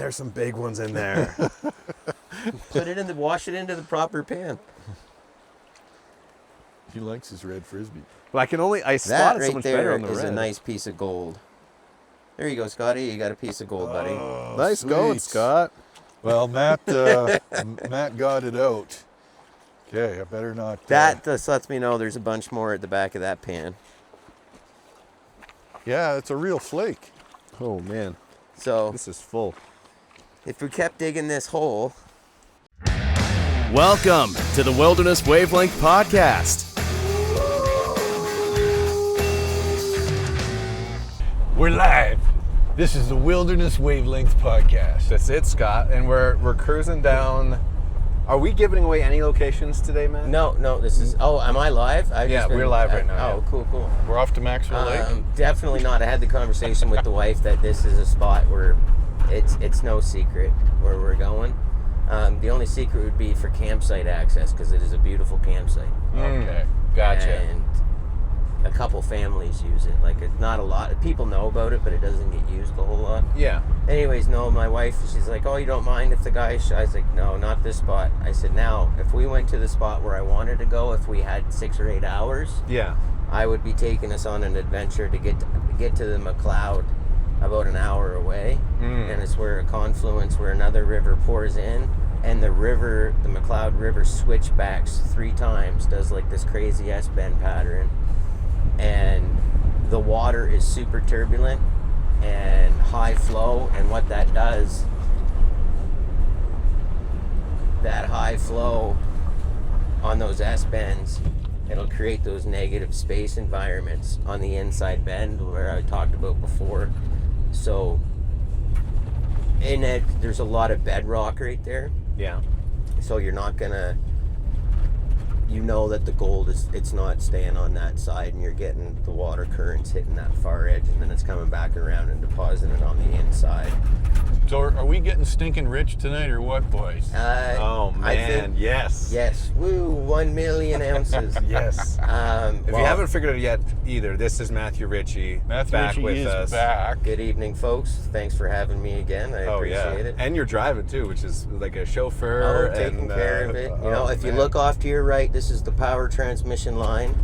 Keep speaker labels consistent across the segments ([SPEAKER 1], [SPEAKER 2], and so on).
[SPEAKER 1] There's some big ones in there.
[SPEAKER 2] Wash it into the proper pan.
[SPEAKER 3] He likes his red frisbee.
[SPEAKER 1] But I
[SPEAKER 2] That
[SPEAKER 1] spotted so
[SPEAKER 2] right
[SPEAKER 1] much better
[SPEAKER 2] there
[SPEAKER 1] on the
[SPEAKER 2] is
[SPEAKER 1] red.
[SPEAKER 2] a nice piece of gold. There you go, Scotty. You got a piece of gold, buddy.
[SPEAKER 3] Oh,
[SPEAKER 1] Nice
[SPEAKER 3] sweet.
[SPEAKER 1] going, Scott.
[SPEAKER 3] Well, Matt got it out. Okay, I better not.
[SPEAKER 2] That just lets me know there's a bunch more at the back of that pan.
[SPEAKER 3] Yeah, it's a real flake.
[SPEAKER 1] Oh, man.
[SPEAKER 2] So
[SPEAKER 1] This is full.
[SPEAKER 2] if we kept digging this hole,
[SPEAKER 4] Welcome to the Wilderness Wavelength podcast.
[SPEAKER 3] We're live. This is the Wilderness Wavelength podcast.
[SPEAKER 1] That's it, Scott. And we're cruising down. Are we giving away any locations today, man?
[SPEAKER 2] no, this is. Oh, am I live?
[SPEAKER 1] We're live right now,
[SPEAKER 2] Oh,
[SPEAKER 1] yeah.
[SPEAKER 2] cool.
[SPEAKER 3] We're off to Maxwell Lake.
[SPEAKER 2] Definitely not. I had the conversation with the wife that this is a spot where it's no secret where we're going. The only secret would be for campsite access because it is a beautiful campsite.
[SPEAKER 3] Okay.
[SPEAKER 1] Gotcha.
[SPEAKER 2] And a couple families use it. Like, it's not a lot. People know about it, but it doesn't get used a whole lot.
[SPEAKER 1] Yeah.
[SPEAKER 2] Anyways, no, my wife, she's like, oh, you don't mind if the guy I was like, no, not this spot. I said, now, if we went to the spot where I wanted to go, if we had 6 or 8 hours,
[SPEAKER 1] Yeah.
[SPEAKER 2] I would be taking us on an adventure to get to the McLeod, about an hour away. And it's where a confluence where another river pours in, and the McLeod River switchbacks 3 times, does like this crazy S-bend pattern. And the water is super turbulent and high flow, and what that does, that high flow on those S-bends, it'll create those negative space environments on the inside bend where I talked about before. So in it, there's a lot of bedrock right there.
[SPEAKER 1] Yeah.
[SPEAKER 2] So you're not gonna, that the gold it's not staying on that side, and you're getting the water currents hitting that far edge, and then it's coming back around and depositing it on the inside.
[SPEAKER 3] So are we getting stinking rich tonight or what, boys?
[SPEAKER 1] Oh, man.
[SPEAKER 2] I think,
[SPEAKER 1] Yes.
[SPEAKER 2] yes, woo, 1 million ounces.
[SPEAKER 1] Yes. If you
[SPEAKER 2] Well,
[SPEAKER 1] haven't figured it yet either, this is Matthew Ritchie
[SPEAKER 3] Matthew
[SPEAKER 1] back
[SPEAKER 3] Ritchie
[SPEAKER 1] with
[SPEAKER 3] is
[SPEAKER 1] us.
[SPEAKER 3] back.
[SPEAKER 2] good evening, folks. Thanks for having me again. I appreciate it.
[SPEAKER 1] And you're driving too, which is like a chauffeur.
[SPEAKER 2] Taking care of it. If you
[SPEAKER 1] man.
[SPEAKER 2] look off to your right, this is the power transmission line,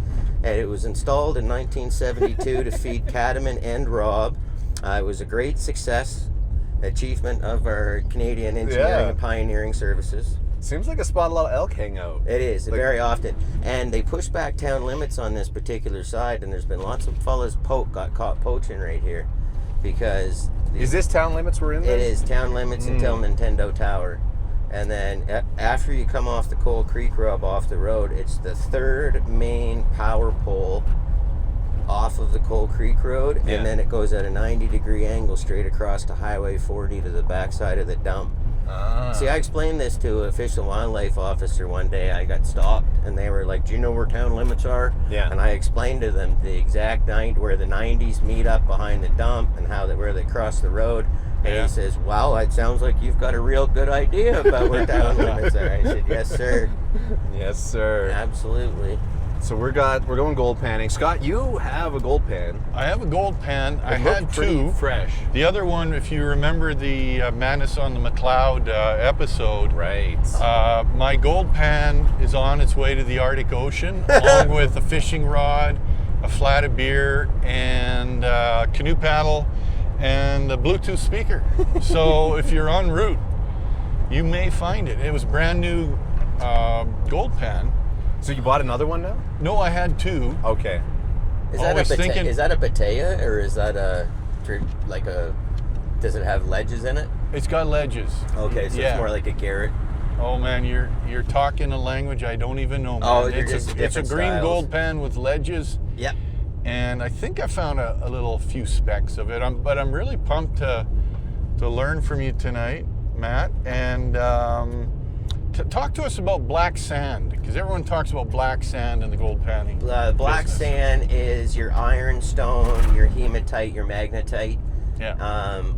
[SPEAKER 2] and it was installed in 1972 to feed Catamount and Rob. It was a great success, achievement of our Canadian Engineering and Pioneering Services.
[SPEAKER 1] Seems like a spot a lot of elk hang out.
[SPEAKER 2] It is, very often. And they push back town limits on this particular side, and there's been lots of fellas got caught poaching right here because...
[SPEAKER 1] Is this town limits we're in there?
[SPEAKER 2] It is town limits until Nintendo Tower. And then after you come off the Coal Creek rub off the road, it's the 3rd main power pole off of the Coal Creek Road, and then it goes at a 90-degree angle straight across to Highway 40 to the backside of the dump. See, I explained this to a Fish and Wildlife officer one day. I got stopped, and they were like, do you know where town limits are?
[SPEAKER 1] Yeah.
[SPEAKER 2] And I explained to them the exact where the 90s meet up behind the dump and where they cross the road. And he says, wow, it sounds like you've got a real good idea about where town limits are. I said, yes, sir.
[SPEAKER 1] Yes, sir.
[SPEAKER 2] Absolutely.
[SPEAKER 1] So we're going gold panning. Scott, you have a gold pan.
[SPEAKER 3] I have a gold pan. I
[SPEAKER 1] It looked
[SPEAKER 3] had
[SPEAKER 1] pretty
[SPEAKER 3] 2.
[SPEAKER 1] fresh.
[SPEAKER 3] The other one, if you remember the Madness on the McLeod episode,
[SPEAKER 1] Right.
[SPEAKER 3] my gold pan is on its way to the Arctic Ocean, along with a fishing rod, a flat of beer, and a canoe paddle, and a Bluetooth speaker. So if you're en route, you may find it. It was brand new gold pan.
[SPEAKER 1] So you bought another one now?
[SPEAKER 3] No, I had 2.
[SPEAKER 1] Okay.
[SPEAKER 2] Is that
[SPEAKER 3] Always
[SPEAKER 2] a
[SPEAKER 3] thinking-
[SPEAKER 2] is that a Batea, or is that does it have ledges in it?
[SPEAKER 3] It's got ledges.
[SPEAKER 2] Okay, so
[SPEAKER 3] Yeah.
[SPEAKER 2] it's more like a Garrett.
[SPEAKER 3] Oh man, you're talking a language I don't even know, man.
[SPEAKER 2] Oh, they're
[SPEAKER 3] it's
[SPEAKER 2] just
[SPEAKER 3] a
[SPEAKER 2] different
[SPEAKER 3] green
[SPEAKER 2] styles.
[SPEAKER 3] gold pan with ledges.
[SPEAKER 2] Yep.
[SPEAKER 3] And I think I found a few specks of it. But I'm really pumped to learn from you tonight, Matt. And talk to us about black sand, because everyone talks about black sand in the gold panning.
[SPEAKER 2] Black
[SPEAKER 3] business.
[SPEAKER 2] sand is your ironstone, your hematite, your magnetite,
[SPEAKER 3] Yeah.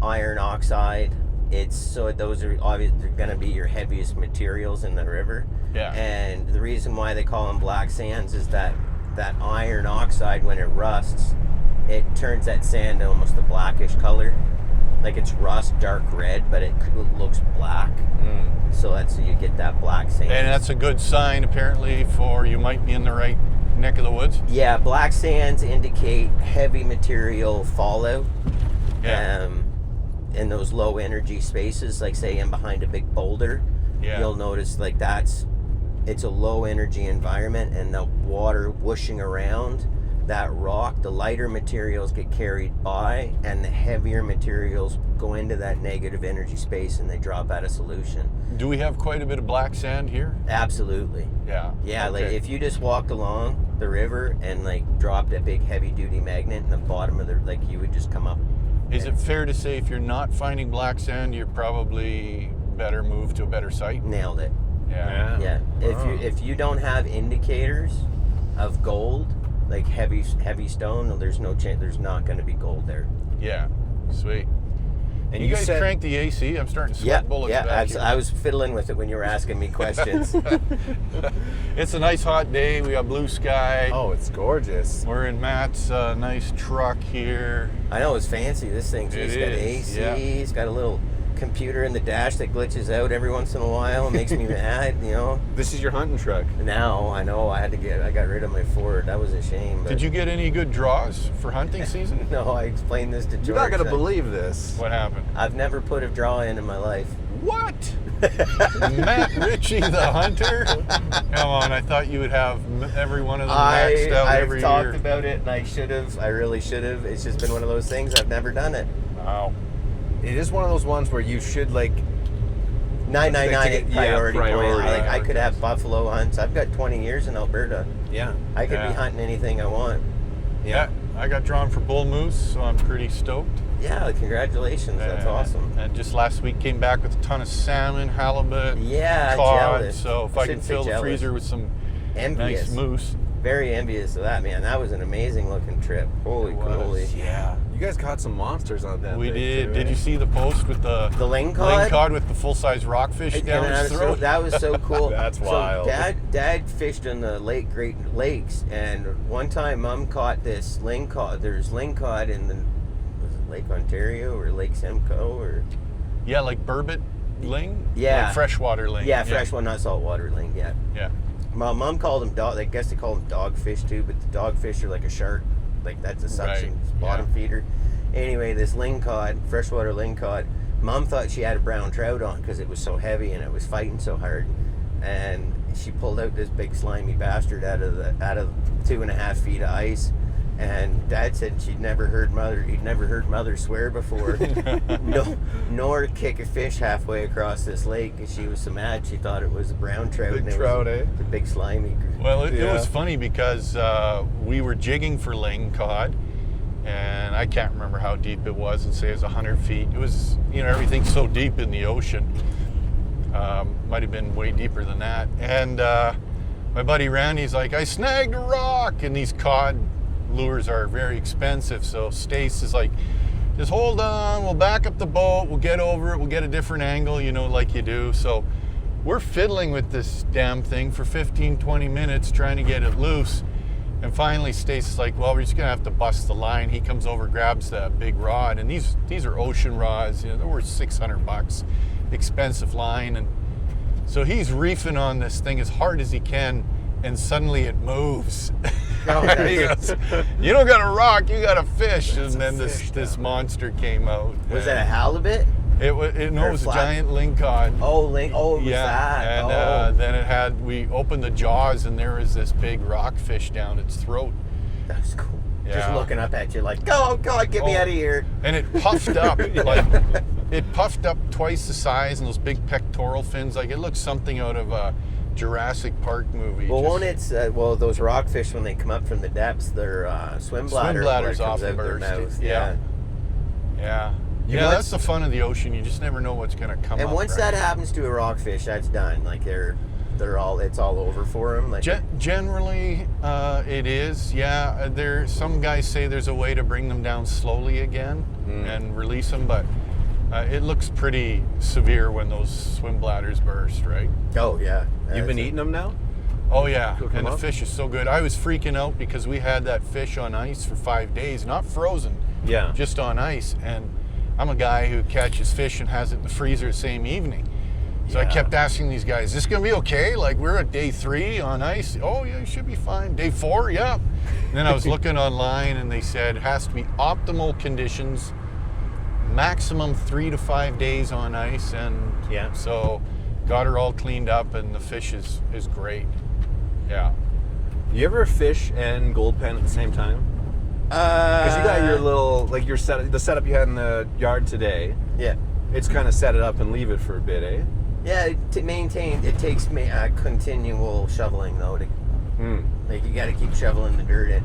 [SPEAKER 2] iron oxide. Those are obviously going to be your heaviest materials in the river.
[SPEAKER 3] Yeah.
[SPEAKER 2] And the reason why they call them black sands is that iron oxide, when it rusts, it turns that sand to almost a blackish color. like it's rust, dark red, but it looks black. So you get that black sand.
[SPEAKER 3] And that's a good sign, apparently, for you might be in the right neck of the woods.
[SPEAKER 2] Yeah, black sands indicate heavy material fallout.
[SPEAKER 3] Yeah.
[SPEAKER 2] In those low energy spaces, like say in behind a big boulder, you'll notice like it's a low energy environment, and the water whooshing around that rock, the lighter materials get carried by, and the heavier materials go into that negative energy space and they drop out of solution.
[SPEAKER 3] Do we have quite a bit of black sand here?
[SPEAKER 2] Absolutely.
[SPEAKER 3] Yeah.
[SPEAKER 2] Yeah,
[SPEAKER 3] Okay.
[SPEAKER 2] like if you just walked along the river and like dropped a big heavy duty magnet in the bottom of the, like you would just come up.
[SPEAKER 3] Is it fair to say if you're not finding black sand, you're probably better move to a better site?
[SPEAKER 2] Nailed it.
[SPEAKER 3] Yeah.
[SPEAKER 2] Yeah. If you don't have indicators of gold, like heavy stone, there's no chance. There's not going to be gold there.
[SPEAKER 3] Yeah. Sweet.
[SPEAKER 1] And
[SPEAKER 3] you guys
[SPEAKER 1] said,
[SPEAKER 3] crank the AC? I'm starting to sweat bullets back here.
[SPEAKER 2] I was fiddling with it when you were asking me questions.
[SPEAKER 3] It's a nice hot day. We got blue sky.
[SPEAKER 1] oh, it's gorgeous.
[SPEAKER 3] We're in Matt's nice truck here.
[SPEAKER 2] I know it's fancy. This thing's
[SPEAKER 3] It
[SPEAKER 2] it's got
[SPEAKER 3] is,
[SPEAKER 2] AC.
[SPEAKER 3] yeah.
[SPEAKER 2] It's got a little computer in the dash that glitches out every once in a while. It makes me mad, you know.
[SPEAKER 1] This is your hunting truck.
[SPEAKER 2] Now I know I got rid of my Ford. That was a shame. But
[SPEAKER 3] Did you get any good draws for hunting season?
[SPEAKER 2] No, I explained this to George.
[SPEAKER 1] You're not going to
[SPEAKER 2] that
[SPEAKER 1] believe this.
[SPEAKER 3] What happened?
[SPEAKER 2] I've never put a draw in my life.
[SPEAKER 3] What? Matt Ritchie, the hunter? Come on, I thought you would have every one of them maxed out
[SPEAKER 2] I've
[SPEAKER 3] every
[SPEAKER 2] talked
[SPEAKER 3] year.
[SPEAKER 2] about it, and I should have. I really should have. It's just been one of those things. I've never done it.
[SPEAKER 3] Wow.
[SPEAKER 1] It is one of those ones where you should, like,
[SPEAKER 2] 999
[SPEAKER 1] Yeah,
[SPEAKER 2] priority point.
[SPEAKER 1] priority.
[SPEAKER 2] Like I could have buffalo hunts. I've got 20 years in Alberta.
[SPEAKER 1] yeah.
[SPEAKER 2] I could
[SPEAKER 3] Yeah.
[SPEAKER 2] be hunting anything I want.
[SPEAKER 3] Yeah, I got drawn for bull moose, so I'm pretty stoked.
[SPEAKER 2] Yeah, congratulations. That's awesome.
[SPEAKER 3] And just last week came back with a ton of salmon, halibut,
[SPEAKER 2] Yeah,
[SPEAKER 3] cod.
[SPEAKER 2] jealous.
[SPEAKER 3] So if I can
[SPEAKER 2] Shouldn't say
[SPEAKER 3] fill the
[SPEAKER 2] jealous.
[SPEAKER 3] freezer with some
[SPEAKER 2] Envious.
[SPEAKER 3] nice moose.
[SPEAKER 2] Very envious of that, man. That was an amazing looking trip. Holy
[SPEAKER 3] It was.
[SPEAKER 2] moly.
[SPEAKER 1] Yeah. You guys caught some monsters on that.
[SPEAKER 3] We
[SPEAKER 1] thing,
[SPEAKER 3] did.
[SPEAKER 1] too,
[SPEAKER 3] Did
[SPEAKER 1] eh?
[SPEAKER 3] you see the post with the
[SPEAKER 2] The ling cod?
[SPEAKER 3] ling cod with the full-size rockfish down
[SPEAKER 2] And
[SPEAKER 3] his throat?
[SPEAKER 2] that was so cool.
[SPEAKER 1] That's wild.
[SPEAKER 2] So Dad fished in the Great Lakes, and one time Mom caught this ling cod. There's ling cod in was it Lake Ontario or Lake Simcoe or
[SPEAKER 3] Yeah, like burbot ling?
[SPEAKER 2] Yeah.
[SPEAKER 3] Like freshwater ling.
[SPEAKER 2] yeah, fresh one, not saltwater ling. Yeah.
[SPEAKER 3] Yeah.
[SPEAKER 2] My mom called them dog. I guess they call them dogfish too, but the dogfish are like a shark. Like that's a suction bottom feeder. Anyway, this ling cod, freshwater ling cod, Mom thought she had a brown trout on because it was so heavy and it was fighting so hard. And she pulled out this big slimy bastard out of 2.5 feet of ice. And Dad said he'd never heard mother swear before, nor kick a fish halfway across this lake. And she was so mad she thought it was a brown trout.
[SPEAKER 1] Big
[SPEAKER 2] and it
[SPEAKER 1] trout,
[SPEAKER 2] was
[SPEAKER 1] eh?
[SPEAKER 2] The big slimy.
[SPEAKER 3] Well, it
[SPEAKER 1] Yeah.
[SPEAKER 3] was funny because we were jigging for ling cod, and I can't remember how deep it was, and say it was 100 feet. It was, everything's so deep in the ocean. Might have been way deeper than that. And my buddy Randy's like, I snagged a rock, and these cod lures are very expensive. So Stace is like, just hold on, we'll back up the boat, we'll get over it, we'll get a different angle, like you do. So we're fiddling with this damn thing for 15, 20 minutes trying to get it loose. And finally Stace is like, well, we're just gonna have to bust the line. He comes over, grabs that big rod, and these are ocean rods, they're worth $600, expensive line. And so he's reefing on this thing as hard as he can, and suddenly it moves. He goes, you don't got a rock, you got a fish. And then this monster came out.
[SPEAKER 2] Was that a halibut?
[SPEAKER 3] It was a giant lingcod.
[SPEAKER 2] Oh, it was
[SPEAKER 3] Yeah,
[SPEAKER 2] that.
[SPEAKER 3] and then we opened the jaws, and there was this big rockfish down its throat.
[SPEAKER 2] That's cool. Just
[SPEAKER 3] Yeah.
[SPEAKER 2] looking up at you like, oh God, get me out of here.
[SPEAKER 3] And it puffed up, it puffed up twice the size, and those big pectoral fins, like it looks something out of a Jurassic Park movie.
[SPEAKER 2] Well, those rockfish, when they come up from the depths, their swim bladder
[SPEAKER 3] bladders
[SPEAKER 2] comes
[SPEAKER 3] often
[SPEAKER 2] out their
[SPEAKER 3] burst.
[SPEAKER 2] mouth. Yeah.
[SPEAKER 3] Yeah.
[SPEAKER 1] You
[SPEAKER 3] Yeah,
[SPEAKER 1] must-
[SPEAKER 3] that's the fun of the ocean. You just never know what's going to come up.
[SPEAKER 2] And once
[SPEAKER 3] right?
[SPEAKER 2] that happens to a rockfish, that's done. Like it's all over for them. Like
[SPEAKER 3] Generally, it is. Yeah, some guys say there's a way to bring them down slowly again and release them, but it looks pretty severe when those swim bladders burst, right?
[SPEAKER 2] oh yeah.
[SPEAKER 1] You've been eating them now?
[SPEAKER 3] Oh yeah,
[SPEAKER 1] Cook 'em
[SPEAKER 3] and the
[SPEAKER 1] up?
[SPEAKER 3] fish is so good. I was freaking out because we had that fish on ice for 5 days, not frozen,
[SPEAKER 1] Yeah.
[SPEAKER 3] just on ice, and I'm a guy who catches fish and has it in the freezer the same evening. So I kept asking these guys, is this going to be okay? Like, we're at day 3 on ice. Oh, yeah, you should be fine. Day 4, yeah. And then I was looking online, and they said it has to be optimal conditions, maximum 3 to 5 days on ice. And so got her all cleaned up, and the fish is great. Yeah.
[SPEAKER 1] You ever fish and gold pan at the same time? Because you got your little, like the setup you had in the yard today.
[SPEAKER 2] Yeah.
[SPEAKER 1] It's kind of set it up and leave it for a bit, eh?
[SPEAKER 2] Yeah, to maintain, it takes continual shoveling though. Like you got to keep shoveling the dirt in.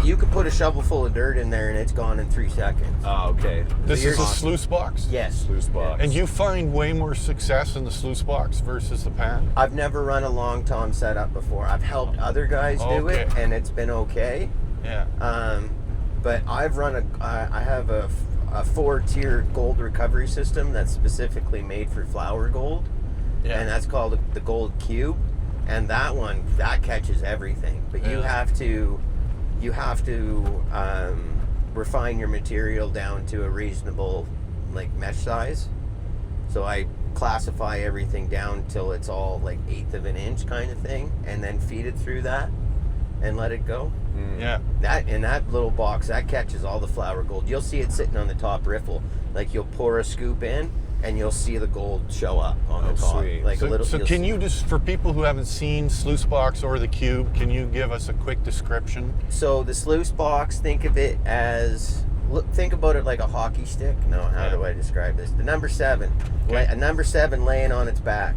[SPEAKER 2] You could put a shovel full of dirt in there and it's gone in 3 seconds.
[SPEAKER 1] Oh, okay.
[SPEAKER 3] This is a sluice box?
[SPEAKER 2] Yes.
[SPEAKER 1] Sluice box.
[SPEAKER 3] And you find way more success in the sluice box versus the pan?
[SPEAKER 2] I've never run a long tom setup before. I've helped other guys do it, and it's been okay.
[SPEAKER 3] Yeah.
[SPEAKER 2] But I've run I have a 4-tier gold recovery system that's specifically made for flour gold, and that's called the Gold Cube. And that one, that catches everything. But you have to refine your material down to a reasonable like mesh size. So I classify everything down till it's all like 1/8 of an inch kind of thing, and then feed it through that and let it go.
[SPEAKER 3] Yeah.
[SPEAKER 2] That in that little box, that catches all the flour gold. You'll see it sitting on the top riffle. Like you'll pour a scoop in, and you'll see the gold show up on the top.
[SPEAKER 1] Sweet.
[SPEAKER 2] Like
[SPEAKER 3] So can you just, for people who haven't seen sluice box or the cube, can you give us a quick description?
[SPEAKER 2] So the sluice box, think of it as, think about it like a hockey stick. No, how do I describe this? The number 7, a number 7 laying on its back,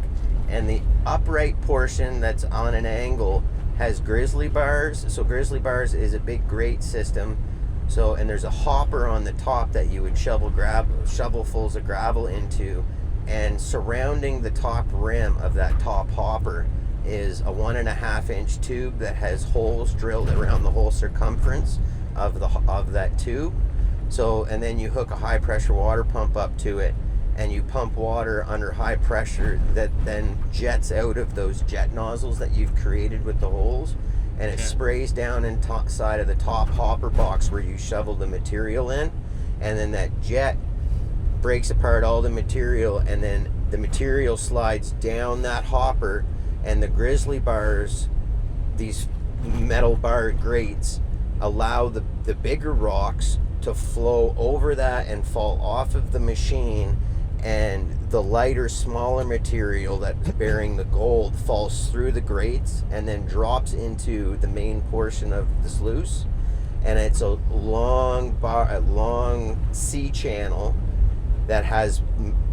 [SPEAKER 2] and the upright portion that's on an angle has grizzly bars. So grizzly bars is a big grate system. So, and there's a hopper on the top that you would shovelfuls of gravel into, and surrounding the top rim of that top hopper is a 1.5 inch tube that has holes drilled around the whole circumference of that tube. So, and then you hook a high pressure water pump up to it, and you pump water under high pressure that then jets out of those jet nozzles that you've created with the holes, and it sprays down inside of the top hopper box where you shovel the material in, and then that jet breaks apart all the material, and then the material slides down that hopper, and the grizzly bars, these metal bar grates, allow the bigger rocks to flow over that and fall off of the machine, and the lighter, smaller material that's bearing the gold falls through the grates and then drops into the main portion of the sluice. And it's a long C channel that has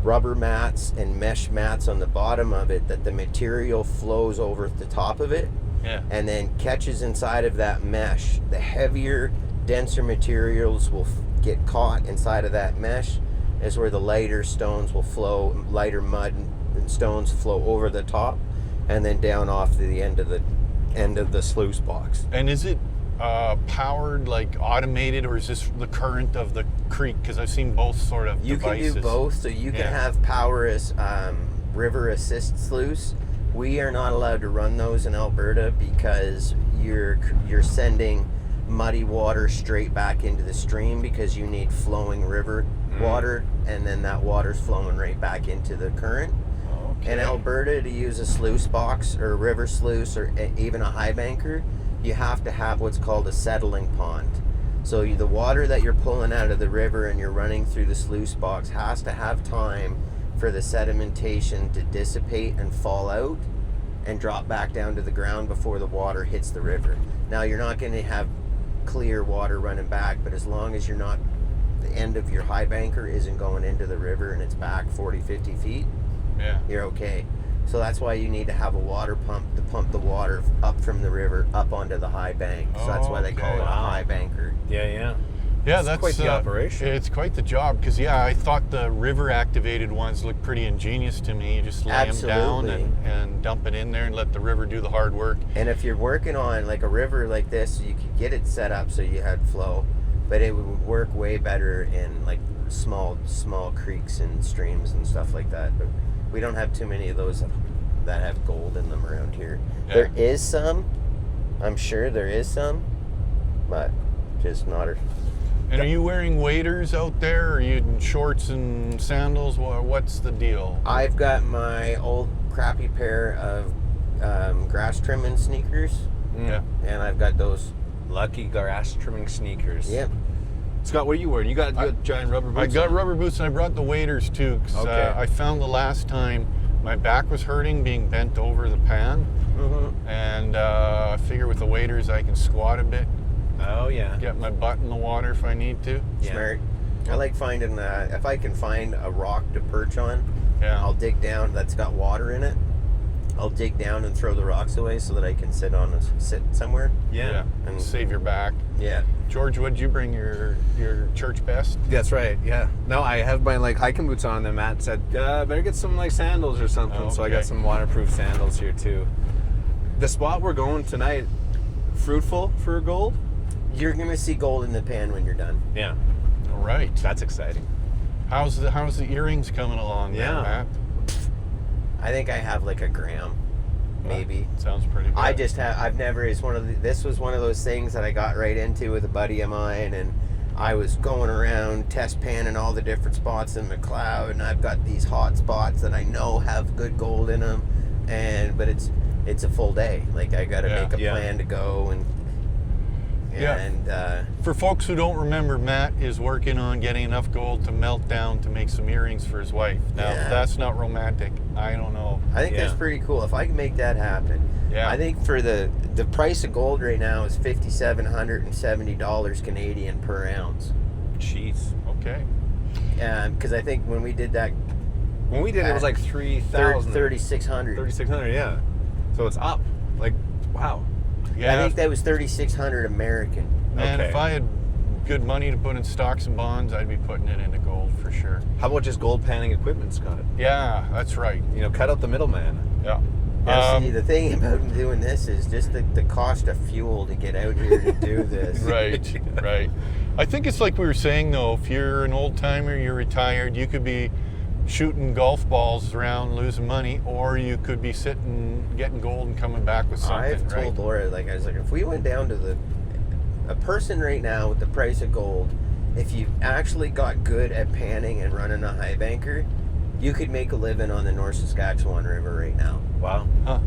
[SPEAKER 2] rubber mats and mesh mats on the bottom of it that the material flows over the top of it, and then catches inside of that mesh. The heavier, denser materials will get caught inside of that mesh, is where the lighter stones will flow, lighter mud and stones flow over the top, and then down off to the end of the sluice box.
[SPEAKER 3] And is it powered, like automated, or is this the current of the creek? Because I've seen both sort of devices.
[SPEAKER 2] You can do both. So you can have power as river assist sluice. We are not allowed to run those in Alberta because you're sending muddy water straight back into the stream, because you need flowing river water, and then that water's flowing right back into the current. In Alberta, to use a sluice box or a river sluice or even a high banker, you have to have what's called a settling pond. So the water that you're pulling out of the river and you're running through the sluice box has to have time for the sedimentation to dissipate and fall out and drop back down to the ground before the water hits the river. Now, you're not going to have clear water running back, but as long as the end of your high banker isn't going into the river and it's back 40-50 feet, you're okay. So that's why you need to have a water pump to pump the water up from the river up onto the high bank. So that's why they call it a high banker.
[SPEAKER 1] Yeah,
[SPEAKER 3] that's
[SPEAKER 1] quite the operation.
[SPEAKER 3] It's quite the job, because I thought the river activated ones looked pretty ingenious to me. You just lay them down and dump it in there and let the river do the hard work.
[SPEAKER 2] And if you're working on like a river like this, you could get it set up so you had flow, but it would work way better in like small creeks and streams and stuff like that. But we don't have too many of those that have gold in them around here. There is some, I'm sure there is some, but just not.
[SPEAKER 3] And are you wearing waders out there, or are you in shorts and sandals? What's the deal?
[SPEAKER 2] I've got my old crappy pair of grass trimming sneakers,
[SPEAKER 3] Yeah.
[SPEAKER 2] and I've got those.
[SPEAKER 1] Lucky grass trimming sneakers.
[SPEAKER 2] Yep.
[SPEAKER 1] Scott, what are you wearing? You got giant rubber boots
[SPEAKER 3] I got
[SPEAKER 1] on?
[SPEAKER 3] rubber boots, and I brought the waders too, because
[SPEAKER 1] Okay.
[SPEAKER 3] I found the last time my back was hurting being bent over the pan, and I figure with the waders I can squat a bit,
[SPEAKER 1] Oh, yeah.
[SPEAKER 3] get my butt in the water if I need to.
[SPEAKER 1] Yeah.
[SPEAKER 2] Smart. I like finding if I can find a rock to perch on,
[SPEAKER 3] Yeah.
[SPEAKER 2] I'll dig down. That's got water in it. I'll dig down and throw the rocks away so that I can sit somewhere.
[SPEAKER 1] Yeah.
[SPEAKER 2] And-
[SPEAKER 3] Save your back.
[SPEAKER 2] Yeah.
[SPEAKER 3] George, what'd you bring? Your church best?
[SPEAKER 1] That's right, yeah. No, I have my like hiking boots on, and Matt said, better get some like sandals or something.
[SPEAKER 3] Oh,
[SPEAKER 1] So I
[SPEAKER 3] okay.
[SPEAKER 1] got some waterproof sandals here too. The spot we're going tonight, fruitful for gold?
[SPEAKER 2] You're gonna see gold in the pan when you're done.
[SPEAKER 1] Yeah.
[SPEAKER 3] All right.
[SPEAKER 1] That's exciting.
[SPEAKER 3] How's the earrings coming along there,
[SPEAKER 1] Yeah.
[SPEAKER 3] Matt?
[SPEAKER 2] I think I have like a gram, maybe.
[SPEAKER 3] Sounds pretty good.
[SPEAKER 2] This was one of those things that I got right into with a buddy of mine, and I was going around test panning all the different spots in McLeod, and I've got these hot spots that I know have good gold in them, but it's a full day. Like I got to make a plan to go and
[SPEAKER 3] For folks who don't remember, Matt is working on getting enough gold to melt down to make some earrings for his wife. Now, if that's not romantic, I don't know.
[SPEAKER 2] I think that's pretty cool. If I can make that happen.
[SPEAKER 3] Yeah.
[SPEAKER 2] I think for the price of gold right now is $5,770 Canadian per ounce.
[SPEAKER 1] Jeez.
[SPEAKER 3] Okay.
[SPEAKER 2] Because I think when we did that,
[SPEAKER 1] When we did it, it was like 3,000.
[SPEAKER 2] 3,600.
[SPEAKER 1] 3,600, yeah. So it's up. Like, wow.
[SPEAKER 3] Yeah.
[SPEAKER 2] I think that was 3,600 American.
[SPEAKER 3] Man,
[SPEAKER 1] Okay.
[SPEAKER 3] if I had good money to put in stocks and bonds, I'd be putting it into gold for sure.
[SPEAKER 1] How about just gold panning equipment, Scott?
[SPEAKER 3] Yeah, that's right.
[SPEAKER 1] You know, cut out the middleman.
[SPEAKER 3] Yeah.
[SPEAKER 2] Now, see, the thing about doing this is just the cost of fuel to get out here to do this.
[SPEAKER 3] Right, right. I think it's like we were saying though, if you're an old timer, you're retired, you could be shooting golf balls around losing money, or you could be sitting getting gold and coming back with something.
[SPEAKER 2] I've told Laura, like I was like, if we went down to a person right now with the price of gold, if you actually got good at panning and running a high banker, you could make a living on the North Saskatchewan River right now.
[SPEAKER 1] Wow.
[SPEAKER 3] Huh.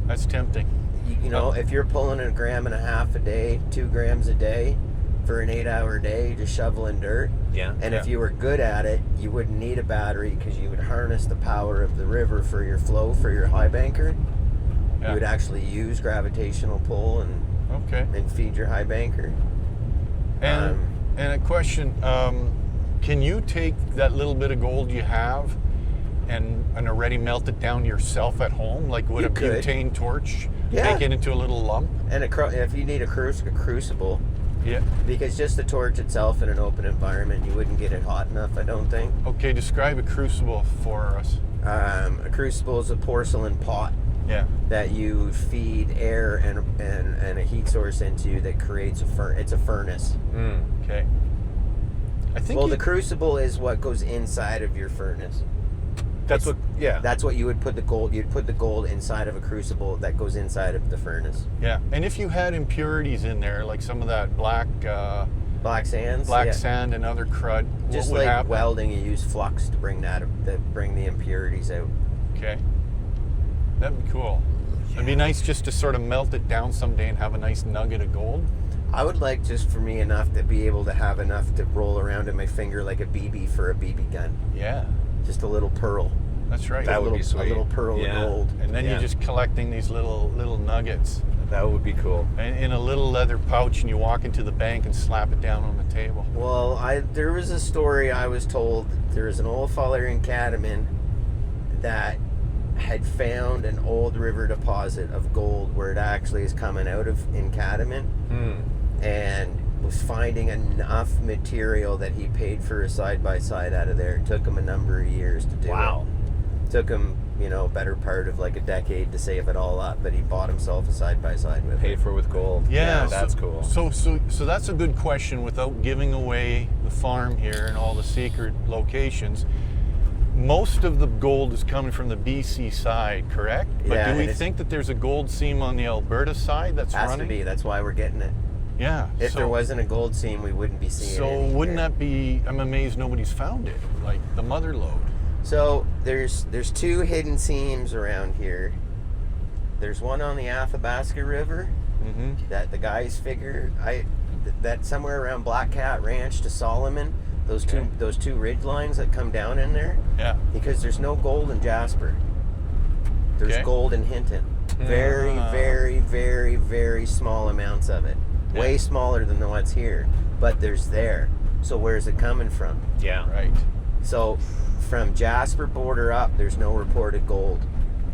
[SPEAKER 3] That's tempting.
[SPEAKER 2] You know, if you're pulling 1.5 grams a day, 2 grams a day for an 8-hour day, just shoveling dirt.
[SPEAKER 1] Yeah.
[SPEAKER 2] And if you were good at it, you wouldn't need a battery because you would harness the power of the river for your flow for your high banker.
[SPEAKER 3] Yeah.
[SPEAKER 2] You would actually use gravitational pull and feed your high banker.
[SPEAKER 3] And a question, can you take that little bit of gold you have and already melt it down yourself at home? Like would
[SPEAKER 2] You
[SPEAKER 3] a
[SPEAKER 2] could.
[SPEAKER 3] butane torch
[SPEAKER 2] Yeah.
[SPEAKER 3] make it into a little lump?
[SPEAKER 2] And if you need a crucible,
[SPEAKER 3] Yeah.
[SPEAKER 2] because just the torch itself in an open environment, you wouldn't get it hot enough, I don't think.
[SPEAKER 3] Okay, describe a crucible for us.
[SPEAKER 2] A crucible is a porcelain pot
[SPEAKER 3] Yeah.
[SPEAKER 2] that you feed air and a heat source into that creates it's a furnace.
[SPEAKER 3] Okay. I think
[SPEAKER 2] The crucible is what goes inside of your furnace.
[SPEAKER 1] That's what, yeah.
[SPEAKER 2] That's what you would put the gold. You'd put the gold inside of a crucible that goes inside of the furnace.
[SPEAKER 3] yeah. And if you had impurities in there, like some of that black
[SPEAKER 2] Black sands.
[SPEAKER 3] sand and other crud,
[SPEAKER 2] Just
[SPEAKER 3] what would
[SPEAKER 2] like
[SPEAKER 3] happen?
[SPEAKER 2] welding, you use flux to bring the impurities out.
[SPEAKER 3] Okay. That'd be cool. It'd be nice just to sort of melt it down someday and have a nice nugget of gold.
[SPEAKER 2] I would like just for me enough to be able to have enough to roll around in my finger like a BB for a BB gun.
[SPEAKER 3] Yeah.
[SPEAKER 2] Just a little pearl.
[SPEAKER 3] That's right.
[SPEAKER 1] That would be
[SPEAKER 2] A
[SPEAKER 1] sweet.
[SPEAKER 2] little pearl
[SPEAKER 1] Yeah.
[SPEAKER 2] of gold.
[SPEAKER 3] And then
[SPEAKER 1] Yeah.
[SPEAKER 3] you're just collecting these little nuggets
[SPEAKER 1] That would be cool.
[SPEAKER 3] in a little leather pouch, and you walk into the bank and slap it down on the table.
[SPEAKER 2] Well, there was a story I was told. There was an old feller in Catamount that had found an old river deposit of gold where it actually is coming out of in Catamount, and was finding enough material that he paid for a side-by-side out of there. It took him a number of years to do
[SPEAKER 1] Wow.
[SPEAKER 2] it. Took him, better part of like a decade to save it all up, but he bought himself a side-by-side with
[SPEAKER 1] Paid
[SPEAKER 2] it.
[SPEAKER 1] for with gold.
[SPEAKER 3] Yeah,
[SPEAKER 1] that's cool.
[SPEAKER 3] So that's a good question without giving away the farm here and all the secret locations. Most of the gold is coming from the BC side, correct? But
[SPEAKER 2] Yeah,
[SPEAKER 3] do we
[SPEAKER 2] and it's-
[SPEAKER 3] think that there's a gold seam on the Alberta side that's
[SPEAKER 2] Has
[SPEAKER 3] running?
[SPEAKER 2] to be. That's why we're getting it.
[SPEAKER 3] Yeah.
[SPEAKER 2] If there wasn't a gold seam, we wouldn't be seeing it.
[SPEAKER 3] So wouldn't that be? I'm amazed nobody's found it. Like the mother lode.
[SPEAKER 2] So there's 2 hidden seams around here. There's one on the Athabasca River that the guys figure that somewhere around Black Cat Ranch to Solomon, those two ridge lines that come down in there.
[SPEAKER 3] Yeah.
[SPEAKER 2] Because there's no gold in Jasper. There's gold in Hinton. Very, very, very, very small amounts of it.
[SPEAKER 3] Yeah.
[SPEAKER 2] Way smaller than what's here, but there's there. So where's it coming from?
[SPEAKER 1] Yeah.
[SPEAKER 3] Right.
[SPEAKER 2] So from Jasper border up, there's no reported gold.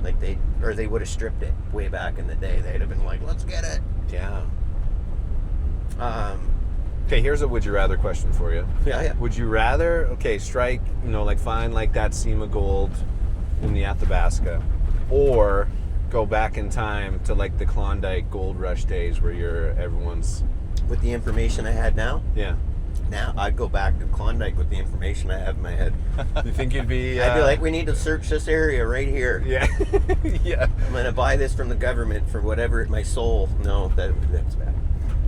[SPEAKER 2] Like they would have stripped it way back in the day. They'd have been like, let's get it.
[SPEAKER 1] Yeah. Okay, here's a would you rather question for you.
[SPEAKER 2] Yeah.
[SPEAKER 1] Would you rather, strike, like find like that seam of gold in the Athabasca, or go back in time to like the Klondike gold rush days where everyone's...
[SPEAKER 2] With the information I had now?
[SPEAKER 1] Yeah.
[SPEAKER 2] Now I'd go back to Klondike with the information I have in my head.
[SPEAKER 1] You think you'd be...
[SPEAKER 2] I'd be like, we need to search this area right here.
[SPEAKER 1] Yeah. Yeah.
[SPEAKER 2] I'm going to buy this from the government for whatever my soul. No, that's bad.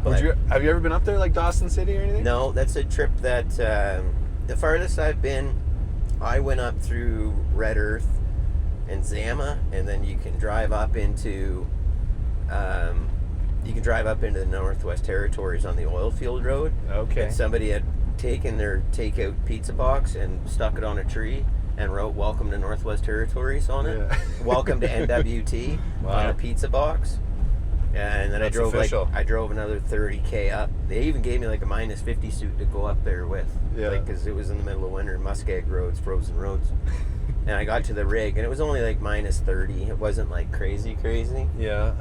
[SPEAKER 2] But
[SPEAKER 1] Have you ever been up there, like Dawson City or anything?
[SPEAKER 2] no, that's a trip that the farthest I've been, I went up through Red Earth and Zama, and then you can drive up into the Northwest Territories on the oil field road.
[SPEAKER 1] Okay.
[SPEAKER 2] And somebody had taken their takeout pizza box and stuck it on a tree and wrote "Welcome to Northwest Territories" on it.
[SPEAKER 1] Yeah.
[SPEAKER 2] Welcome to NWT
[SPEAKER 1] Wow.
[SPEAKER 2] on the pizza box. And then
[SPEAKER 1] That's
[SPEAKER 2] I drove
[SPEAKER 1] official.
[SPEAKER 2] I drove another 30K up. They even gave me like a -50 suit to go up there with.
[SPEAKER 1] Yeah.
[SPEAKER 2] Because it was in the middle of winter, muskeg roads, frozen roads. And I got to the rig, and it was only like -30. It wasn't like crazy.
[SPEAKER 1] Yeah.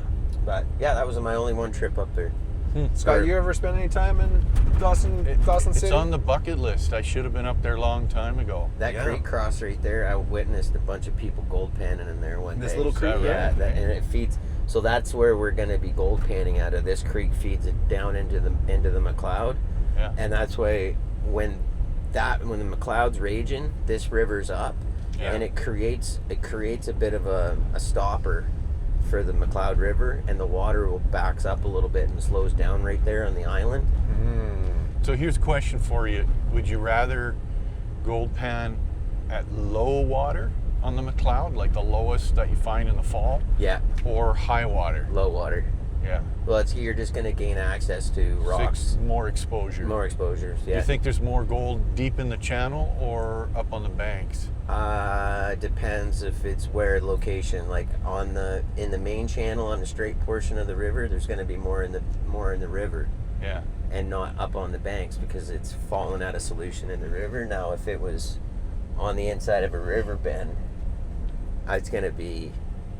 [SPEAKER 2] But yeah, that was my only one trip up there.
[SPEAKER 1] Scott, you ever spend any time in Dawson City?
[SPEAKER 3] It's on the bucket list. I should have been up there a long time ago.
[SPEAKER 2] That
[SPEAKER 1] Yeah.
[SPEAKER 2] creek cross right there, I witnessed a bunch of people gold panning in there one
[SPEAKER 1] This
[SPEAKER 2] day.
[SPEAKER 1] little creek?
[SPEAKER 2] Yeah, and it feeds. So that's where we're going to be gold panning out of. This creek feeds it down into the McLeod.
[SPEAKER 3] Yeah.
[SPEAKER 2] And that's why when the McLeod's raging, this river's up,
[SPEAKER 3] Yeah.
[SPEAKER 2] and it creates a bit of a stopper for the McLeod River, and the water will backs up a little bit and slows down right there on the island.
[SPEAKER 3] So here's a question for you. Would you rather gold pan at low water on the McLeod, like the lowest that you find in the fall,
[SPEAKER 2] Yeah,
[SPEAKER 3] or high water?
[SPEAKER 2] low water.
[SPEAKER 3] Yeah.
[SPEAKER 2] Well, you're just going to gain access to rocks,
[SPEAKER 3] More exposure.
[SPEAKER 2] more exposures.
[SPEAKER 3] Do
[SPEAKER 2] Yeah.
[SPEAKER 3] you think there's more gold deep in the channel or up on the banks?
[SPEAKER 2] Depends if it's where location. Like in the main channel on the straight portion of the river, there's going to be more in the river,
[SPEAKER 3] Yeah.
[SPEAKER 2] and not up on the banks because it's fallen out of solution in the river. Now, if it was on the inside of a river bend, it's going to be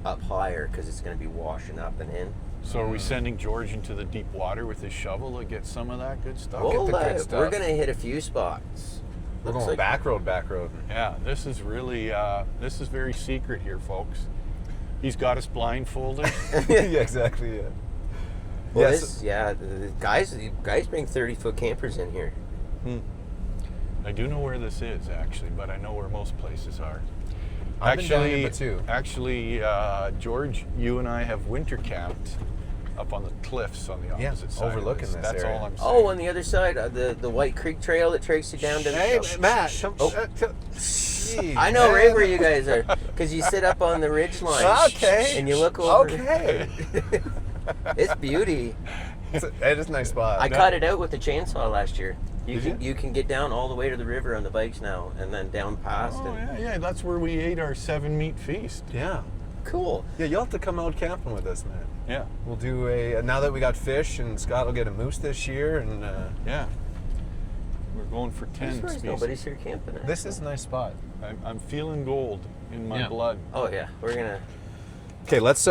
[SPEAKER 2] up higher because it's going to be washing up and in.
[SPEAKER 3] So are we sending George into the deep water with his shovel to get some of that good stuff?
[SPEAKER 1] Get the good
[SPEAKER 2] We're
[SPEAKER 1] stuff.
[SPEAKER 2] going to hit a few spots.
[SPEAKER 1] We're
[SPEAKER 2] Looks
[SPEAKER 1] going
[SPEAKER 2] like-
[SPEAKER 1] back road.
[SPEAKER 3] Yeah, this is really, this is very secret here, folks. He's got us blindfolded.
[SPEAKER 1] Yeah, exactly, yeah.
[SPEAKER 2] Well,
[SPEAKER 1] Yes.
[SPEAKER 2] the guys bring 30-foot campers in here.
[SPEAKER 3] I do know where this is, actually, but I know where most places are.
[SPEAKER 1] I've been down here, but too.
[SPEAKER 3] Actually, George, you and I have winter camped up on the cliffs on the opposite side.
[SPEAKER 1] overlooking
[SPEAKER 3] of
[SPEAKER 1] this
[SPEAKER 3] That's
[SPEAKER 1] area.
[SPEAKER 3] all I'm saying.
[SPEAKER 2] Oh, on the other side, the White Creek Trail that takes you down to the...
[SPEAKER 1] Hey, Matt.
[SPEAKER 2] I know right where you guys are, because you sit up on the ridge line.
[SPEAKER 1] Okay.
[SPEAKER 2] And you look over.
[SPEAKER 1] Okay.
[SPEAKER 2] It's beauty.
[SPEAKER 1] It is a nice spot.
[SPEAKER 2] I cut it out with the chainsaw last year.
[SPEAKER 1] Did
[SPEAKER 2] You can get down all the way to the river on the bikes now, and then down past.
[SPEAKER 3] Oh,
[SPEAKER 2] and
[SPEAKER 3] yeah, that's where we ate our 7-meat feast.
[SPEAKER 1] Yeah.
[SPEAKER 2] Cool.
[SPEAKER 1] Yeah, you'll have to come out camping with us, man.
[SPEAKER 3] Yeah,
[SPEAKER 1] We'll do now that we got fish, and Scott will get a moose this year, and
[SPEAKER 3] yeah. We're going for 10
[SPEAKER 2] There's
[SPEAKER 3] species.
[SPEAKER 2] nobody's here camping.
[SPEAKER 1] this is a nice spot.
[SPEAKER 3] I'm feeling gold in my blood.
[SPEAKER 2] Oh yeah, we're gonna.
[SPEAKER 1] Okay, let's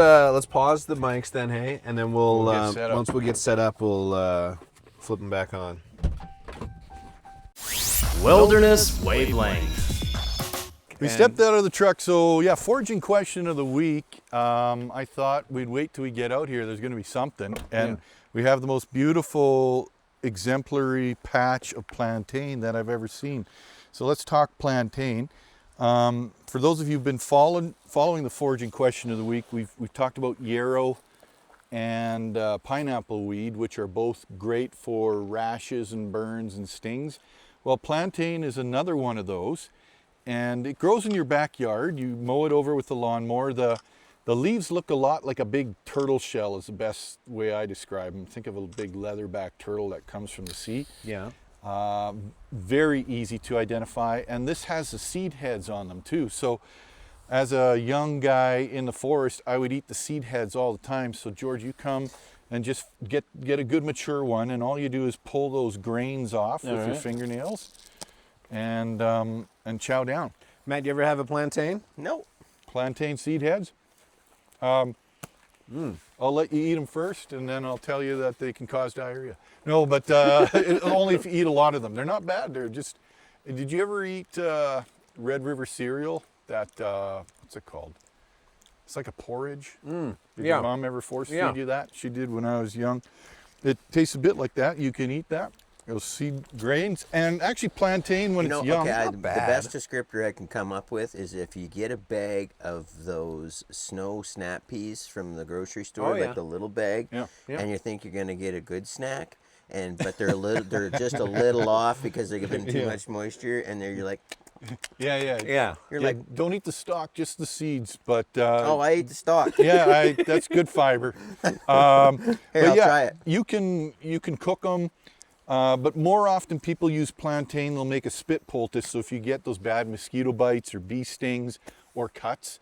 [SPEAKER 1] pause the mics then, hey, and then we'll
[SPEAKER 3] We'll get set up.
[SPEAKER 1] once we get set up, we'll flip them back on.
[SPEAKER 4] Wilderness Wavelength.
[SPEAKER 3] We stepped out of the truck, so yeah, foraging question of the week. I thought we'd wait till we get out here. There's going to be something. And we have the most beautiful exemplary patch of plantain that I've ever seen. So let's talk plantain. For those of you who've been following the foraging question of the week, we've talked about yarrow and pineapple weed, which are both great for rashes and burns and stings. Well, plantain is another one of those, and it grows in your backyard. You mow it over with the lawnmower. The leaves look a lot like a big turtle shell is the best way I describe them. Think of a big leatherback turtle that comes from the sea.
[SPEAKER 1] Yeah.
[SPEAKER 3] Very easy to identify, and this has the seed heads on them too. So as a young guy in the forest, I would eat the seed heads all the time. So George, you come and just get a good mature one, and all you do is pull those grains off with your fingernails and chow down.
[SPEAKER 1] Matt, you ever have a plantain?
[SPEAKER 2] No.
[SPEAKER 3] Plantain seed heads. I'll let you eat them first, and then I'll tell you that they can cause diarrhea. No, but only if you eat a lot of them. They're not bad. They're just. Did you ever eat Red River cereal? That what's it called? It's like a porridge. Did your mom ever force feed you that? She did when I was young. It tastes a bit like that. You can eat that. Those seed grains, and actually plantain when it's young.
[SPEAKER 2] Okay,
[SPEAKER 3] not
[SPEAKER 2] the
[SPEAKER 3] bad.
[SPEAKER 2] best descriptor I can come up with is if you get a bag of those snow snap peas from the grocery store, like the little bag, and you think you're gonna get a good snack, but they're just a little off because they've been too much moisture, and you're like.
[SPEAKER 3] Yeah.
[SPEAKER 2] You're like,
[SPEAKER 3] don't eat the stalk, just the seeds. But
[SPEAKER 2] I ate the stalk.
[SPEAKER 3] That's good fiber.
[SPEAKER 2] Here, I'll try it.
[SPEAKER 3] You can cook them, but more often people use plantain. They'll make a spit poultice. So if you get those bad mosquito bites or bee stings or cuts,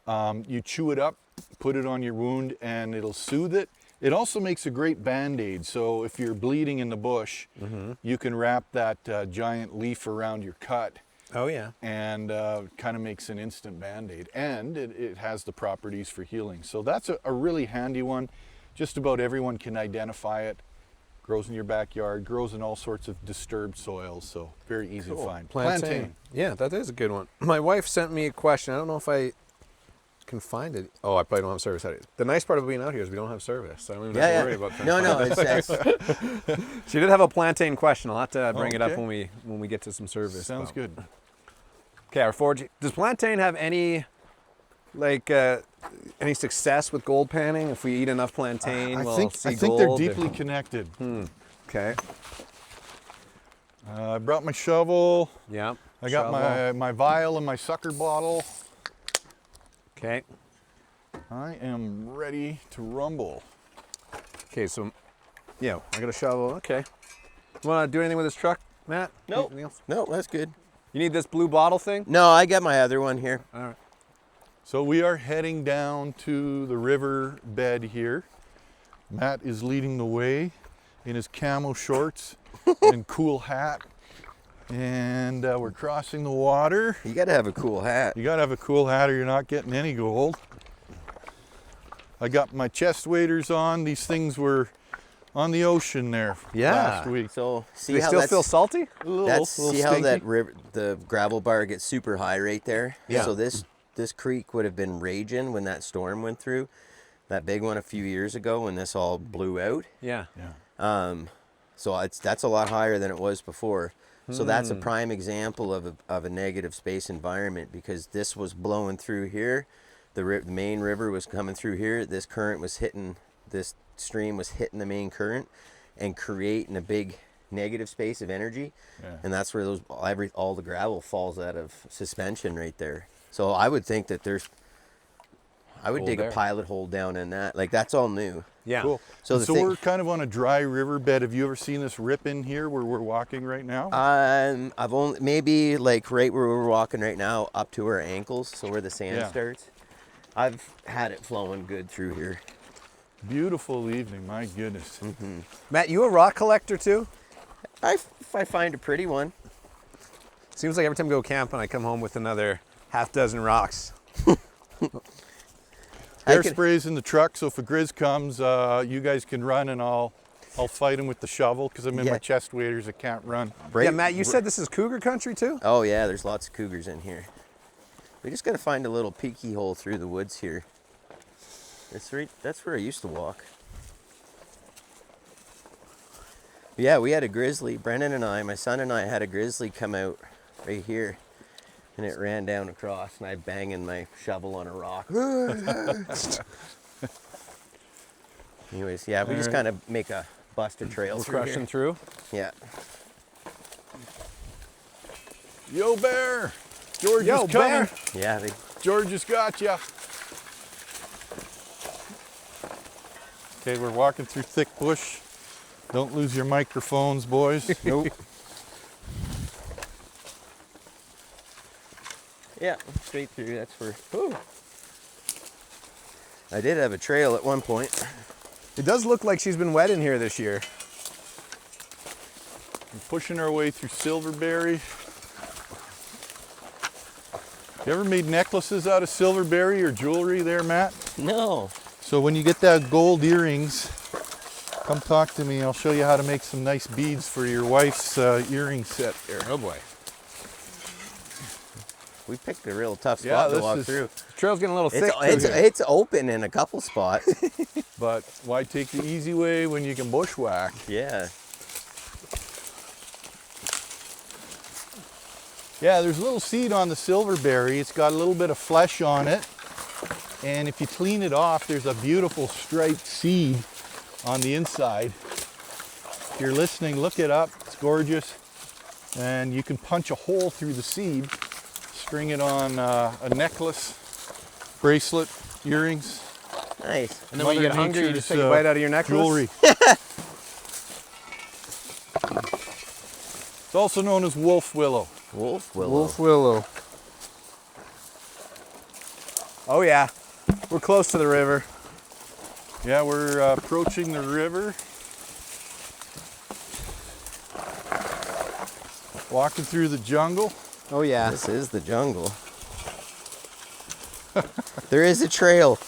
[SPEAKER 3] you chew it up, put it on your wound, and it'll soothe it. It also makes a great Band-Aid. So if you're bleeding in the bush, you can wrap that giant leaf around your cut.
[SPEAKER 1] Oh, yeah.
[SPEAKER 3] And kind of makes an instant Band-Aid. And it has the properties for healing. So that's a really handy one. Just about everyone can identify it. Grows in your backyard, grows in all sorts of disturbed soils. So very easy to find.
[SPEAKER 1] Plantain. Yeah, that is a good one. My wife sent me a question. I don't know if I can find it. Oh, I probably don't have service. The nice part of being out here is we don't have service. So I don't even have to worry about that.
[SPEAKER 2] No,
[SPEAKER 1] She did have a plantain question. I'll have to bring it up when we get to some service.
[SPEAKER 3] Sounds good.
[SPEAKER 1] Okay, our forage. Does plantain have any success with gold panning? If we eat enough plantain, we'll see gold.
[SPEAKER 3] I think they're deeply connected.
[SPEAKER 1] Okay.
[SPEAKER 3] I brought my shovel.
[SPEAKER 1] Yeah.
[SPEAKER 3] I got my vial and my sucker bottle.
[SPEAKER 1] Okay.
[SPEAKER 3] I am ready to rumble.
[SPEAKER 1] Okay, so I got a shovel. Okay. You want to do anything with this truck, Matt?
[SPEAKER 2] No.
[SPEAKER 1] Anything else?
[SPEAKER 2] No, that's good.
[SPEAKER 1] You need this blue bottle thing?
[SPEAKER 2] No, I got my other one here.
[SPEAKER 1] All right.
[SPEAKER 3] So we are heading down to the river bed here. Matt is leading the way in his camo shorts and cool hat. And we're crossing the water.
[SPEAKER 2] You got to have a cool hat.
[SPEAKER 3] You got to have a cool hat or you're not getting any gold. I got my chest waders on. These things were on the ocean there last week.
[SPEAKER 2] So see
[SPEAKER 1] Do they
[SPEAKER 2] how
[SPEAKER 1] still feel salty?
[SPEAKER 2] See how that river, the gravel bar gets super high right there?
[SPEAKER 1] Yeah.
[SPEAKER 2] So this creek would have been raging when that storm went through. That big one a few years ago when this all blew out.
[SPEAKER 1] Yeah.
[SPEAKER 2] So that's a lot higher than it was before. So that's a prime example of a negative space environment because this was blowing through here. The main river was coming through here. This stream was hitting the main current and creating a big negative space of energy. Yeah. And that's where all the gravel falls out of suspension right there. So I would think that I would dig a pilot hole down in that. Like that's all new.
[SPEAKER 1] Yeah.
[SPEAKER 3] Cool. So we're kind of on a dry riverbed. Have you ever seen this rip in here where we're walking right now?
[SPEAKER 2] I've only maybe like right where we're walking right now up to our ankles, so where the sand starts. I've had it flowing good through here.
[SPEAKER 3] Beautiful evening, my goodness.
[SPEAKER 2] Mm-hmm.
[SPEAKER 1] Matt, you a rock collector too?
[SPEAKER 2] If I find a pretty one.
[SPEAKER 1] Seems like every time I go camping, I come home with another half dozen rocks.
[SPEAKER 3] Hairspray's in the truck, so if a grizz comes, you guys can run and I'll fight him with the shovel because I'm in my chest waders. I can't run.
[SPEAKER 1] Yeah, Matt, you said this is cougar country too?
[SPEAKER 2] Oh yeah, there's lots of cougars in here. We just got to find a little peeky hole through the woods here. That's where I used to walk. Yeah, we had a grizzly. Brendan and my son and I had a grizzly come out right here. And it ran down across, and I banging my shovel on a rock. Anyways, yeah, we just kind of make a buster trail
[SPEAKER 1] We're
[SPEAKER 2] through
[SPEAKER 1] crushing
[SPEAKER 2] here.
[SPEAKER 1] through.
[SPEAKER 2] Yeah.
[SPEAKER 3] Yo, bear! George
[SPEAKER 1] Yo,
[SPEAKER 3] is coming.
[SPEAKER 1] bear!
[SPEAKER 2] Yeah, they,
[SPEAKER 3] George has got ya. Okay, we're walking through thick bush. Don't lose your microphones, boys.
[SPEAKER 1] Nope.
[SPEAKER 2] yeah, straight through. That's where. Whew. I did have a trail at one point.
[SPEAKER 1] It does look like she's been wet in here this year.
[SPEAKER 3] We're pushing our way through Silverberry. You ever made necklaces out of Silverberry or jewelry there, Matt?
[SPEAKER 2] No.
[SPEAKER 3] So when you get that gold earrings, come talk to me. I'll show you how to make some nice beads for your wife's earring set there.
[SPEAKER 1] Oh boy.
[SPEAKER 2] We picked a real tough
[SPEAKER 3] Yeah,
[SPEAKER 2] spot to
[SPEAKER 3] this
[SPEAKER 2] walk
[SPEAKER 3] is-
[SPEAKER 2] through.
[SPEAKER 1] The trail's getting a little thick.
[SPEAKER 2] It's open in a couple spots.
[SPEAKER 3] But why take the easy way when you can bushwhack?
[SPEAKER 2] yeah.
[SPEAKER 3] Yeah, there's a little seed on the silverberry. It's got a little bit of flesh on it. And if you clean it off, there's a beautiful striped seed on the inside. If you're listening, look it up. It's gorgeous. And you can punch a hole through the seed, string it on a necklace, bracelet, earrings.
[SPEAKER 2] Nice.
[SPEAKER 1] And then when you
[SPEAKER 3] Mother
[SPEAKER 1] get hungry, you
[SPEAKER 3] Nature's,
[SPEAKER 1] just take a bite out of your necklace.
[SPEAKER 3] Jewelry. It's also known as wolf willow.
[SPEAKER 2] Wolf willow.
[SPEAKER 1] Wolf willow. Oh yeah, we're close to the river.
[SPEAKER 3] Yeah, we're approaching the river. Walking through the jungle.
[SPEAKER 1] Oh yeah.
[SPEAKER 2] This is the jungle. There is a trail.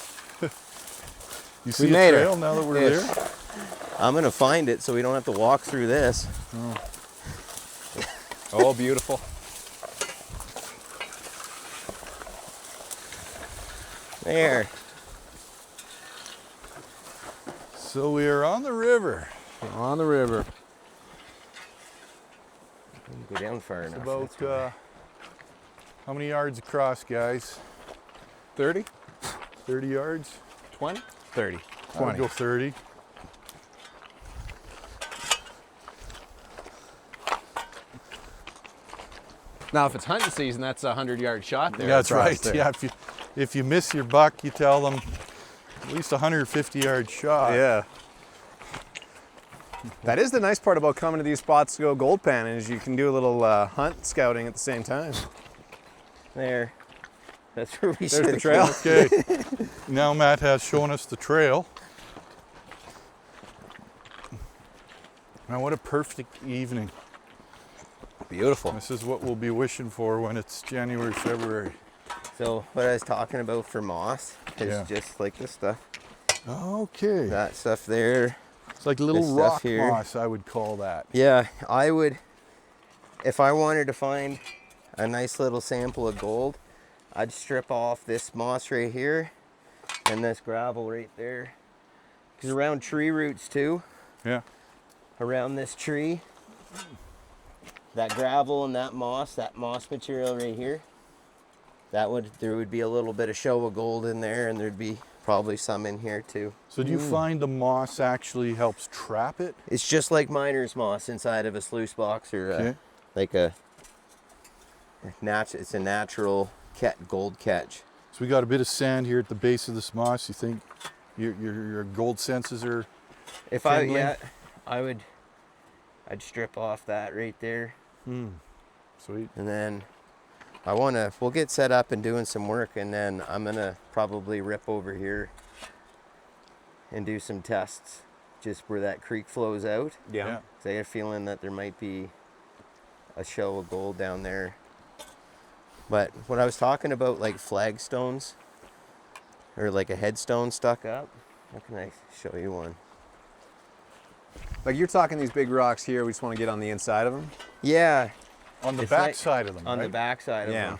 [SPEAKER 3] You see
[SPEAKER 1] made
[SPEAKER 3] a
[SPEAKER 1] her.
[SPEAKER 3] trail now that we're
[SPEAKER 1] Ish.
[SPEAKER 3] there?
[SPEAKER 2] I'm gonna find it so we don't have to walk through this.
[SPEAKER 1] Oh, beautiful.
[SPEAKER 2] There.
[SPEAKER 3] So we are on the river.
[SPEAKER 1] On the river.
[SPEAKER 2] Didn't go down far enough.
[SPEAKER 3] About
[SPEAKER 2] that's why.
[SPEAKER 3] how many yards across, guys?
[SPEAKER 1] 30?
[SPEAKER 3] 30 yards?
[SPEAKER 1] 20? 30.
[SPEAKER 3] I would go 30.
[SPEAKER 1] Now, if it's hunting season, that's a 100-yard shot there.
[SPEAKER 3] That's
[SPEAKER 1] across
[SPEAKER 3] right.
[SPEAKER 1] there.
[SPEAKER 3] Yeah, if you miss your buck, you tell them at least a 150-yard shot.
[SPEAKER 1] Yeah. That is the nice part about coming to these spots to go gold panning, is you can do a little hunt scouting at the same time.
[SPEAKER 2] There. That's where we
[SPEAKER 1] There's
[SPEAKER 2] should
[SPEAKER 1] the trail.
[SPEAKER 3] Okay. Now Matt has shown us the trail. Now what a perfect evening.
[SPEAKER 1] Beautiful.
[SPEAKER 3] This is what we'll be wishing for when it's January, February.
[SPEAKER 2] So what I was talking about for moss is
[SPEAKER 3] Yeah.
[SPEAKER 2] just like this stuff.
[SPEAKER 3] Okay.
[SPEAKER 2] That stuff there.
[SPEAKER 3] It's like little
[SPEAKER 2] this stuff
[SPEAKER 3] rock
[SPEAKER 2] here.
[SPEAKER 3] moss, I would call that.
[SPEAKER 2] Yeah, I would, if I wanted to find a nice little sample of gold, I'd strip off this moss right here and this gravel right there. Because around tree roots too,
[SPEAKER 3] Yeah.
[SPEAKER 2] around this tree, that gravel and that moss material right here, there would be a little bit of show of gold in there, and there'd be probably some in here too.
[SPEAKER 3] So do you find the moss actually helps trap it?
[SPEAKER 2] It's just like miner's moss inside of a sluice box or
[SPEAKER 3] Okay.
[SPEAKER 2] it's a natural gold catch.
[SPEAKER 3] So we got a bit of sand here at the base of this moss. You think your gold senses are
[SPEAKER 2] If
[SPEAKER 3] Kindling?
[SPEAKER 2] I'd strip off that right there,
[SPEAKER 3] sweet?
[SPEAKER 2] and then we'll get set up and doing some work, and then I'm gonna probably rip over here and do some tests just where that creek flows out.
[SPEAKER 1] Yeah.
[SPEAKER 2] So I have a feeling that there might be a show of gold down there. But when I was talking about like flagstones or like a headstone stuck up, how can I show you one?
[SPEAKER 1] Like you're talking these big rocks here, we just want to get on the inside of them.
[SPEAKER 2] Yeah,
[SPEAKER 3] On the
[SPEAKER 2] It's
[SPEAKER 3] back
[SPEAKER 2] like-
[SPEAKER 3] side of them,
[SPEAKER 2] on
[SPEAKER 3] right?
[SPEAKER 2] the back side of
[SPEAKER 1] Yeah.
[SPEAKER 2] them.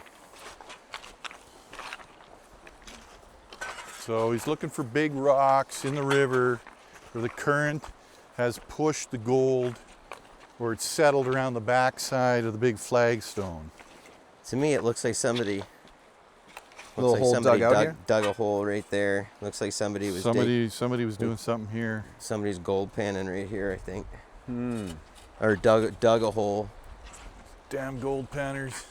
[SPEAKER 3] So he's looking for big rocks in the river where the current has pushed the gold, or it's settled around the back side of the big flagstone.
[SPEAKER 2] To me, it looks like somebody
[SPEAKER 1] Little hole
[SPEAKER 2] somebody
[SPEAKER 1] dug out here?
[SPEAKER 2] dug a hole right there. Looks like somebody was
[SPEAKER 3] somebody was doing something here.
[SPEAKER 2] somebody's gold panning right here, I think. Or dug a hole.
[SPEAKER 3] Damn gold panners.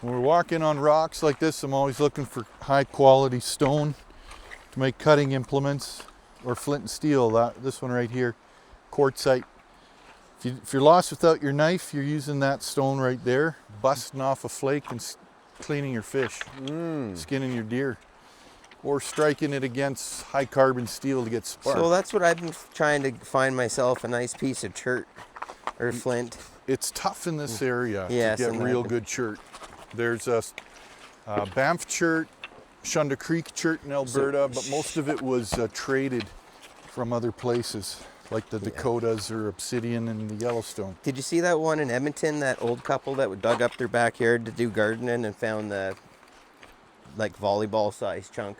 [SPEAKER 3] When we're walking on rocks like this, I'm always looking for high quality stone to make cutting implements, or flint and steel. This one right here, quartzite. If you're lost without your knife, you're using that stone right there, busting off a flake and cleaning your fish, skinning your deer, or striking it against high carbon steel to get spark.
[SPEAKER 2] So that's what I've been trying to find myself, a nice piece of chert or flint.
[SPEAKER 3] It's tough in this area
[SPEAKER 2] Yes,
[SPEAKER 3] to get
[SPEAKER 2] and
[SPEAKER 3] real good chert. There's a Banff chert, Shunda Creek chert in Alberta, but most of it was traded from other places, like the Dakotas or Obsidian and the Yellowstone.
[SPEAKER 2] Did you see that one in Edmonton, that old couple that dug up their backyard to do gardening and found the like volleyball size chunk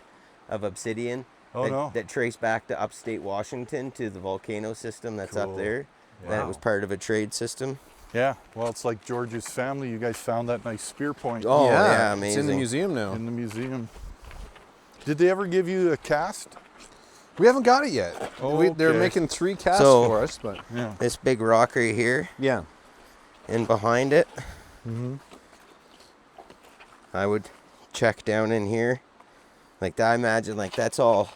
[SPEAKER 2] of obsidian that traced back to upstate Washington to the volcano system that's up there? That was part of a trade system.
[SPEAKER 3] Yeah, well, it's like George's family. You guys found that nice spear point.
[SPEAKER 2] Oh, yeah, amazing.
[SPEAKER 1] It's in the museum now.
[SPEAKER 3] In the museum. Did they ever give you a cast?
[SPEAKER 1] We haven't got it yet.
[SPEAKER 3] Oh,
[SPEAKER 1] They're
[SPEAKER 3] okay.
[SPEAKER 1] making 3 casts
[SPEAKER 2] So-
[SPEAKER 1] for us, but
[SPEAKER 3] Yeah.
[SPEAKER 2] This big rock right here
[SPEAKER 1] yeah.
[SPEAKER 2] and behind it, I would check down in here. Like that, I imagine like that's all,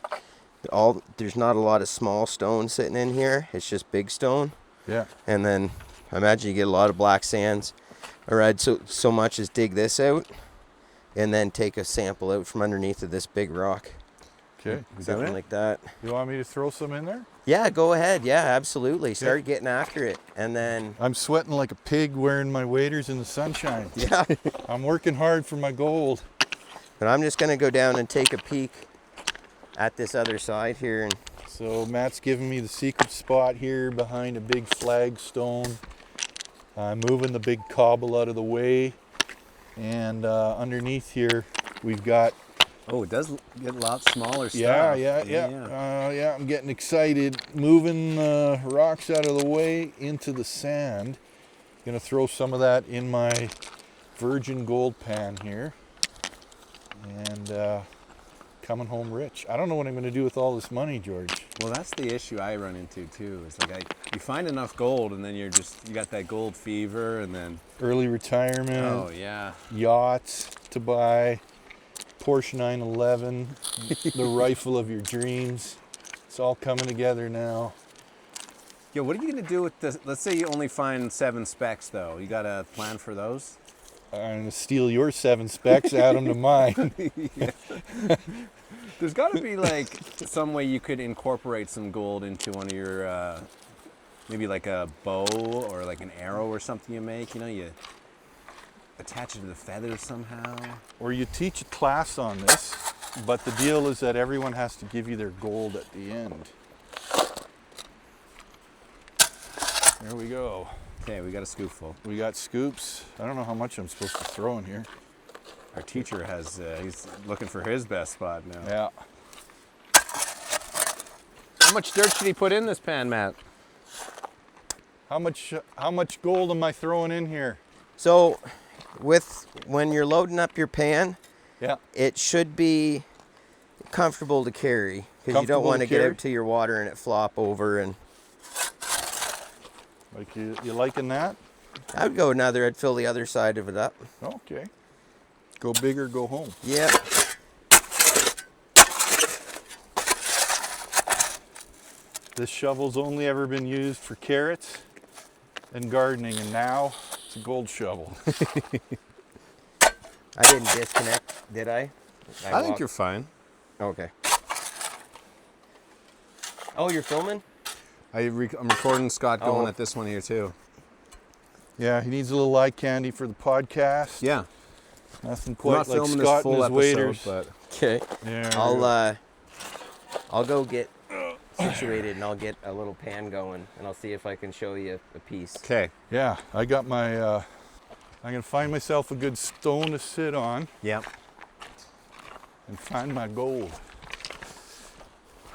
[SPEAKER 2] there's not a lot of small stone sitting in here. It's just big stone.
[SPEAKER 3] Yeah.
[SPEAKER 2] And then I imagine you get a lot of black sands. Or I'd so much as dig this out and then take a sample out from underneath of this big rock.
[SPEAKER 3] Okay.
[SPEAKER 2] Something like that.
[SPEAKER 3] You want me to throw some in there?
[SPEAKER 2] Yeah, go ahead. Yeah, absolutely. Start getting after it. And then,
[SPEAKER 3] I'm sweating like a pig wearing my waders in the sunshine.
[SPEAKER 2] yeah.
[SPEAKER 3] I'm working hard for my gold.
[SPEAKER 2] But I'm just going to go down and take a peek at this other side here. And
[SPEAKER 3] So Matt's giving me the secret spot here behind a big flagstone. I'm moving the big cobble out of the way. And underneath here, we've got...
[SPEAKER 1] Oh, it does get a lot smaller stuff.
[SPEAKER 3] Yeah, I'm getting excited. Moving rocks out of the way into the sand. Gonna throw some of that in my virgin gold pan here. And coming home rich. I don't know what I'm gonna do with all this money, George.
[SPEAKER 1] Well, that's the issue I run into too. It's like you find enough gold, and then you got that gold fever, and then
[SPEAKER 3] Early retirement.
[SPEAKER 1] oh yeah,
[SPEAKER 3] Yachts to buy. Porsche 911, the rifle of your dreams. It's all coming together now.
[SPEAKER 1] yo, what are you gonna do with this? Let's say you only find 7 specs, though. You got a plan for those?
[SPEAKER 3] I'm gonna steal your 7 specs, add them to mine.
[SPEAKER 1] There's got to be like some way you could incorporate some gold into one of your, maybe like a bow or like an arrow or something you make. You know, you attach it to the feathers somehow.
[SPEAKER 3] Or you teach a class on this, but the deal is that everyone has to give you their gold at the end. There we go.
[SPEAKER 1] Okay, we got a scoopful.
[SPEAKER 3] We got scoops. I don't know how much I'm supposed to throw in here.
[SPEAKER 1] Our teacher has, he's looking for his best spot now.
[SPEAKER 3] Yeah.
[SPEAKER 1] How much dirt should he put in this pan, Matt?
[SPEAKER 3] How much gold am I throwing in here?
[SPEAKER 2] so when you're loading up your pan,
[SPEAKER 3] Yeah.
[SPEAKER 2] it should be comfortable to carry because you don't
[SPEAKER 3] Comfortable
[SPEAKER 2] want
[SPEAKER 3] to
[SPEAKER 2] to get
[SPEAKER 3] carry?
[SPEAKER 2] out to your water and it flop over. And
[SPEAKER 3] Like you liking that?
[SPEAKER 2] I would go another. I'd fill the other side of it up.
[SPEAKER 3] Okay. Go big or go home.
[SPEAKER 2] Yep.
[SPEAKER 3] This shovel's only ever been used for carrots and gardening, and now it's a gold shovel.
[SPEAKER 2] I didn't disconnect, did I?
[SPEAKER 1] I think you're fine.
[SPEAKER 2] Okay. Oh, you're filming?
[SPEAKER 1] I'm recording Scott going
[SPEAKER 2] Oh.
[SPEAKER 1] at this one here too.
[SPEAKER 3] Yeah, he needs a little eye candy for the podcast.
[SPEAKER 1] Yeah.
[SPEAKER 3] Nothing
[SPEAKER 1] I'm
[SPEAKER 3] quite
[SPEAKER 1] not
[SPEAKER 3] like
[SPEAKER 1] filming this
[SPEAKER 3] Scott
[SPEAKER 1] full
[SPEAKER 3] and his
[SPEAKER 1] episode,
[SPEAKER 3] waders.
[SPEAKER 1] but
[SPEAKER 2] Okay.
[SPEAKER 3] Yeah.
[SPEAKER 2] I'll go get situated and I'll get a little pan going and I'll see if I can show you a piece.
[SPEAKER 1] okay.
[SPEAKER 3] Yeah, I got my, I'm gonna find myself a good stone to sit on
[SPEAKER 1] Yep.
[SPEAKER 3] and find my gold.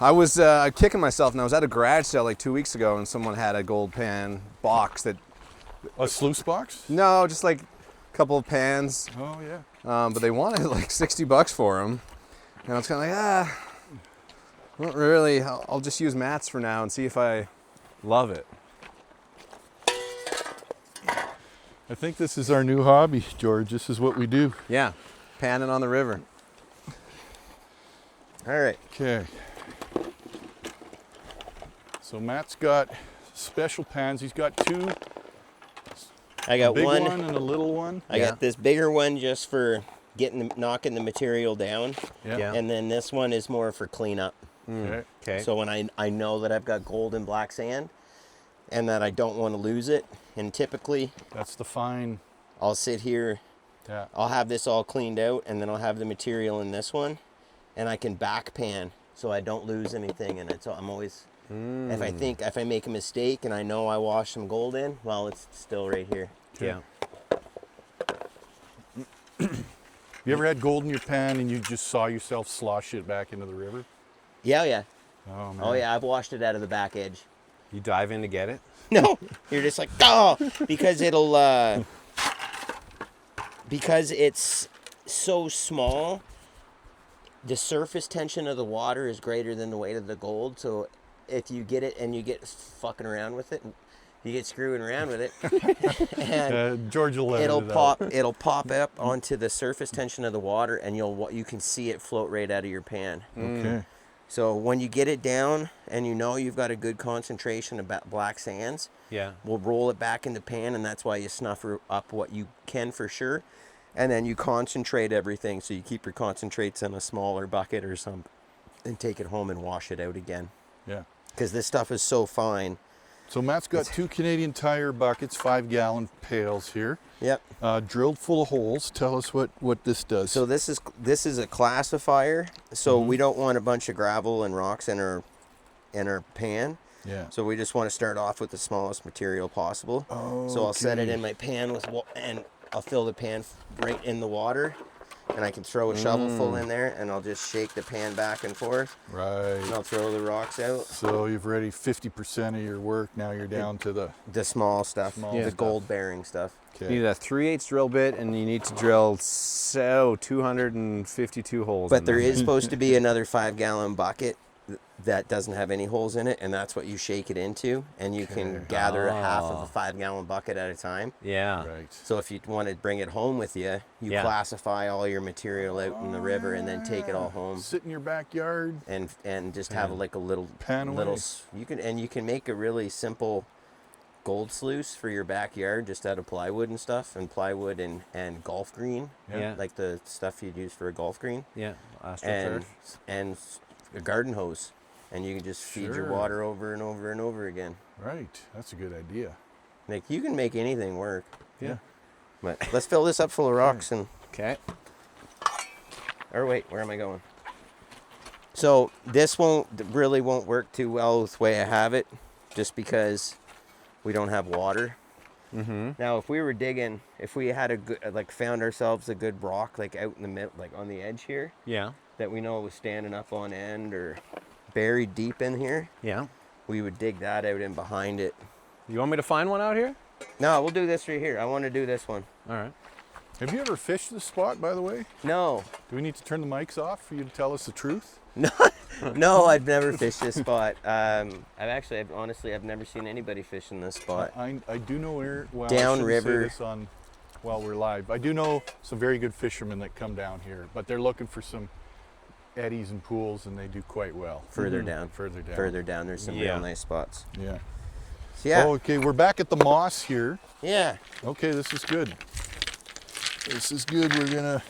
[SPEAKER 1] I was kicking myself, and I was at a garage sale like 2 weeks ago, and someone had a gold pan box that,
[SPEAKER 3] A sluice box?
[SPEAKER 1] no, just like couple of pans,
[SPEAKER 3] Oh yeah.
[SPEAKER 1] but they wanted like $60 for them, and I was kind of like, not really. I'll just use mats for now and see if I love it.
[SPEAKER 3] I think this is our new hobby, George. This is what we do.
[SPEAKER 1] Yeah, panning on the river.
[SPEAKER 2] All right.
[SPEAKER 3] Okay. So Matt's got special pans. He's got two.
[SPEAKER 2] I got
[SPEAKER 3] a big
[SPEAKER 2] one.
[SPEAKER 3] one and a little one.
[SPEAKER 2] I got this bigger one just for knocking the material down.
[SPEAKER 1] Yeah.
[SPEAKER 2] And then this one is more for cleanup.
[SPEAKER 3] Okay.
[SPEAKER 1] Okay.
[SPEAKER 2] So when I know that I've got gold and black sand and that I don't want to lose it, and typically
[SPEAKER 3] That's the fine.
[SPEAKER 2] I'll sit here,
[SPEAKER 3] Yeah.
[SPEAKER 2] I'll have this all cleaned out, and then I'll have the material in this one, and I can back pan so I don't lose anything in it. So I'm always, if I make a mistake and I know I washed some gold in, well, it's still right here.
[SPEAKER 1] Yeah.
[SPEAKER 3] You ever had gold in your pan and you just saw yourself slosh it back into the river?
[SPEAKER 2] Yeah.
[SPEAKER 3] Oh man.
[SPEAKER 2] Oh yeah, I've washed it out of the back edge.
[SPEAKER 1] You dive in to get it?
[SPEAKER 2] No, you're just like, oh, because because it's so small, the surface tension of the water is greater than the weight of the gold. So if you get it and you get fucking around with it, you get screwing around with it, and
[SPEAKER 3] George will let
[SPEAKER 2] it'll
[SPEAKER 3] it
[SPEAKER 2] pop.
[SPEAKER 3] out.
[SPEAKER 2] It'll pop up onto the surface tension of the water, and you can see it float right out of your pan.
[SPEAKER 3] Okay.
[SPEAKER 2] So when you get it down and you know you've got a good concentration of black sands,
[SPEAKER 1] Yeah.
[SPEAKER 2] we'll roll it back in the pan, and that's why you snuff up what you can for sure. And then you concentrate everything, so you keep your concentrates in a smaller bucket or something and take it home and wash it out again.
[SPEAKER 3] Yeah.
[SPEAKER 2] Because this stuff is so fine.
[SPEAKER 3] So Matt's got two Canadian Tire buckets, 5-gallon pails here,
[SPEAKER 2] Yep.
[SPEAKER 3] drilled full of holes. Tell us what this does.
[SPEAKER 2] So this is a classifier. So we don't want a bunch of gravel and rocks in our pan.
[SPEAKER 3] yeah.
[SPEAKER 2] So we just want to start off with the smallest material possible. So I'll set it in my pan and I'll fill the pan right in the water, and I can throw a shovelful in there, and I'll just shake the pan back and forth, and
[SPEAKER 3] Right.
[SPEAKER 2] I'll throw the rocks out.
[SPEAKER 3] So you've already 50% of your work. Now you're down to the
[SPEAKER 2] Small stuff,
[SPEAKER 3] Small
[SPEAKER 2] the
[SPEAKER 3] stuff.
[SPEAKER 2] gold bearing stuff.
[SPEAKER 1] You
[SPEAKER 3] okay.
[SPEAKER 1] need a 3/8 drill bit, and you need to drill 252 holes.
[SPEAKER 2] But
[SPEAKER 1] in
[SPEAKER 2] there is supposed to be another 5-gallon bucket that doesn't have any holes in it, and that's what you shake it into, and you can gather a half of a 5-gallon bucket at a time.
[SPEAKER 1] Yeah.
[SPEAKER 3] Right.
[SPEAKER 2] So if you want to bring it home with you, you
[SPEAKER 1] Yeah.
[SPEAKER 2] classify all your material out in the river and then take it all home.
[SPEAKER 3] Sit in your backyard.
[SPEAKER 2] And just have like a little
[SPEAKER 3] Pan away.
[SPEAKER 2] you can make a really simple gold sluice for your backyard just out of plywood and stuff, and plywood and golf green,
[SPEAKER 1] Yeah.
[SPEAKER 2] like the stuff you'd use for a golf green,
[SPEAKER 1] Yeah.
[SPEAKER 2] and a garden hose, and you can just feed your
[SPEAKER 3] Sure.
[SPEAKER 2] water over and over and over again.
[SPEAKER 3] Right. That's a good idea.
[SPEAKER 2] Like, you can make anything work.
[SPEAKER 1] Yeah.
[SPEAKER 2] But let's fill this up full of rocks and
[SPEAKER 1] Okay.
[SPEAKER 2] or wait, where am I going? So this really won't work too well with the way I have it, just because we don't have water.
[SPEAKER 1] Mm-hmm.
[SPEAKER 2] Now, if we were digging, if we had found ourselves a good rock, like out in the middle, like on the edge here,
[SPEAKER 1] Yeah.
[SPEAKER 2] that we know was standing up on end or buried deep in here,
[SPEAKER 1] Yeah.
[SPEAKER 2] we would dig that out in behind it.
[SPEAKER 1] You want me to find one out here?
[SPEAKER 2] No, we'll do this right here. I want to do this one.
[SPEAKER 1] All right.
[SPEAKER 3] Have you ever fished this spot, by the way?
[SPEAKER 2] No,
[SPEAKER 3] Do we need to turn the mics off for you to tell us the truth?
[SPEAKER 2] no, I've never fished this spot. Honestly, I've never seen anybody fish in this spot.
[SPEAKER 3] I do know where. Well, I
[SPEAKER 2] Down
[SPEAKER 3] shouldn't
[SPEAKER 2] river.
[SPEAKER 3] Say this while we're live. I do know some very good fishermen that come down here, but they're looking for some eddies and pools, and they do quite well.
[SPEAKER 2] Further down.
[SPEAKER 3] Further down.
[SPEAKER 2] Further down, there's some
[SPEAKER 1] Yeah.
[SPEAKER 2] real nice spots.
[SPEAKER 3] Yeah.
[SPEAKER 2] So, yeah,
[SPEAKER 3] Okay, we're back at the moss here.
[SPEAKER 2] yeah.
[SPEAKER 3] Okay, this is good. This is good. We're gonna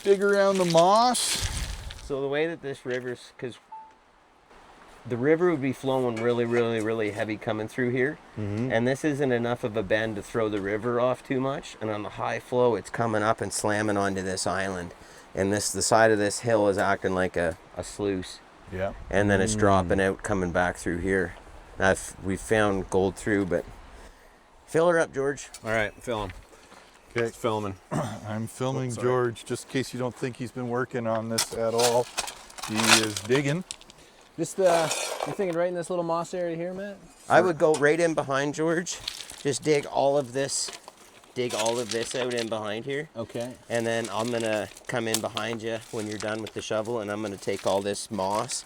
[SPEAKER 3] dig around the moss.
[SPEAKER 2] So the way that this river's, because the river would be flowing really, really, really heavy coming through here, and this isn't enough of a bend to throw the river off too much. And on the high flow, it's coming up and slamming onto this island, and the side of this hill is acting like a sluice,
[SPEAKER 3] Yeah.
[SPEAKER 2] and then it's dropping out, coming back through here. We've found gold through, but fill her up, George.
[SPEAKER 1] All right. Film.
[SPEAKER 3] Okay.
[SPEAKER 1] It's filming.
[SPEAKER 3] I'm filming
[SPEAKER 1] Oops, sorry.
[SPEAKER 3] George, just in case you don't think he's been working on this at all. He is digging.
[SPEAKER 1] Just you're thinking right in this little moss area here, Matt?
[SPEAKER 2] I would go right in behind George, just dig all of this dig all of this out in behind here.
[SPEAKER 1] Okay.
[SPEAKER 2] And then I'm going to come in behind you when you're done with the shovel, and I'm going to take all this moss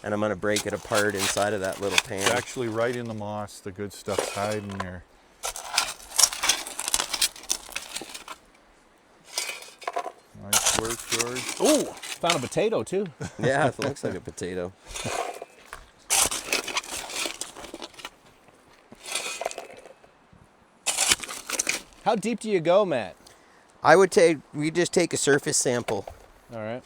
[SPEAKER 2] and I'm going to break it apart inside of that little pan.
[SPEAKER 3] It's actually right in the moss. The good stuff's hiding there. Nice work, George.
[SPEAKER 1] Ooh, found a potato too.
[SPEAKER 2] Yeah, it looks like a potato.
[SPEAKER 1] How deep do you go, Matt?
[SPEAKER 2] We just take a surface sample.
[SPEAKER 1] All right.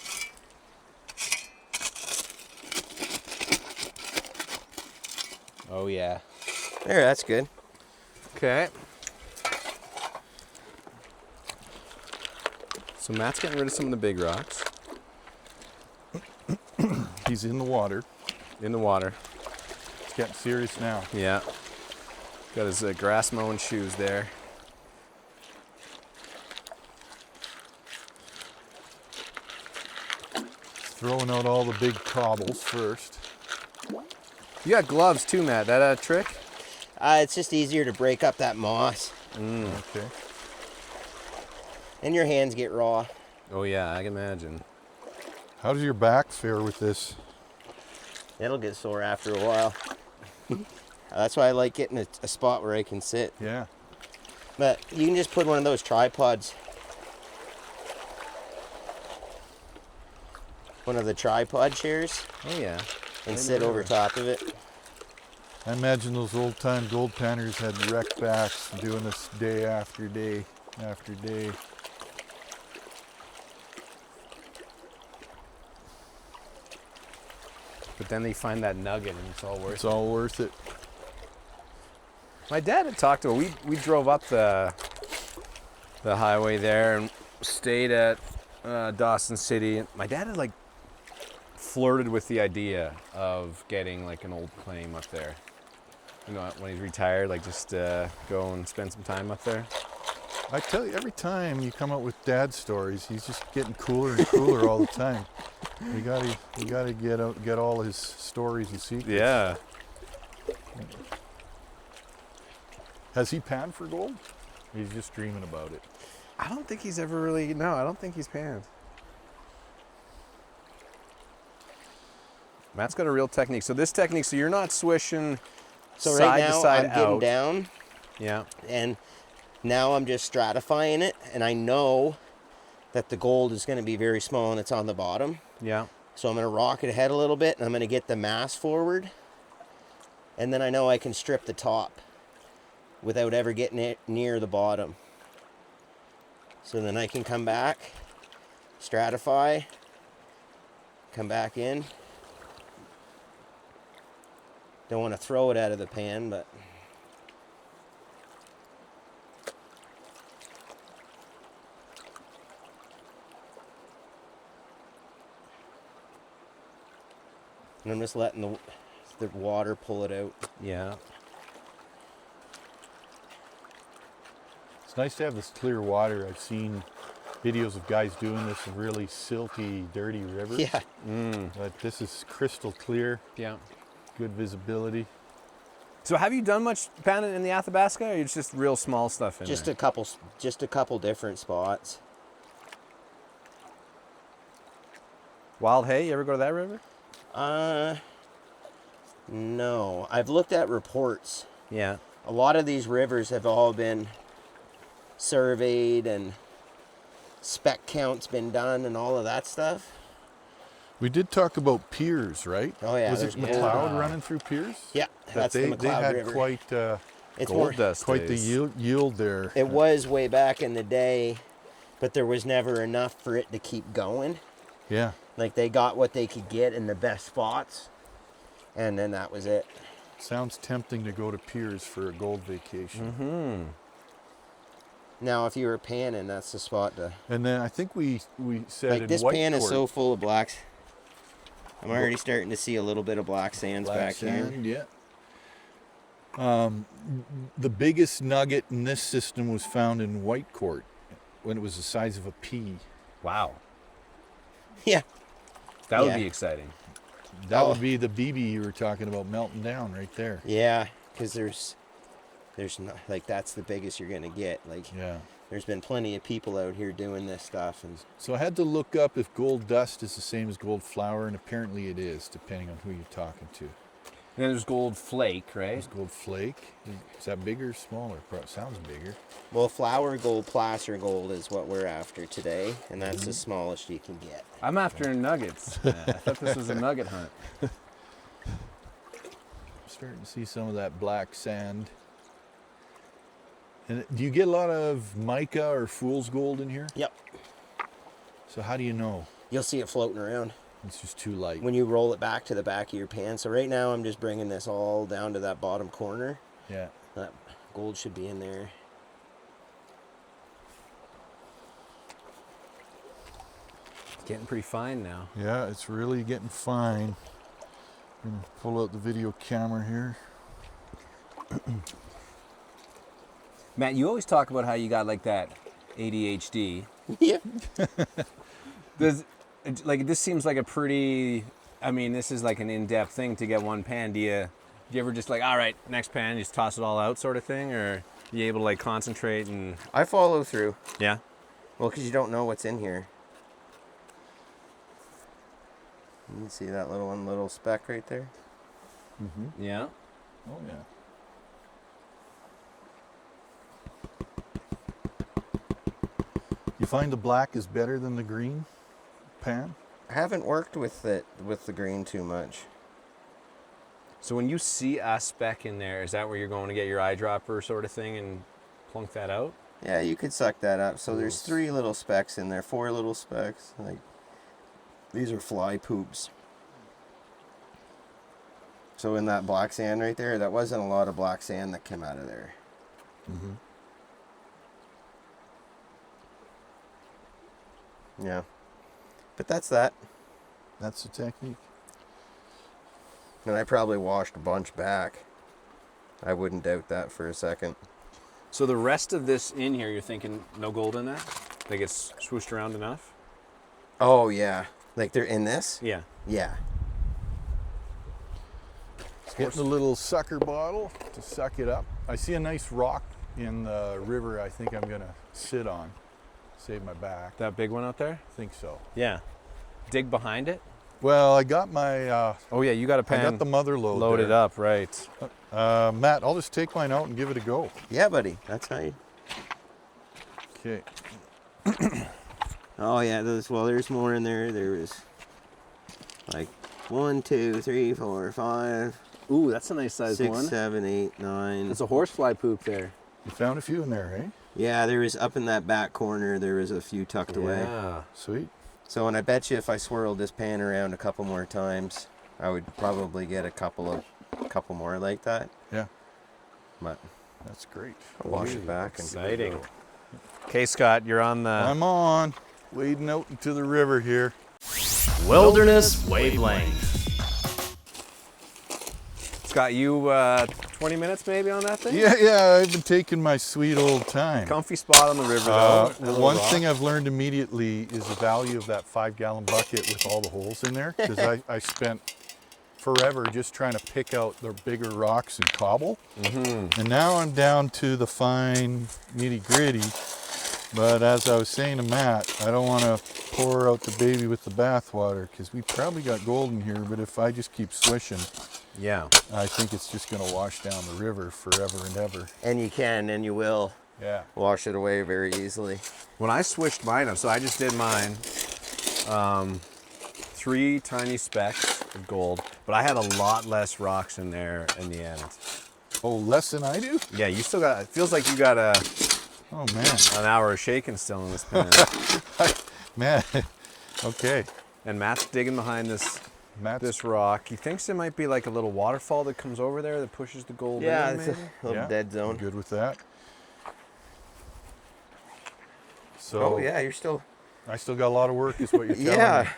[SPEAKER 1] Oh yeah.
[SPEAKER 2] There, that's good.
[SPEAKER 1] Okay. So Matt's getting rid of some of the big rocks
[SPEAKER 3] He's in the water.
[SPEAKER 1] in the water.
[SPEAKER 3] It's getting serious now.
[SPEAKER 1] Yeah. Got his grass mowing shoes there.
[SPEAKER 3] Throwing out all the big cobbles first.
[SPEAKER 1] You got gloves too, Matt. That a trick?
[SPEAKER 2] It's just easier to break up that moss,
[SPEAKER 3] Okay.
[SPEAKER 2] and your hands get raw.
[SPEAKER 1] Oh yeah, I can imagine.
[SPEAKER 3] How does your back fare with this?
[SPEAKER 2] It'll get sore after a while. That's why I like getting a spot where I can sit.
[SPEAKER 3] Yeah.
[SPEAKER 2] But you can just put one of those tripods. One of the tripod chairs
[SPEAKER 1] Oh yeah.
[SPEAKER 2] and sit over top of it.
[SPEAKER 3] I imagine those old-time gold panners had wrecked backs doing this day after day after day.
[SPEAKER 1] But then they find that nugget and it's all worth
[SPEAKER 3] It's
[SPEAKER 1] it.
[SPEAKER 3] all worth it.
[SPEAKER 1] My dad had talked to her. We drove up the highway there and stayed at Dawson City. My dad had like flirted with the idea of getting like an old claim up there. You know, when he's retired, like just go and spend some time up there.
[SPEAKER 3] I tell you, every time you come up with dad stories, he's just getting cooler and cooler all the time. You gotta get all his stories and secrets.
[SPEAKER 1] Yeah.
[SPEAKER 3] Has he panned for gold? He's just dreaming about it.
[SPEAKER 1] I don't think he's ever really. No, I don't think he's panned. Matt's got a real technique. So this technique, so you're not swishing
[SPEAKER 2] So
[SPEAKER 1] side
[SPEAKER 2] right now
[SPEAKER 1] to side
[SPEAKER 2] I'm getting
[SPEAKER 1] out.
[SPEAKER 2] down,
[SPEAKER 1] Yeah.
[SPEAKER 2] and now I'm just stratifying it, and I know that the gold is going to be very small and it's on the bottom.
[SPEAKER 1] Yeah.
[SPEAKER 2] So I'm going to rock it ahead a little bit, and I'm going to get the mass forward, and then I know I can strip the top without ever getting it near the bottom. So then I can come back, stratify, come back in. Don't want to throw it out of the pan, but and I'm just letting the water pull it out.
[SPEAKER 1] Yeah.
[SPEAKER 3] It's nice to have this clear water. I've seen videos of guys doing this in really silty, dirty rivers.
[SPEAKER 2] Yeah.
[SPEAKER 3] But this is crystal clear,
[SPEAKER 1] Yeah.
[SPEAKER 3] good visibility.
[SPEAKER 1] So have you done much panning in the Athabasca, or it's just real small stuff in
[SPEAKER 2] Just
[SPEAKER 1] there?
[SPEAKER 2] a couple different spots.
[SPEAKER 1] Wild Hay, you ever go to that river?
[SPEAKER 2] No. I've looked at reports.
[SPEAKER 1] Yeah.
[SPEAKER 2] A lot of these rivers have all been surveyed and spec counts been done and all of that stuff.
[SPEAKER 3] We did talk about piers, right?
[SPEAKER 2] Oh, yeah,
[SPEAKER 3] Was it
[SPEAKER 2] there's-
[SPEAKER 3] McLeod
[SPEAKER 1] yeah.
[SPEAKER 3] running through piers?
[SPEAKER 2] Yeah, that's
[SPEAKER 3] they,
[SPEAKER 2] the
[SPEAKER 3] they
[SPEAKER 2] McLeod
[SPEAKER 3] had
[SPEAKER 2] River.
[SPEAKER 3] quite
[SPEAKER 2] It's
[SPEAKER 1] Gold
[SPEAKER 2] more,
[SPEAKER 1] dust
[SPEAKER 3] quite the
[SPEAKER 1] days.
[SPEAKER 3] yield there.
[SPEAKER 2] it was way back in the day, but there was never enough for it to keep going.
[SPEAKER 3] Yeah.
[SPEAKER 2] Like they got what they could get in the best spots, and then that was it.
[SPEAKER 3] Sounds tempting to go to piers for a gold vacation.
[SPEAKER 1] Mm-hmm.
[SPEAKER 2] Now, if you were panning, that's the spot to.
[SPEAKER 3] And then I think we said
[SPEAKER 2] Like
[SPEAKER 3] in
[SPEAKER 2] this
[SPEAKER 3] White
[SPEAKER 2] pan is
[SPEAKER 3] Court,
[SPEAKER 2] so full of blacks. I'm already starting to see a little bit of black sands
[SPEAKER 3] black
[SPEAKER 2] back
[SPEAKER 3] sand,
[SPEAKER 2] here.
[SPEAKER 3] yeah. The biggest nugget in this system was found in White Court when it was the size of a pea.
[SPEAKER 1] Wow.
[SPEAKER 2] Yeah.
[SPEAKER 1] That would
[SPEAKER 2] Yeah.
[SPEAKER 1] be exciting.
[SPEAKER 3] That
[SPEAKER 2] Oh.
[SPEAKER 3] would be the BB you were talking about melting down right there.
[SPEAKER 2] Yeah, because there's there's not, like, that's the biggest you're gonna get. Like,
[SPEAKER 3] Yeah.
[SPEAKER 2] there's been plenty of people out here doing this stuff, and
[SPEAKER 3] So I had to look up if gold dust is the same as gold flour, and apparently it is, depending on who you're talking to.
[SPEAKER 1] And then there's gold flake, right?
[SPEAKER 3] There's gold flake. Is that bigger or smaller? Sounds bigger.
[SPEAKER 2] well, flour gold, placer gold is what we're after today, and that's the smallest you can get.
[SPEAKER 1] I'm after nuggets. I thought this was a nugget hunt.
[SPEAKER 3] I'm starting to see some of that black sand. And do you get a lot of mica or fool's gold in here?
[SPEAKER 2] Yep.
[SPEAKER 3] So how do you know?
[SPEAKER 2] You'll see it floating around
[SPEAKER 3] It's just too light.
[SPEAKER 2] when you roll it back to the back of your pan. So right now I'm just bringing this all down to that bottom corner.
[SPEAKER 3] Yeah.
[SPEAKER 2] That gold should be in there.
[SPEAKER 1] It's getting pretty fine now.
[SPEAKER 3] Yeah, it's really getting fine. I'm gonna pull out the video camera here.
[SPEAKER 1] Matt, you always talk about how you got like that ADHD.
[SPEAKER 2] Yeah.
[SPEAKER 1] This seems like a pretty, I mean, this is like an in-depth thing to get one pan. Do you ever just like, all right, next pan, just toss it all out sort of thing? Or are you able to like concentrate and,
[SPEAKER 2] I follow through.
[SPEAKER 1] yeah?
[SPEAKER 2] Well, because you don't know what's in here. You can see that little speck right there.
[SPEAKER 1] Yeah.
[SPEAKER 3] Oh yeah. You find the black is better than the green pan?
[SPEAKER 2] I haven't worked with the green too much.
[SPEAKER 1] So when you see a speck in there, is that where you're going to get your eyedropper sort of thing and plunk that out?
[SPEAKER 2] Yeah, you could suck that up. So there's 3 little specks in there, 4 little specks. Like, these are fly poops. So in that black sand right there, that wasn't a lot of black sand that came out of there.
[SPEAKER 3] Mm-hmm.
[SPEAKER 2] Yeah. But that's that.
[SPEAKER 3] That's the technique.
[SPEAKER 2] And I probably washed a bunch back. I wouldn't doubt that for a second.
[SPEAKER 1] So the rest of this in here, you're thinking no gold in that? Like it's swooshed around enough?
[SPEAKER 2] Oh, yeah. Like they're in this?
[SPEAKER 1] Yeah.
[SPEAKER 2] Yeah.
[SPEAKER 3] Getting a little sucker bottle to suck it up. I see a nice rock in the river I think I'm gonna sit on. Save my back.
[SPEAKER 1] That big one out there?
[SPEAKER 3] I think so.
[SPEAKER 1] Yeah. Dig behind it?
[SPEAKER 3] Well, I got my
[SPEAKER 1] Oh yeah, you got a pan
[SPEAKER 3] I got the mother load
[SPEAKER 1] loaded
[SPEAKER 3] there.
[SPEAKER 1] up, right.
[SPEAKER 3] Matt, I'll just take mine out and give it a go.
[SPEAKER 2] Yeah, buddy. That's how you...
[SPEAKER 3] Okay.
[SPEAKER 2] Oh, yeah. There's more in there. There was like 1, 2, 3, 4, 5,
[SPEAKER 1] Ooh, that's a nice size
[SPEAKER 2] 6,
[SPEAKER 1] one.
[SPEAKER 2] 7, 8, 9.
[SPEAKER 1] That's a horsefly poop there.
[SPEAKER 3] You found a few in there, eh?
[SPEAKER 2] Yeah, there was up in that back corner, there was a few tucked away.
[SPEAKER 1] Yeah.
[SPEAKER 3] Sweet.
[SPEAKER 2] So, and I bet you if I swirled this pan around a couple more times, I would probably get a couple more like that.
[SPEAKER 3] Yeah.
[SPEAKER 2] But
[SPEAKER 3] That's great.
[SPEAKER 2] I'll wash it back. And
[SPEAKER 1] Exciting. Okay, Scott, you're on the...
[SPEAKER 3] I'm on. Wading out into the river here.
[SPEAKER 4] Wilderness Wavelength.
[SPEAKER 1] Scott, you 20 minutes maybe on that thing?
[SPEAKER 3] Yeah, I've been taking my sweet old time.
[SPEAKER 1] Comfy spot on the river though. Little
[SPEAKER 3] One
[SPEAKER 1] rock.
[SPEAKER 3] thing I've learned immediately is the value of that 5-gallon bucket with all the holes in there, because I spent forever just trying to pick out the bigger rocks and cobble.
[SPEAKER 1] Mm-hmm.
[SPEAKER 3] And now I'm down to the fine nitty gritty. But as I was saying to Matt, I don't want to pour out the baby with the bathwater, because we probably got gold in here, but if I just keep swishing,
[SPEAKER 1] Yeah.
[SPEAKER 3] I think it's just going to wash down the river forever and ever.
[SPEAKER 2] And you can and you will
[SPEAKER 3] Yeah.
[SPEAKER 2] wash it away very easily.
[SPEAKER 1] When I swished mine up, so I just did mine, 3 tiny specks of gold, but I had a lot less rocks in there in the end.
[SPEAKER 3] Oh, less than I do?
[SPEAKER 1] Yeah, you still got, it feels like you got
[SPEAKER 3] Oh, man.
[SPEAKER 1] an hour of shaking still in this pan.
[SPEAKER 3] Man, okay.
[SPEAKER 1] And Matt's digging behind this
[SPEAKER 3] Matt's
[SPEAKER 1] rock. He thinks there might be like a little waterfall that comes over there that pushes the gold
[SPEAKER 2] Yeah,
[SPEAKER 1] in
[SPEAKER 2] it's
[SPEAKER 1] maybe?
[SPEAKER 2] a little dead zone.
[SPEAKER 3] good with that. So
[SPEAKER 2] Oh, yeah, you're still...
[SPEAKER 3] I still got a lot of work is what you're telling
[SPEAKER 2] Yeah.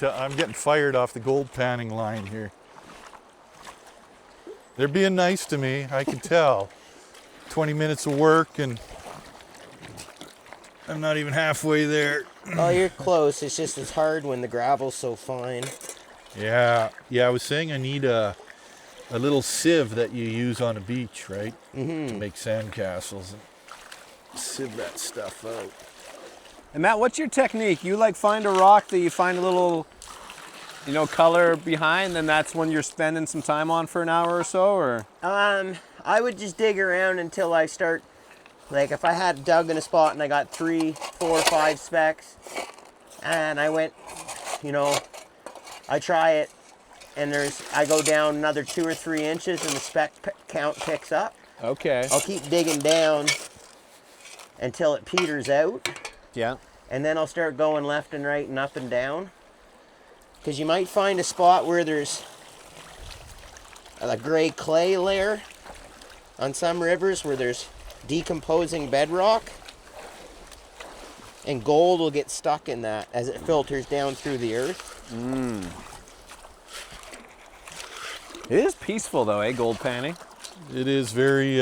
[SPEAKER 3] me. I'm getting fired off the gold panning line here. They're being nice to me, I can tell. 20 minutes of work and I'm not even halfway there.
[SPEAKER 2] Oh, you're close. It's just it's hard when the gravel's so fine.
[SPEAKER 3] Yeah, I was saying I need a a little sieve that you use on a beach, right?
[SPEAKER 2] Mm-hmm.
[SPEAKER 3] To make sandcastles and sieve that stuff out.
[SPEAKER 1] And Matt, what's your technique? You like find a rock that you find a little, color behind, and that's when you're spending some time on for an hour or so, or?
[SPEAKER 2] I would just dig around until I start, like if I had dug in a spot and I got 3, 4, 5 specks, and I went, I try it, and I go down another 2 or 3 inches and the speck count picks up.
[SPEAKER 1] Okay.
[SPEAKER 2] I'll keep digging down until it peters out.
[SPEAKER 1] Yeah.
[SPEAKER 2] And then I'll start going left and right and up and down. Because you might find a spot where there's a gray clay layer on some rivers where there's decomposing bedrock. And gold will get stuck in that as it filters down through the earth.
[SPEAKER 1] It is peaceful though, gold panning?
[SPEAKER 3] It is very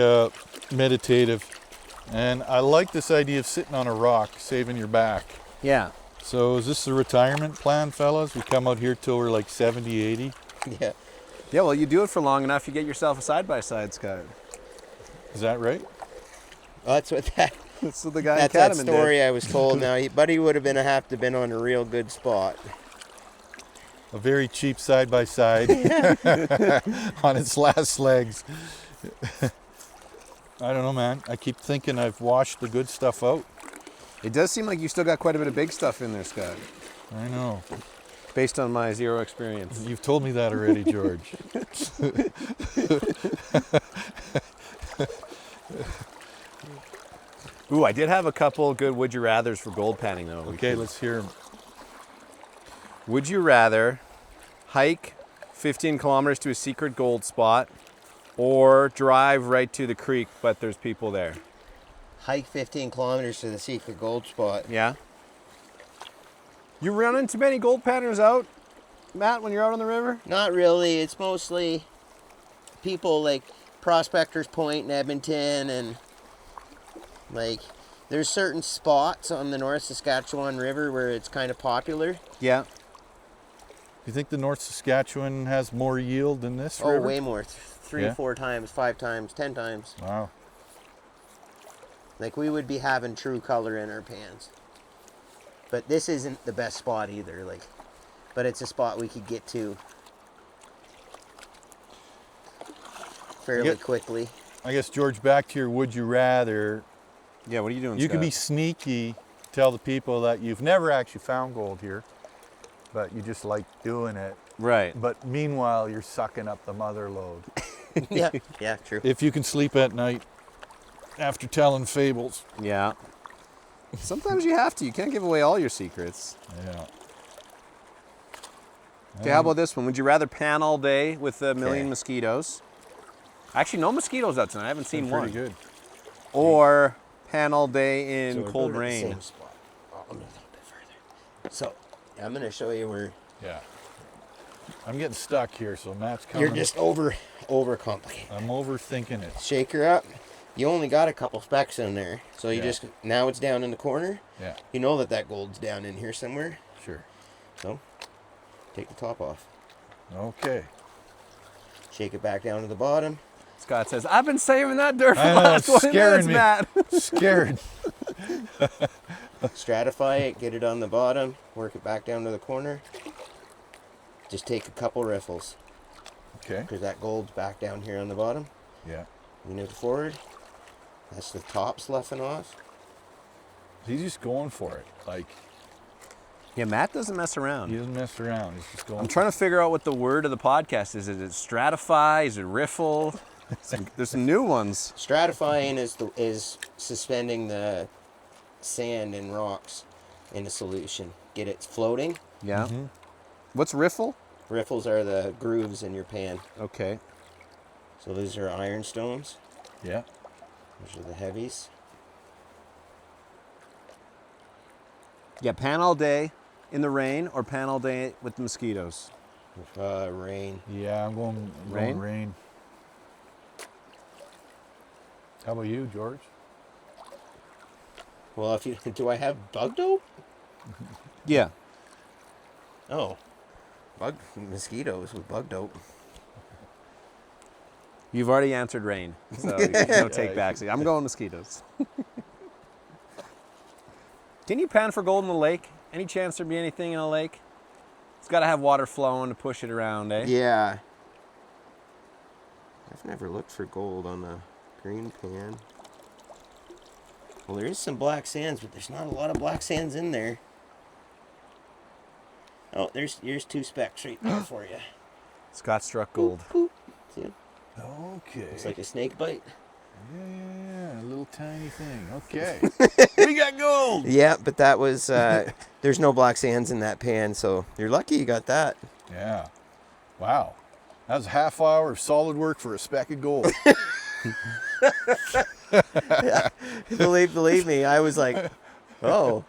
[SPEAKER 3] meditative. And I like this idea of sitting on a rock, saving your back.
[SPEAKER 1] Yeah.
[SPEAKER 3] So is this the retirement plan, fellas? We come out here till we're like 70, 80?
[SPEAKER 2] Yeah.
[SPEAKER 1] Yeah, well, you do it for long enough, you get yourself a side-by-side, Scott.
[SPEAKER 3] Is that right?
[SPEAKER 2] That's what
[SPEAKER 1] That's what the guy
[SPEAKER 2] that's
[SPEAKER 1] in
[SPEAKER 2] that
[SPEAKER 1] Catamount
[SPEAKER 2] story
[SPEAKER 1] did.
[SPEAKER 2] I was told. Now, Buddy would have have to been on a real good spot.
[SPEAKER 3] A very cheap side-by-side on its last legs. I don't know, man. I keep thinking I've washed the good stuff out.
[SPEAKER 1] It does seem like you still got quite a bit of big stuff in there, Scott,
[SPEAKER 3] I know.
[SPEAKER 1] based on my zero experience.
[SPEAKER 3] You've told me that already, George.
[SPEAKER 1] Ooh, I did have a couple good would you rathers for gold panning though.
[SPEAKER 3] Okay, let's hear 'em.
[SPEAKER 1] Would you rather hike 15 kilometers to a secret gold spot or drive right to the creek but there's people there?
[SPEAKER 2] Hike 15 kilometers to the secret gold spot.
[SPEAKER 1] Yeah. You run into many gold panners out, Matt, when you're out on the river?
[SPEAKER 2] Not really. It's mostly people like Prospector's Point in Edmonton, and like there's certain spots on the North Saskatchewan River where it's kind of popular.
[SPEAKER 1] Yeah.
[SPEAKER 3] You think the North Saskatchewan has more yield than this
[SPEAKER 2] Oh,
[SPEAKER 3] river?
[SPEAKER 2] way more. 3,
[SPEAKER 3] Yeah.
[SPEAKER 2] 4 times, 5 times, 10 times.
[SPEAKER 3] Wow.
[SPEAKER 2] Like we would be having true color in our pans. But this isn't the best spot either. But it's a spot we could get to fairly quickly.
[SPEAKER 3] I guess, George, back to your would you rather.
[SPEAKER 1] Yeah, what are you doing,
[SPEAKER 3] You
[SPEAKER 1] Scott?
[SPEAKER 3] could be sneaky, tell the people that you've never actually found gold here, but you just like doing it.
[SPEAKER 1] Right.
[SPEAKER 3] But meanwhile, you're sucking up the mother load.
[SPEAKER 2] Yeah, true.
[SPEAKER 3] If you can sleep at night after telling fables.
[SPEAKER 1] Yeah. Sometimes you have to. You can't give away all your secrets.
[SPEAKER 3] Yeah.
[SPEAKER 1] Okay, how about this one? Would you rather pan all day with a million
[SPEAKER 2] Okay.
[SPEAKER 1] mosquitoes? Actually, no mosquitoes out tonight. I haven't seen
[SPEAKER 3] Pretty
[SPEAKER 1] one.
[SPEAKER 3] good.
[SPEAKER 1] Or pan all day in
[SPEAKER 2] So we're
[SPEAKER 1] cold
[SPEAKER 2] going to the
[SPEAKER 1] rain.
[SPEAKER 2] same spot. Oh, I'm a little bit further. So I'm going to show you where
[SPEAKER 3] Yeah. I'm getting stuck here, so Matt's coming.
[SPEAKER 2] you're just overcomplicating.
[SPEAKER 3] I'm overthinking it.
[SPEAKER 2] Shake her up. You only got a couple specks in there, so you
[SPEAKER 3] Yeah.
[SPEAKER 2] now it's down in the corner.
[SPEAKER 3] Yeah,
[SPEAKER 2] You know that gold's down in here somewhere.
[SPEAKER 3] sure.
[SPEAKER 2] So take the top off.
[SPEAKER 3] Okay.
[SPEAKER 2] Shake it back down to the bottom.
[SPEAKER 1] Scott says, I've been saving that dirt for
[SPEAKER 3] I
[SPEAKER 1] the
[SPEAKER 3] know,
[SPEAKER 1] last
[SPEAKER 3] it's
[SPEAKER 1] 20
[SPEAKER 3] scaring
[SPEAKER 1] minutes,
[SPEAKER 3] me.
[SPEAKER 1] Matt.
[SPEAKER 3] Scared.
[SPEAKER 2] Stratify it, get it on the bottom, work it back down to the corner. Just take a couple riffles,
[SPEAKER 3] Okay.
[SPEAKER 2] because that gold's back down here on the bottom.
[SPEAKER 3] Yeah.
[SPEAKER 2] Lean it forward. That's the top sloughing off.
[SPEAKER 3] He's just going for it. Like,
[SPEAKER 1] Yeah, Matt doesn't mess around.
[SPEAKER 3] he doesn't mess around. He's just going
[SPEAKER 1] I'm trying to figure out what the word of the podcast is. Is it stratify? Is it riffle? There's some new ones.
[SPEAKER 2] Stratifying is suspending the sand and rocks in a solution. Get it floating.
[SPEAKER 1] Yeah. What's riffle?
[SPEAKER 2] Riffles are the grooves in your pan.
[SPEAKER 1] Okay.
[SPEAKER 2] So these are ironstones.
[SPEAKER 3] Yeah.
[SPEAKER 2] Those are the heavies.
[SPEAKER 1] Yeah, pan all day in the rain or pan all day with the mosquitoes?
[SPEAKER 2] Rain.
[SPEAKER 3] Yeah, I'm going
[SPEAKER 1] Rain?
[SPEAKER 3] rain. How about you, George?
[SPEAKER 2] Well, if you do, I have bug dope?
[SPEAKER 1] Yeah.
[SPEAKER 2] Oh, mosquitoes with bug dope.
[SPEAKER 1] You've already answered rain, so no take backs. I'm going mosquitoes. Can you pan for gold in the lake? Any chance there'd be anything in a lake? It's got to have water flowing to push it around, eh?
[SPEAKER 2] Yeah. I've never looked for gold on the green pan. Well, there is some black sands, but there's not a lot of black sands in there. Oh, here's 2 specks right there for you.
[SPEAKER 1] Scott struck gold.
[SPEAKER 2] Boop, boop. See?
[SPEAKER 3] Okay.
[SPEAKER 2] It's like a snake bite.
[SPEAKER 3] Yeah, a little tiny thing. Okay. We got gold.
[SPEAKER 2] Yeah, but that was, there's no black sands in that pan, so you're lucky you got that.
[SPEAKER 3] Yeah. Wow. That was a half hour of solid work for a speck of gold.
[SPEAKER 2] Yeah. Believe me, I was like, oh,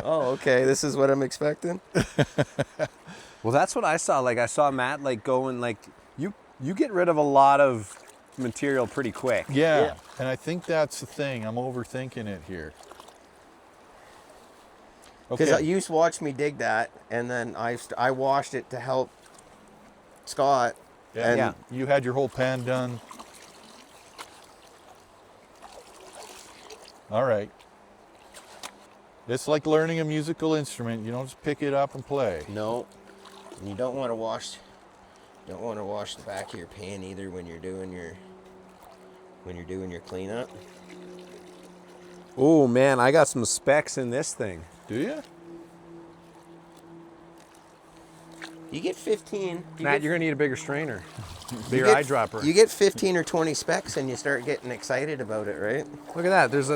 [SPEAKER 2] okay, this is what I'm expecting.
[SPEAKER 1] Well, that's what I saw. Like I saw Matt like going like you get rid of a lot of material pretty quick.
[SPEAKER 3] Yeah, and I think that's the thing. I'm overthinking it here.
[SPEAKER 2] Because
[SPEAKER 3] Okay.
[SPEAKER 2] you used to watch me dig that, and then I washed it to help Scott.
[SPEAKER 3] Yeah,
[SPEAKER 2] And
[SPEAKER 1] Yeah.
[SPEAKER 3] you had your whole pan done. All right. It's like learning a musical instrument. You don't just pick it up and play.
[SPEAKER 2] No, and you don't want to wash. Don't want to wash the back of your pan either when you're doing your cleanup.
[SPEAKER 1] Oh man, I got some specs in this thing.
[SPEAKER 3] Do you?
[SPEAKER 2] You get 15.
[SPEAKER 1] Matt, you're gonna need a bigger strainer,
[SPEAKER 2] you
[SPEAKER 1] bigger
[SPEAKER 2] get-
[SPEAKER 1] eyedropper.
[SPEAKER 2] You get 15 or 20 specks, and you start getting excited about it, right?
[SPEAKER 1] Look at that. There's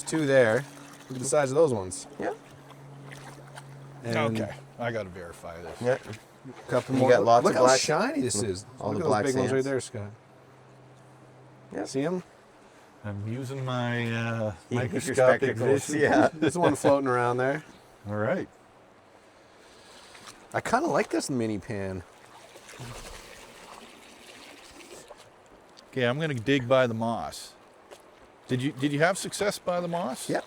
[SPEAKER 1] 2 there. Look at the size of those ones.
[SPEAKER 2] Yeah.
[SPEAKER 1] And
[SPEAKER 3] Okay. I got to verify this.
[SPEAKER 2] Yeah.
[SPEAKER 1] a couple
[SPEAKER 2] You
[SPEAKER 1] more.
[SPEAKER 2] got lots
[SPEAKER 1] Look
[SPEAKER 2] of
[SPEAKER 1] how
[SPEAKER 2] black-
[SPEAKER 1] shiny this is.
[SPEAKER 2] all
[SPEAKER 1] Look
[SPEAKER 2] the
[SPEAKER 1] at
[SPEAKER 2] black
[SPEAKER 1] those big ones right
[SPEAKER 2] sands.
[SPEAKER 1] there, Scott.
[SPEAKER 2] Yeah.
[SPEAKER 1] See them?
[SPEAKER 3] I'm using my
[SPEAKER 2] Your
[SPEAKER 3] microscopic
[SPEAKER 2] spectacles,
[SPEAKER 3] vision.
[SPEAKER 2] yeah.
[SPEAKER 1] There's one floating around there.
[SPEAKER 3] All right.
[SPEAKER 1] I kind of like this mini pan.
[SPEAKER 3] Okay, I'm going to dig by the moss. Did you have success by the moss?
[SPEAKER 2] Yep.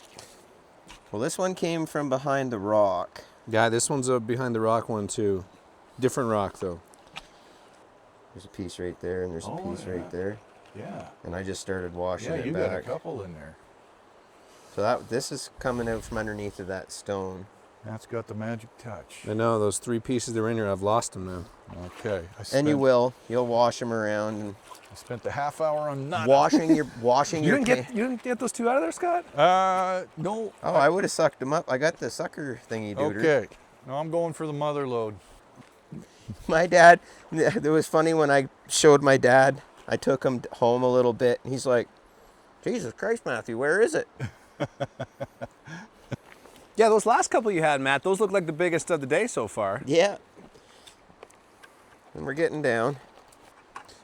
[SPEAKER 2] Well, this one came from behind the rock.
[SPEAKER 1] Yeah, this one's behind the rock one too. Different rock though.
[SPEAKER 2] There's a piece right there, and there's a piece
[SPEAKER 3] yeah.
[SPEAKER 2] right there.
[SPEAKER 3] Yeah.
[SPEAKER 2] And I just started washing
[SPEAKER 3] Yeah,
[SPEAKER 2] it
[SPEAKER 3] you got a
[SPEAKER 2] back.
[SPEAKER 3] couple in there.
[SPEAKER 2] So this is coming out from underneath of that stone.
[SPEAKER 3] That's got the magic touch.
[SPEAKER 1] I know those 3 pieces that are in here. I've lost them now.
[SPEAKER 3] Okay.
[SPEAKER 2] And you will. You'll wash them around and
[SPEAKER 3] I spent the half hour on nothing.
[SPEAKER 2] washing your
[SPEAKER 1] You
[SPEAKER 2] pan.
[SPEAKER 1] didn't get those 2 out of there, Scott?
[SPEAKER 3] No.
[SPEAKER 2] Oh, I would have sucked them up. I got the sucker thingy dooder.
[SPEAKER 3] Okay. No, I'm going for the mother load.
[SPEAKER 2] My dad, it was funny when I showed my dad. I took him home a little bit, and he's like, "Jesus Christ, Matthew, where is it?"
[SPEAKER 1] Yeah, those last couple you had, Matt, those look like the biggest of the day so far.
[SPEAKER 2] Yeah. And we're getting down.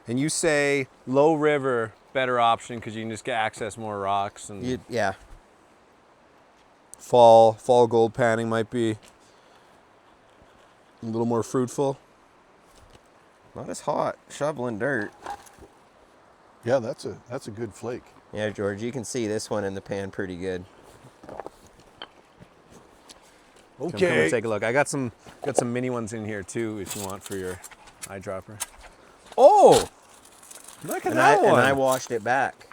[SPEAKER 1] And you say low river, better option because you can just get access more rocks. And
[SPEAKER 2] Yeah.
[SPEAKER 1] fall gold panning might be a little more fruitful.
[SPEAKER 2] Not as hot shoveling dirt.
[SPEAKER 3] Yeah, that's a good flake.
[SPEAKER 2] Yeah, George, you can see this one in the pan pretty good.
[SPEAKER 1] Come and take a look. I got some mini ones in here too if you want for your eyedropper. Oh! Look at that one.
[SPEAKER 2] And I washed it back.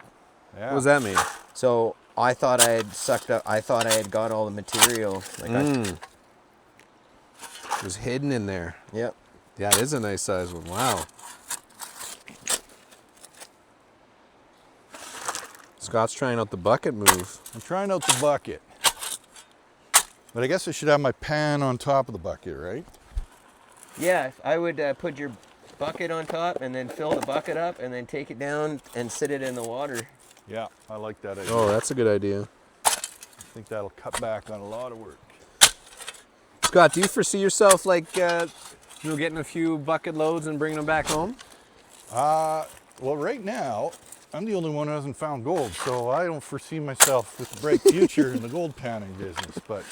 [SPEAKER 3] Yeah.
[SPEAKER 1] What does that mean?
[SPEAKER 2] So I thought I had sucked up. I thought I had got all the material. Like
[SPEAKER 1] It was hidden in there.
[SPEAKER 2] Yep.
[SPEAKER 1] Yeah, it is a nice size one. Wow. Scott's trying out the bucket move.
[SPEAKER 3] I'm trying out the bucket. But I guess I should have my pan on top of the bucket, right?
[SPEAKER 2] Yeah, I would put your bucket on top and then fill the bucket up and then take it down and sit it in the water.
[SPEAKER 3] Yeah, I like that idea.
[SPEAKER 1] Oh, that's a good idea.
[SPEAKER 3] I think that'll cut back on a lot of work.
[SPEAKER 1] Scott, do you foresee yourself like getting a few bucket loads and bringing them back home?
[SPEAKER 3] Well, right now, I'm the only one who hasn't found gold, so I don't foresee myself with a bright future in the gold panning business, but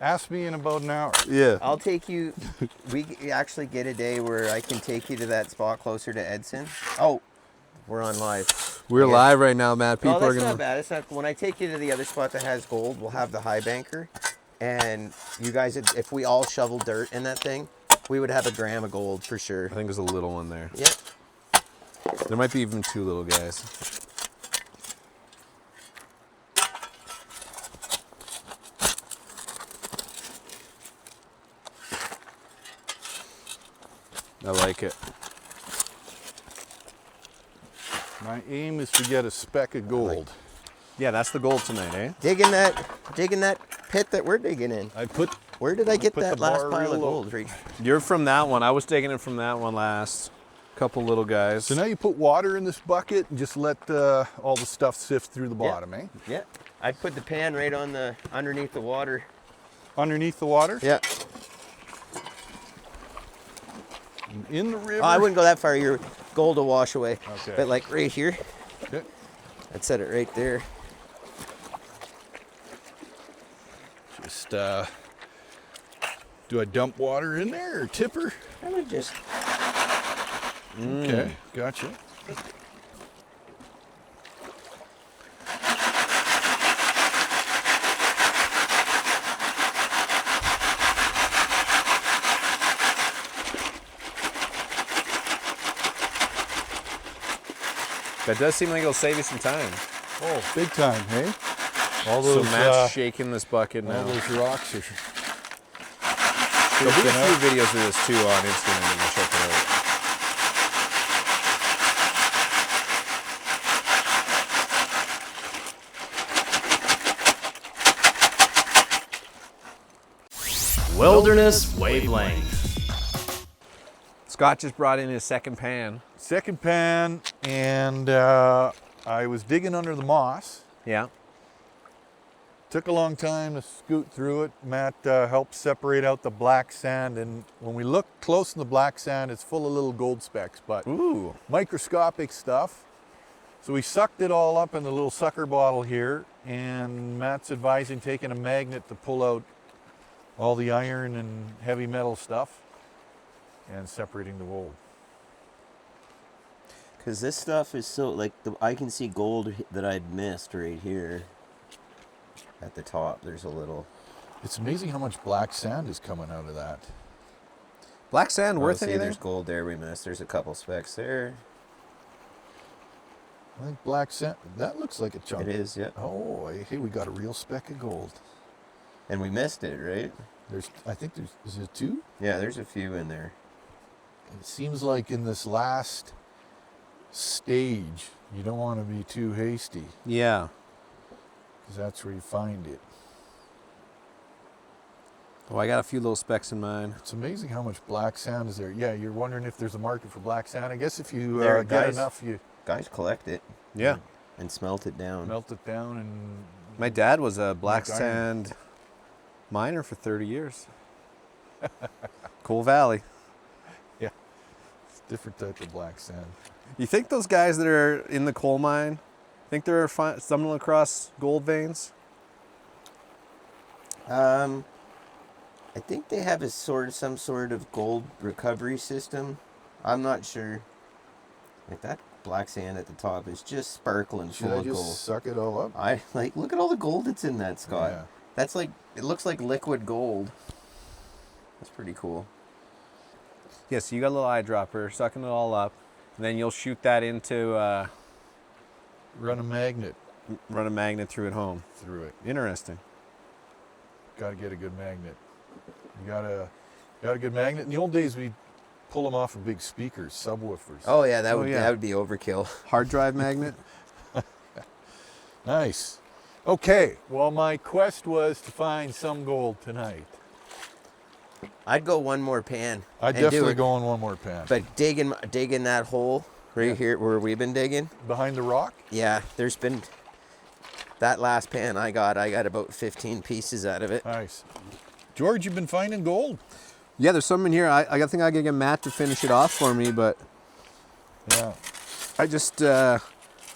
[SPEAKER 3] ask me in about an hour.
[SPEAKER 1] Yeah.
[SPEAKER 2] I'll take you. We actually get a day where I can take you to that spot closer to Edson. Oh, we're on live.
[SPEAKER 1] We're live right now, Matt. People
[SPEAKER 2] Oh, that's
[SPEAKER 1] are gonna.
[SPEAKER 2] not bad. It's not. When I take you to the other spot that has gold, we'll have the high banker, and you guys, if we all shovel dirt in that thing, we would have a gram of gold for sure.
[SPEAKER 1] I think there's a little one there.
[SPEAKER 2] Yep.
[SPEAKER 1] There might be even 2 little guys. I like it.
[SPEAKER 3] My aim is to get a speck of gold.
[SPEAKER 1] Yeah, that's the goal tonight, eh?
[SPEAKER 2] Digging that pit that we're digging in. Where did I get
[SPEAKER 3] put
[SPEAKER 2] that
[SPEAKER 3] the
[SPEAKER 2] last
[SPEAKER 3] bar
[SPEAKER 2] pile of
[SPEAKER 3] real low.
[SPEAKER 2] gold? Right?
[SPEAKER 1] You're from that one. I was digging it from that one last. Couple little guys.
[SPEAKER 3] So now you put water in this bucket and just let all the stuff sift through the bottom, eh?
[SPEAKER 2] Yeah. I put the pan right on the underneath the water.
[SPEAKER 3] Underneath the water?
[SPEAKER 2] Yeah.
[SPEAKER 3] And in the river?
[SPEAKER 2] Oh, I wouldn't go that far. Your gold will wash away.
[SPEAKER 3] Okay.
[SPEAKER 2] But like right here,
[SPEAKER 3] Okay.
[SPEAKER 2] I'd set it right there.
[SPEAKER 3] Just, do I dump water in there or tipper?
[SPEAKER 2] I would just.
[SPEAKER 3] Okay, gotcha.
[SPEAKER 1] That does seem like it'll save you some time.
[SPEAKER 3] Oh, big time, hey? All
[SPEAKER 1] So
[SPEAKER 3] those,
[SPEAKER 1] Matt's shaking this bucket
[SPEAKER 3] all
[SPEAKER 1] now.
[SPEAKER 3] those rocks are
[SPEAKER 1] There'll be a few videos of this too on Instagram. You can check it out.
[SPEAKER 4] Wilderness Wavelength.
[SPEAKER 1] Scott just brought in his second pan.
[SPEAKER 3] second pan, and I was digging under the moss.
[SPEAKER 1] Yeah.
[SPEAKER 3] Took a long time to scoot through it. Matt helped separate out the black sand, and when we look close in the black sand, it's full of little gold specks, but
[SPEAKER 1] Ooh.
[SPEAKER 3] microscopic stuff. So we sucked it all up in the little sucker bottle here, and Matt's advising taking a magnet to pull out all the iron and heavy metal stuff and separating the gold.
[SPEAKER 2] Because this stuff is so, like, I can see gold that I'd missed right here. At the top, there's a little.
[SPEAKER 3] It's amazing how much black sand is coming out of that.
[SPEAKER 1] Black sand worth
[SPEAKER 2] See,
[SPEAKER 1] anything?
[SPEAKER 2] there's gold there we missed. There's a couple specks there.
[SPEAKER 3] I think black sand, that looks like a chunk.
[SPEAKER 2] It is, yeah.
[SPEAKER 3] Oh, hey, we got a real speck of gold.
[SPEAKER 2] And we missed it, right?
[SPEAKER 3] I think is it 2?
[SPEAKER 2] Yeah, there's a few in there.
[SPEAKER 3] It seems like in this last stage, you don't want to be too hasty,
[SPEAKER 1] Yeah.
[SPEAKER 3] because that's where you find it.
[SPEAKER 1] Oh, I got a few little specks in mine.
[SPEAKER 3] It's amazing how much black sand is there. Yeah, you're wondering if there's a market for black sand. I guess if you
[SPEAKER 2] There,
[SPEAKER 3] get
[SPEAKER 2] guys.
[SPEAKER 3] enough, you
[SPEAKER 2] Guys collect it
[SPEAKER 1] Yeah.
[SPEAKER 2] and smelt it down.
[SPEAKER 3] melt it down and...
[SPEAKER 1] My dad was a black
[SPEAKER 3] Like iron.
[SPEAKER 1] sand miner for 30 years. Coal Valley.
[SPEAKER 3] Yeah, it's a different type of black sand.
[SPEAKER 1] You think those guys that are in the coal mine, think they're stumbling across gold veins?
[SPEAKER 2] I think they have some sort of gold recovery system. I'm not sure. Like that black sand at the top is just sparkling
[SPEAKER 3] Should
[SPEAKER 2] full
[SPEAKER 3] I
[SPEAKER 2] of
[SPEAKER 3] just
[SPEAKER 2] gold.
[SPEAKER 3] suck it all up?
[SPEAKER 2] Look at all the gold that's in that, Scott.
[SPEAKER 3] Yeah.
[SPEAKER 2] That's like, it looks like liquid gold. That's pretty cool.
[SPEAKER 1] Yeah, so you got a little eyedropper, sucking it all up, and then you'll shoot that into,
[SPEAKER 3] Run a magnet
[SPEAKER 1] run a magnet through it home.
[SPEAKER 3] through it.
[SPEAKER 1] Interesting.
[SPEAKER 3] Got to get a good magnet. You got a good magnet. In the old days, we'd pull them off of big speakers, subwoofers.
[SPEAKER 2] Oh yeah, that
[SPEAKER 1] Oh,
[SPEAKER 2] would
[SPEAKER 1] yeah.
[SPEAKER 2] that would be overkill.
[SPEAKER 1] Hard drive magnet?
[SPEAKER 3] Nice. Okay, well, my quest was to find some gold tonight.
[SPEAKER 2] I'd go one more pan.
[SPEAKER 3] I'd
[SPEAKER 2] and do
[SPEAKER 3] definitely
[SPEAKER 2] it,
[SPEAKER 3] go in one more pan.
[SPEAKER 2] But digging that hole right here where we've been digging.
[SPEAKER 3] Behind the rock?
[SPEAKER 2] Yeah, there's been that last pan I got about 15 pieces out of it.
[SPEAKER 3] Nice. George, you've been finding gold?
[SPEAKER 1] Yeah, there's some in here. I think I gotta get Matt to finish it off for me, but
[SPEAKER 3] Yeah.
[SPEAKER 1] I just, I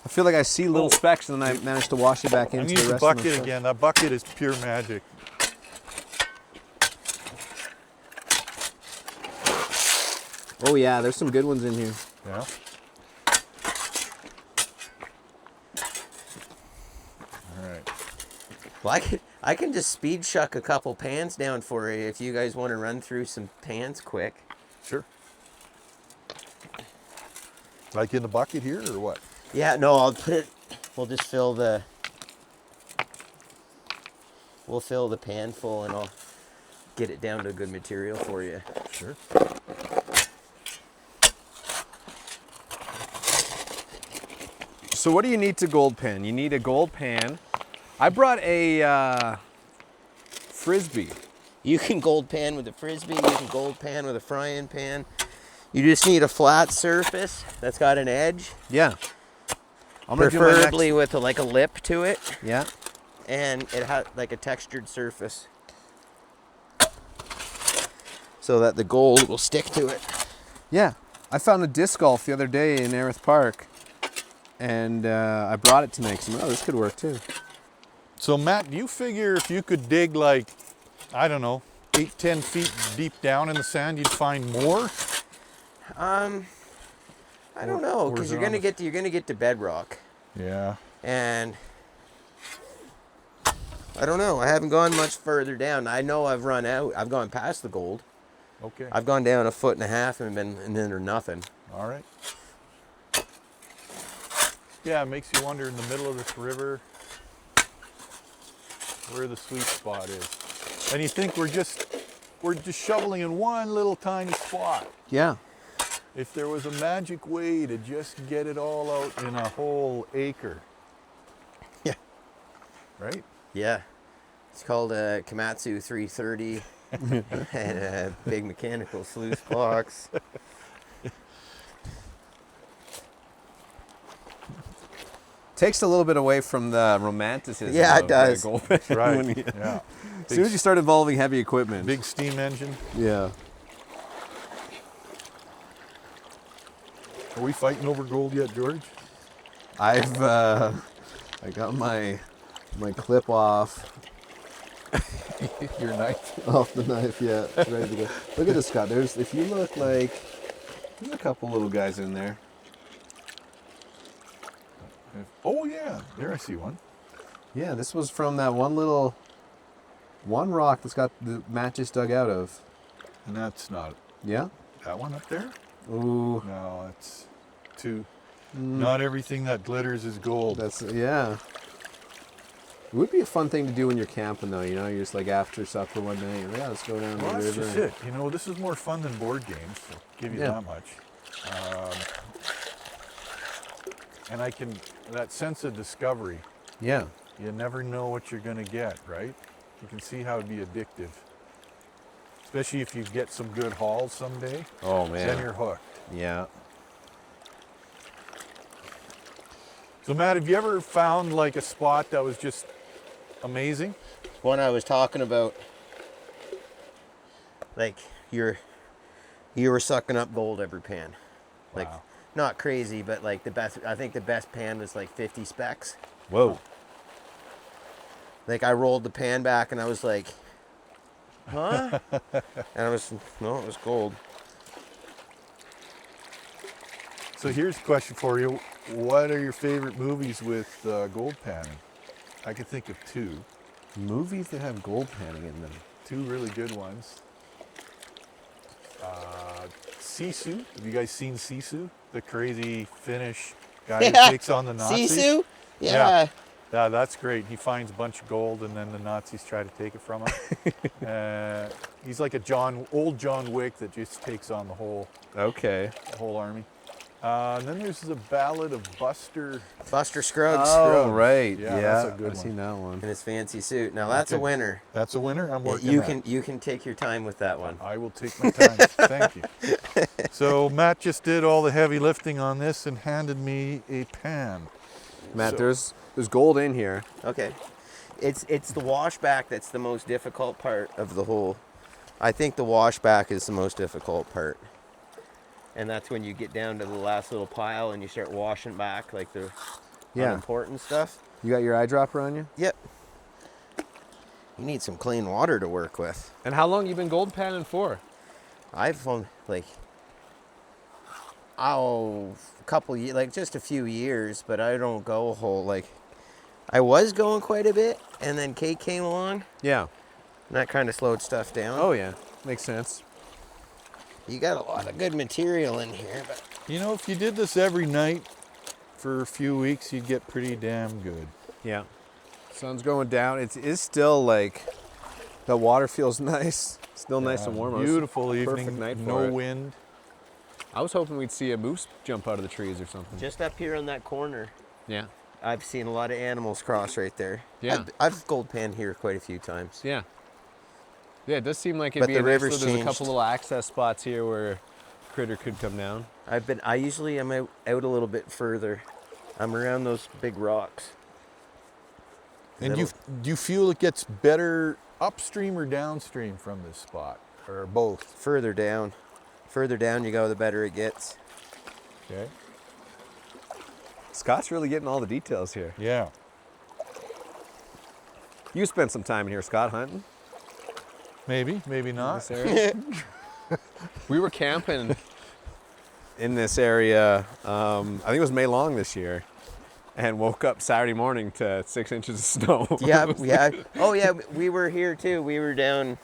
[SPEAKER 1] feel like I see little specks and then I managed to wash it back
[SPEAKER 3] I'm
[SPEAKER 1] into
[SPEAKER 3] using
[SPEAKER 1] the
[SPEAKER 3] the
[SPEAKER 1] rest of
[SPEAKER 3] bucket
[SPEAKER 1] stuff.
[SPEAKER 3] again. That bucket is pure magic.
[SPEAKER 1] Oh yeah, there's some good ones in here.
[SPEAKER 3] Yeah. All right.
[SPEAKER 2] Well, I can just speed shuck a couple pans down for you if you guys want to run through some pans quick.
[SPEAKER 3] Sure. Like in the bucket here, or what?
[SPEAKER 2] Yeah, no, I'll put it. We'll just fill the. We'll fill the pan full, and I'll get it down to a good material for you.
[SPEAKER 3] Sure.
[SPEAKER 1] So what do you need to gold pan? You need a gold pan. I brought a Frisbee.
[SPEAKER 2] You can gold pan with a Frisbee. You can gold pan with a frying pan. You just need a flat surface that's got an edge.
[SPEAKER 1] Yeah. I'm gonna do my
[SPEAKER 2] Preferably with like a lip to it.
[SPEAKER 1] Yeah.
[SPEAKER 2] And it has like a textured surface. So that the gold will stick to it.
[SPEAKER 1] Yeah. I found a disc golf the other day in Erith Park. And I brought it tonight because this could work too.
[SPEAKER 3] So Matt, do you figure if you could dig like, I don't know, 8-10 feet deep down in the sand, you'd find more?
[SPEAKER 2] I don't know, because you're gonna get to bedrock,
[SPEAKER 3] Yeah.
[SPEAKER 2] and I don't know. I haven't gone much further down. I know I've run out. I've gone past the gold.
[SPEAKER 3] Okay.
[SPEAKER 2] I've gone down 1.5 foot and then there's nothing.
[SPEAKER 3] All right. Yeah, it makes you wonder in the middle of this river where the sweet spot is. And you think we're just shoveling in one little tiny spot.
[SPEAKER 1] Yeah.
[SPEAKER 3] If there was a magic way to just get it all out in a whole acre.
[SPEAKER 2] Yeah.
[SPEAKER 3] Right?
[SPEAKER 2] Yeah. It's called a Komatsu 330 and a big mechanical sluice box.
[SPEAKER 1] Takes a little bit away from the romanticism.
[SPEAKER 2] Yeah, it
[SPEAKER 1] of,
[SPEAKER 2] does.
[SPEAKER 1] gold pan.
[SPEAKER 3] Right.
[SPEAKER 1] When you-
[SPEAKER 3] Yeah.
[SPEAKER 1] As soon as you start involving heavy equipment.
[SPEAKER 3] Big steam engine.
[SPEAKER 1] Yeah.
[SPEAKER 3] Are we fighting over gold yet, George?
[SPEAKER 1] I've I got my clip off
[SPEAKER 3] Your knife.
[SPEAKER 1] off the knife. Yeah, it's ready to go. Look at this, Scott. There's a couple little guys in there.
[SPEAKER 3] Oh yeah, there I see one.
[SPEAKER 1] Yeah, this was from that one rock that's got the matches dug out of.
[SPEAKER 3] And that's not
[SPEAKER 1] Yeah.
[SPEAKER 3] that one up there?
[SPEAKER 1] Ooh,
[SPEAKER 3] No, it's two. Not everything that glitters is gold.
[SPEAKER 1] that's yeah. It would be a fun thing to do when you're camping, though. You know, you're just like after supper one night. Yeah, let's go down
[SPEAKER 3] Well,
[SPEAKER 1] the
[SPEAKER 3] that's
[SPEAKER 1] river.
[SPEAKER 3] just it. You know, this is more fun than board games. So I'll give you
[SPEAKER 1] Yeah.
[SPEAKER 3] that much. And that sense of discovery.
[SPEAKER 1] Yeah.
[SPEAKER 3] You never know what you're going to get, right? You can see how it'd be addictive. Especially if you get some good hauls someday.
[SPEAKER 1] Oh
[SPEAKER 3] Then
[SPEAKER 1] man.
[SPEAKER 3] you're hooked.
[SPEAKER 1] Yeah.
[SPEAKER 3] So Matt, have you ever found like a spot that was just amazing?
[SPEAKER 2] One I was talking about, like you were sucking up gold every pan. Like,
[SPEAKER 3] Wow.
[SPEAKER 2] not crazy, but like I think the best pan was like 50 specs.
[SPEAKER 1] Whoa.
[SPEAKER 2] Like I rolled the pan back and I was like, huh? And it was gold.
[SPEAKER 3] So here's a question for you. What are your favorite movies with gold panning? I could think of two.
[SPEAKER 1] Movies that have gold panning in them.
[SPEAKER 3] Two really good ones. Sisu. Have you guys seen Sisu? The crazy Finnish guy who takes on the Nazis?
[SPEAKER 2] Sisu?
[SPEAKER 3] Yeah.
[SPEAKER 2] Yeah.
[SPEAKER 3] Yeah, that's great. He finds a bunch of gold and then the Nazis try to take it from him. He's like old John Wick that just takes on the whole army. And then there's the Ballad of Buster.
[SPEAKER 2] Buster Scruggs
[SPEAKER 1] Oh, right.
[SPEAKER 3] Yeah,
[SPEAKER 1] Yeah,
[SPEAKER 3] that's a good
[SPEAKER 1] I've
[SPEAKER 3] one.
[SPEAKER 1] seen that one.
[SPEAKER 2] in his fancy suit. Now that's a
[SPEAKER 3] Okay.
[SPEAKER 2] winner.
[SPEAKER 3] That's a winner. I'm working
[SPEAKER 2] You
[SPEAKER 3] that.
[SPEAKER 2] can take your time with that one.
[SPEAKER 3] I will take my time. Thank you. So Matt just did all the heavy lifting on this and handed me a pan.
[SPEAKER 1] Matt,
[SPEAKER 3] So-
[SPEAKER 1] there's gold in here.
[SPEAKER 2] Okay. It's the washback that's the most difficult part of the whole. I think the washback is the most difficult part. And that's when you get down to the last little pile and you start washing back like the unimportant stuff.
[SPEAKER 1] You got your eyedropper on you?
[SPEAKER 2] Yep. You need some clean water to work with.
[SPEAKER 1] And how long you been gold panning for?
[SPEAKER 2] I've found a couple years, like just a few years, but I don't go a whole, I was going quite a bit, and then Kate came along,
[SPEAKER 1] Yeah.
[SPEAKER 2] and that kind of slowed stuff down.
[SPEAKER 1] Oh yeah, makes sense.
[SPEAKER 2] You got a lot of good material in here, but
[SPEAKER 3] You know, if you did this every night for a few weeks, you'd get pretty damn good.
[SPEAKER 1] Yeah. Sun's going down. It is still like, the water feels nice. Still nice and warm. It was
[SPEAKER 3] Beautiful evening,
[SPEAKER 1] perfect night for
[SPEAKER 3] no
[SPEAKER 1] it.
[SPEAKER 3] wind.
[SPEAKER 1] I was hoping we'd see a moose jump out of the trees or something.
[SPEAKER 2] Just up here on that corner,
[SPEAKER 1] Yeah.
[SPEAKER 2] I've seen a lot of animals cross right there.
[SPEAKER 1] Yeah.
[SPEAKER 2] I've gold panned here quite a feut times.
[SPEAKER 1] Yeah. Yeah, it does seem like it'd
[SPEAKER 2] But
[SPEAKER 1] be
[SPEAKER 2] the
[SPEAKER 1] a nice
[SPEAKER 2] river's
[SPEAKER 1] little, there's a
[SPEAKER 2] changed.
[SPEAKER 1] couple little access spots here where critter could come down.
[SPEAKER 2] I usually am out a little bit further. I'm around those big rocks.
[SPEAKER 3] And do you feel it gets better upstream or downstream from this spot, or both?
[SPEAKER 2] Further down. Further down you go, the better it gets.
[SPEAKER 3] Okay.
[SPEAKER 1] Scott's really getting all the details here.
[SPEAKER 3] Yeah.
[SPEAKER 1] You spent some time in here, Scott, hunting
[SPEAKER 3] Maybe, maybe
[SPEAKER 1] in
[SPEAKER 3] not.
[SPEAKER 1] this area. We were camping in this area, I think it was May long this year, and woke up Saturday morning to 6 inches of snow.
[SPEAKER 2] Yeah, yeah. Oh yeah, we were here too. We were down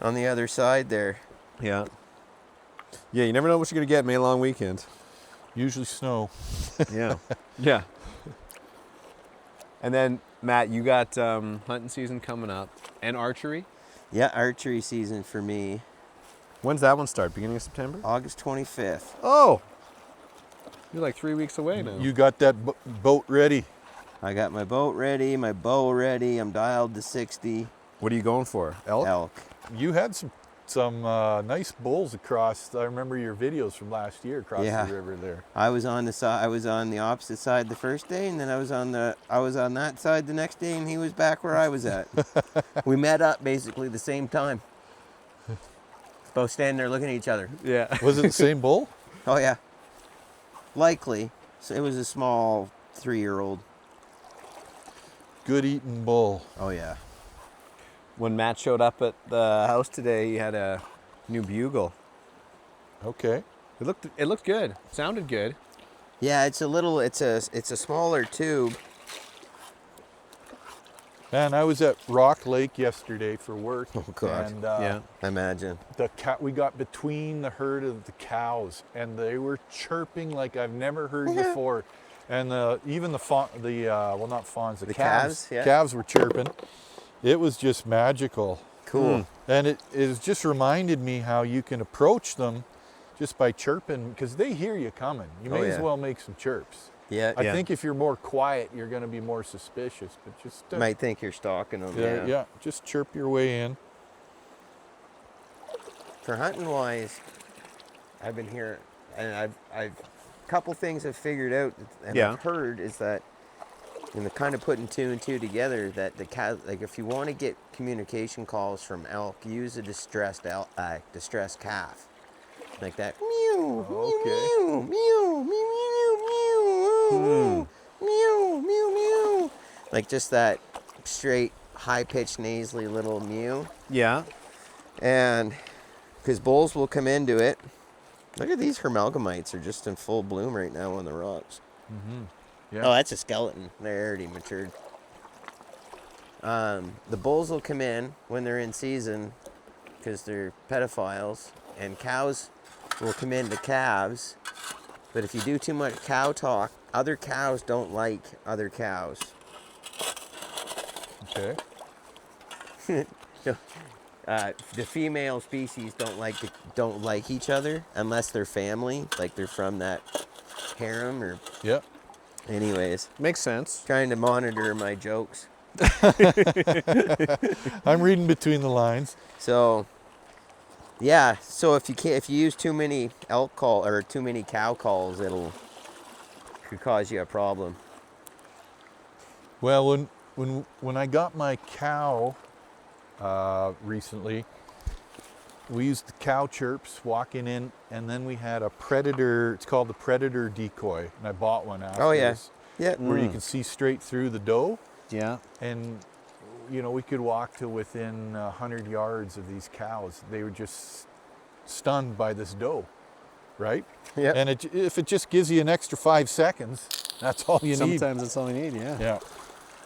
[SPEAKER 2] on the other side there.
[SPEAKER 1] Yeah. Yeah, you never know what you're going to get May long weekend.
[SPEAKER 3] Usually snow.
[SPEAKER 1] Yeah. Yeah. And then, Matt, you got hunting season coming up and archery.
[SPEAKER 2] Yeah, archery season for me.
[SPEAKER 1] When's that one start? Beginning of September?
[SPEAKER 2] August 25th.
[SPEAKER 1] Oh! You're like 3 weeks away now.
[SPEAKER 3] You got that boat ready.
[SPEAKER 2] I got my boat ready, my bow ready. I'm dialed to 60
[SPEAKER 1] What are you going for? Elk?
[SPEAKER 2] elk.
[SPEAKER 3] You had some nice bulls across. I remember your videos from last year across
[SPEAKER 2] Yeah.
[SPEAKER 3] the river there.
[SPEAKER 2] I was on the side. I was on the opposite side the first day, and then I was on that side the next day, and he was back where I was at. We met up basically the same time. Both standing there looking at each other.
[SPEAKER 1] Yeah.
[SPEAKER 3] Was it the same bull?
[SPEAKER 2] Oh yeah. Likely. So it was a small 3-year-old.
[SPEAKER 3] Good eating bull.
[SPEAKER 2] Oh yeah.
[SPEAKER 1] When Matt showed up at the house today, he had a new bugle.
[SPEAKER 3] Okay.
[SPEAKER 1] It looked good. Sounded good.
[SPEAKER 2] Yeah, it's a smaller tube.
[SPEAKER 3] Man, I was at Rock Lake yesterday for work.
[SPEAKER 2] Oh, God.
[SPEAKER 3] And
[SPEAKER 1] Yeah.
[SPEAKER 2] Imagine.
[SPEAKER 3] we got between the herd of the cows, and they were chirping like I've never heard before. And even the not fawns, the calves.
[SPEAKER 2] calves, yeah.
[SPEAKER 3] Calves were chirping. It was just magical.
[SPEAKER 2] Cool.
[SPEAKER 3] And it just reminded me how you can approach them just by chirping, because they hear you coming. You may as
[SPEAKER 2] yeah.
[SPEAKER 3] well make some chirps.
[SPEAKER 2] Yeah.
[SPEAKER 3] I think if you're more quiet, you're going to be more suspicious. But just
[SPEAKER 2] Might think you're stalking them.
[SPEAKER 3] yeah, just chirp your way in.
[SPEAKER 2] For hunting wise, I've been here, and I've couple things I've figured out and
[SPEAKER 1] Yeah.
[SPEAKER 2] I've heard is that, in the kind of putting two and two together, that the cat, like if you want to get communication calls from elk, use a distressed calf, like that. Mew,
[SPEAKER 3] Okay.
[SPEAKER 2] mew, mew, mew, mew, mew, mew, mew, mew, like just that straight, high-pitched, nasally little mew.
[SPEAKER 1] Yeah.
[SPEAKER 2] And because bulls will come into it. Look at these hermalgamites are just in full bloom right now on the rocks.
[SPEAKER 3] Yeah.
[SPEAKER 2] Oh, that's a skeleton. They're already matured. The bulls will come in when they're in season because they're pedophiles, and cows will come into calves. But if you do too much cow talk, other cows don't like other cows.
[SPEAKER 3] Okay.
[SPEAKER 2] The female species don't like each other unless they're family, like they're from that harem or.
[SPEAKER 3] Yeah.
[SPEAKER 2] Anyways,
[SPEAKER 1] Makes sense.
[SPEAKER 2] trying to monitor my jokes.
[SPEAKER 3] I'm reading between the lines.
[SPEAKER 2] So, yeah. So if you use too many elk call or too many cow calls, could cause you a problem.
[SPEAKER 3] Well, when I got my cow recently, we used the cow chirps walking in, and then we had a predator. It's called the predator decoy, and I bought one after
[SPEAKER 2] Oh, yeah.
[SPEAKER 3] this,
[SPEAKER 2] Yeah.
[SPEAKER 3] where you can see straight through the doe,
[SPEAKER 1] Yeah.
[SPEAKER 3] and we could walk to within 100 yards of these cows. They were just stunned by this doe, right?
[SPEAKER 2] Yeah.
[SPEAKER 3] And if it just gives you an extra 5 seconds, that's all you need.
[SPEAKER 1] Sometimes that's all you need, yeah.
[SPEAKER 3] Yeah.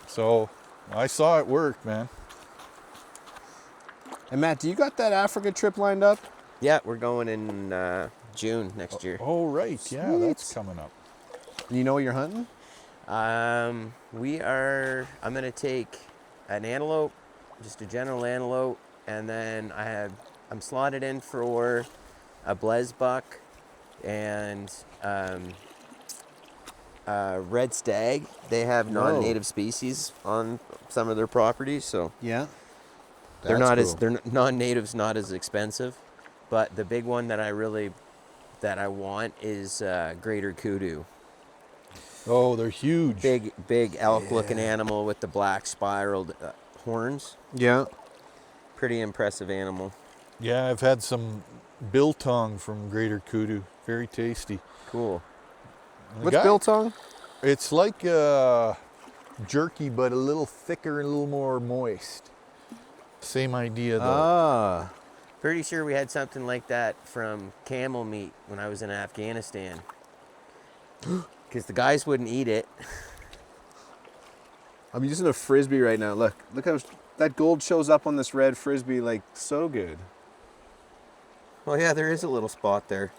[SPEAKER 3] So I saw it work, man.
[SPEAKER 1] And Matt, do you got that Africa trip lined up?
[SPEAKER 2] Yeah, we're going in June next year.
[SPEAKER 3] Oh, right. Yeah, that's coming up.
[SPEAKER 1] You know what you're hunting?
[SPEAKER 2] I'm gonna take an antelope, just a general antelope, and then I'm slotted in for a blaze buck and red stag. They have non-native species on some of their properties, so
[SPEAKER 1] Yeah.
[SPEAKER 2] they're
[SPEAKER 1] That's
[SPEAKER 2] not
[SPEAKER 1] cool.
[SPEAKER 2] as non-native's not as expensive. But the big one that I want is greater kudu.
[SPEAKER 3] Oh, they're huge.
[SPEAKER 2] Big elk-looking animal with the black spiraled horns.
[SPEAKER 1] Yeah.
[SPEAKER 2] Pretty impressive animal.
[SPEAKER 3] Yeah, I've had some biltong from Greater Kudu. Very tasty.
[SPEAKER 2] Cool.
[SPEAKER 3] And the
[SPEAKER 1] What's
[SPEAKER 3] guy-
[SPEAKER 1] biltong?
[SPEAKER 3] It's like jerky, but a little thicker and a little more moist. Same idea, though.
[SPEAKER 1] Ah.
[SPEAKER 2] Pretty sure we had something like that from camel meat when I was in Afghanistan. Because the guys wouldn't eat it.
[SPEAKER 1] I'm using a frisbee right now. Look how that gold shows up on this red frisbee, like so good.
[SPEAKER 2] Well, yeah, there is a little spot there.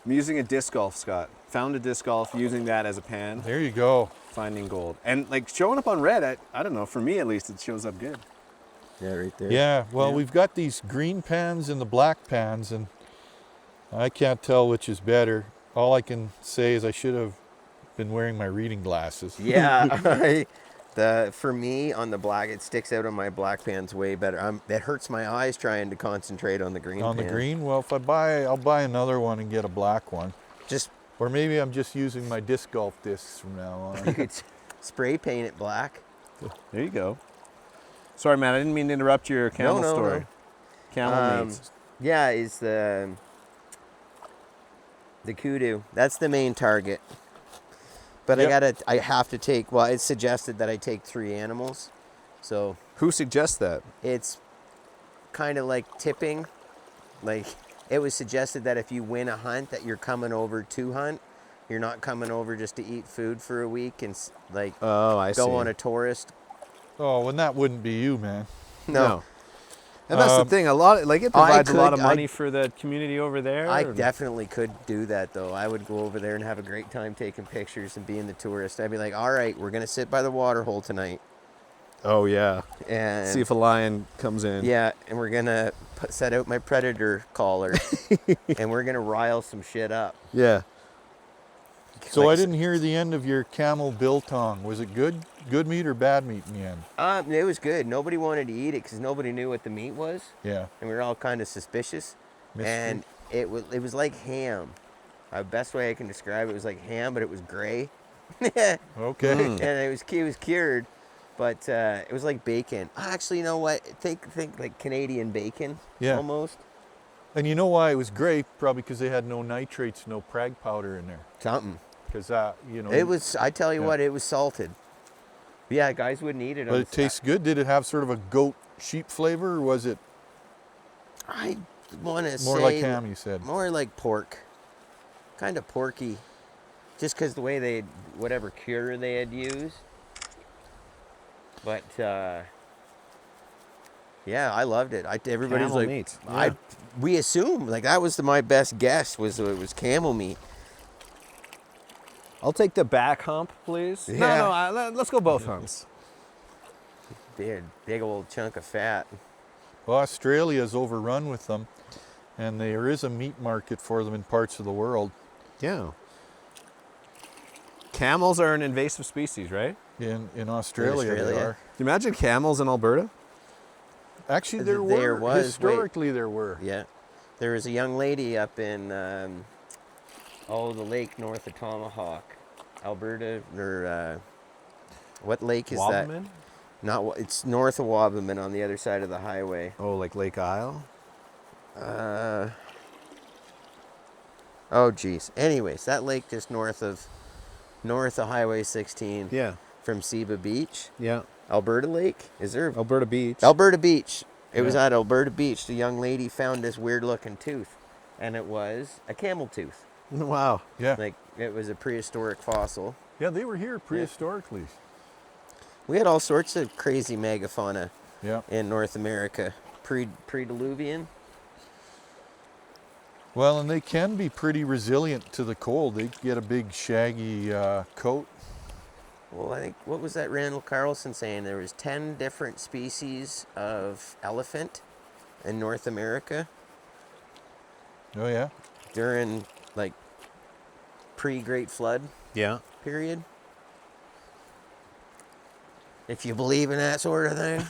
[SPEAKER 1] I'm using a disc golf, Scott. Found a disc golf, using that as a pan,
[SPEAKER 3] There you go.
[SPEAKER 1] finding gold. And like showing up on red, I don't know, for me at least, it shows up good.
[SPEAKER 2] Yeah, right there.
[SPEAKER 3] Yeah, well, we've got these green pans and the black pans, and I can't tell which is better. All I can say is I should have been wearing my reading glasses.
[SPEAKER 2] Yeah. For me, on the black, it sticks out on my black pans way better. That hurts my eyes trying to concentrate on the green
[SPEAKER 3] On the
[SPEAKER 2] pan.
[SPEAKER 3] green, well, if I'll buy another one and get a black one.
[SPEAKER 2] Just
[SPEAKER 3] Or maybe I'm just using my disc golf discs from now
[SPEAKER 2] you
[SPEAKER 3] on.
[SPEAKER 2] could spray paint it black.
[SPEAKER 1] There you go. Sorry, man, I didn't mean to interrupt your camel
[SPEAKER 2] No,
[SPEAKER 1] story.
[SPEAKER 2] no.
[SPEAKER 1] Camel meat.
[SPEAKER 2] Yeah, is the kudu. That's the main target. But
[SPEAKER 3] Yep.
[SPEAKER 2] I have to take, well, it's suggested that I take 3 animals. So
[SPEAKER 1] Who suggests that?
[SPEAKER 2] it's kind of like tipping. Like, it was suggested that if you win a hunt that you're coming over to hunt. You're not coming over just to eat food for a week and
[SPEAKER 1] Oh, I see.
[SPEAKER 2] go on a tourist.
[SPEAKER 3] Oh, and that wouldn't be you, man.
[SPEAKER 1] No. And that's the thing. A lot, like it
[SPEAKER 2] I
[SPEAKER 1] provides a lot of
[SPEAKER 2] could-
[SPEAKER 1] money for the community over there.
[SPEAKER 2] I
[SPEAKER 1] and-
[SPEAKER 2] definitely could do that, though. I would go over there and have a great time taking pictures and being the tourist. I'd be like, all right, we're going to sit by the water hole tonight.
[SPEAKER 1] Oh yeah.
[SPEAKER 2] And
[SPEAKER 1] See if a lion comes in.
[SPEAKER 2] yeah, and we're going to set out my predator collar and we're going to rile some shit up.
[SPEAKER 1] Yeah.
[SPEAKER 3] So
[SPEAKER 2] Like
[SPEAKER 3] I didn't hear the end of your camel biltong. Was it good meat or bad meat in the end?
[SPEAKER 2] It was good. Nobody wanted to eat it because nobody knew what the meat was.
[SPEAKER 3] Yeah.
[SPEAKER 2] And we were all kind of suspicious.
[SPEAKER 3] Mystery.
[SPEAKER 2] And it was like ham. Best way I can describe it was like ham, but it was gray.
[SPEAKER 3] Okay.
[SPEAKER 2] And it was cured, but it was like bacon. Actually, you know what? Think like Canadian bacon.
[SPEAKER 3] Yeah.
[SPEAKER 2] Almost.
[SPEAKER 3] And you know why it was great? Probably because they had no nitrates, no prag powder in there.
[SPEAKER 2] Something.
[SPEAKER 3] Because you know.
[SPEAKER 2] It was. I tell you
[SPEAKER 3] Yeah.
[SPEAKER 2] what, it was salted. Yeah, guys wouldn't eat it.
[SPEAKER 3] But it tastes good. Did it have sort of a goat sheep flavor, or was it
[SPEAKER 2] I want to say
[SPEAKER 3] more like ham? You said.
[SPEAKER 2] more like pork. Kind of porky. Just because the way whatever cure they had used. But yeah, I loved it. Everybody's
[SPEAKER 1] Camel
[SPEAKER 2] like,
[SPEAKER 1] meat. Yeah.
[SPEAKER 2] we assumed like that was my best guess was it was camel meat.
[SPEAKER 1] I'll take the back hump, please.
[SPEAKER 2] Yeah.
[SPEAKER 1] No, let's go both humps.
[SPEAKER 2] Big old chunk of fat.
[SPEAKER 3] Well, Australia's overrun with them, and there is a meat market for them in parts of the world.
[SPEAKER 1] Yeah. Camels are an invasive species, right?
[SPEAKER 3] In Australia, they
[SPEAKER 2] Australia.
[SPEAKER 3] are.
[SPEAKER 1] Can you imagine camels in Alberta?
[SPEAKER 3] Actually,
[SPEAKER 2] There
[SPEAKER 3] there were.
[SPEAKER 2] was,
[SPEAKER 3] Historically, there were.
[SPEAKER 2] Yeah. There was a young lady up in the lake north of Tomahawk, Alberta, or what lake is that?
[SPEAKER 1] Wabamun?
[SPEAKER 2] It's north of Wabamun on the other side of the highway.
[SPEAKER 1] Oh, like Lake Isle?
[SPEAKER 2] Oh geez. Anyways, that lake just north of Highway 16
[SPEAKER 1] Yeah.
[SPEAKER 2] from Seba Beach.
[SPEAKER 1] Yeah.
[SPEAKER 2] Alberta Lake? Is there
[SPEAKER 1] Alberta Beach.
[SPEAKER 2] Alberta Beach. It was
[SPEAKER 1] Yeah.
[SPEAKER 2] at Alberta Beach. The young lady found this weird looking tooth, and it was a camel tooth.
[SPEAKER 1] Wow.
[SPEAKER 3] Yeah.
[SPEAKER 2] Like it was a prehistoric fossil.
[SPEAKER 3] Yeah, they were here prehistorically.
[SPEAKER 2] We had all sorts of crazy megafauna
[SPEAKER 3] Yeah.
[SPEAKER 2] in North America, pre-Diluvian.
[SPEAKER 3] Well, and they can be pretty resilient to the cold. They get a big shaggy coat.
[SPEAKER 2] Well, I think, what was that Randall Carlson saying? There was 10 different species of elephant in North America
[SPEAKER 3] Oh yeah.
[SPEAKER 2] during like pre-Great Flood
[SPEAKER 1] Yeah.
[SPEAKER 2] period. If you believe in that sort of thing.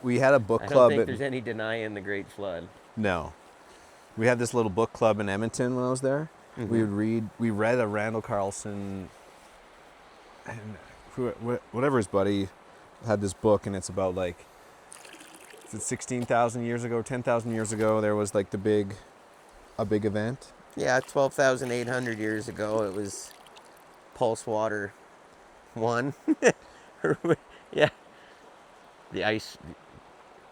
[SPEAKER 1] We had a book
[SPEAKER 2] I don't
[SPEAKER 1] club.
[SPEAKER 2] think there's any denying the Great Flood.
[SPEAKER 1] No. We had this little book club in Edmonton when I was there.
[SPEAKER 2] Mhm.
[SPEAKER 1] We read a Randall Carlson, and whatever his buddy had this book, and it's about like, is it 16,000 years ago, 10,000 years ago, there was like a big event.
[SPEAKER 2] Yeah, 12,800 years ago, it was Pulse Water 1. Yeah. The ice.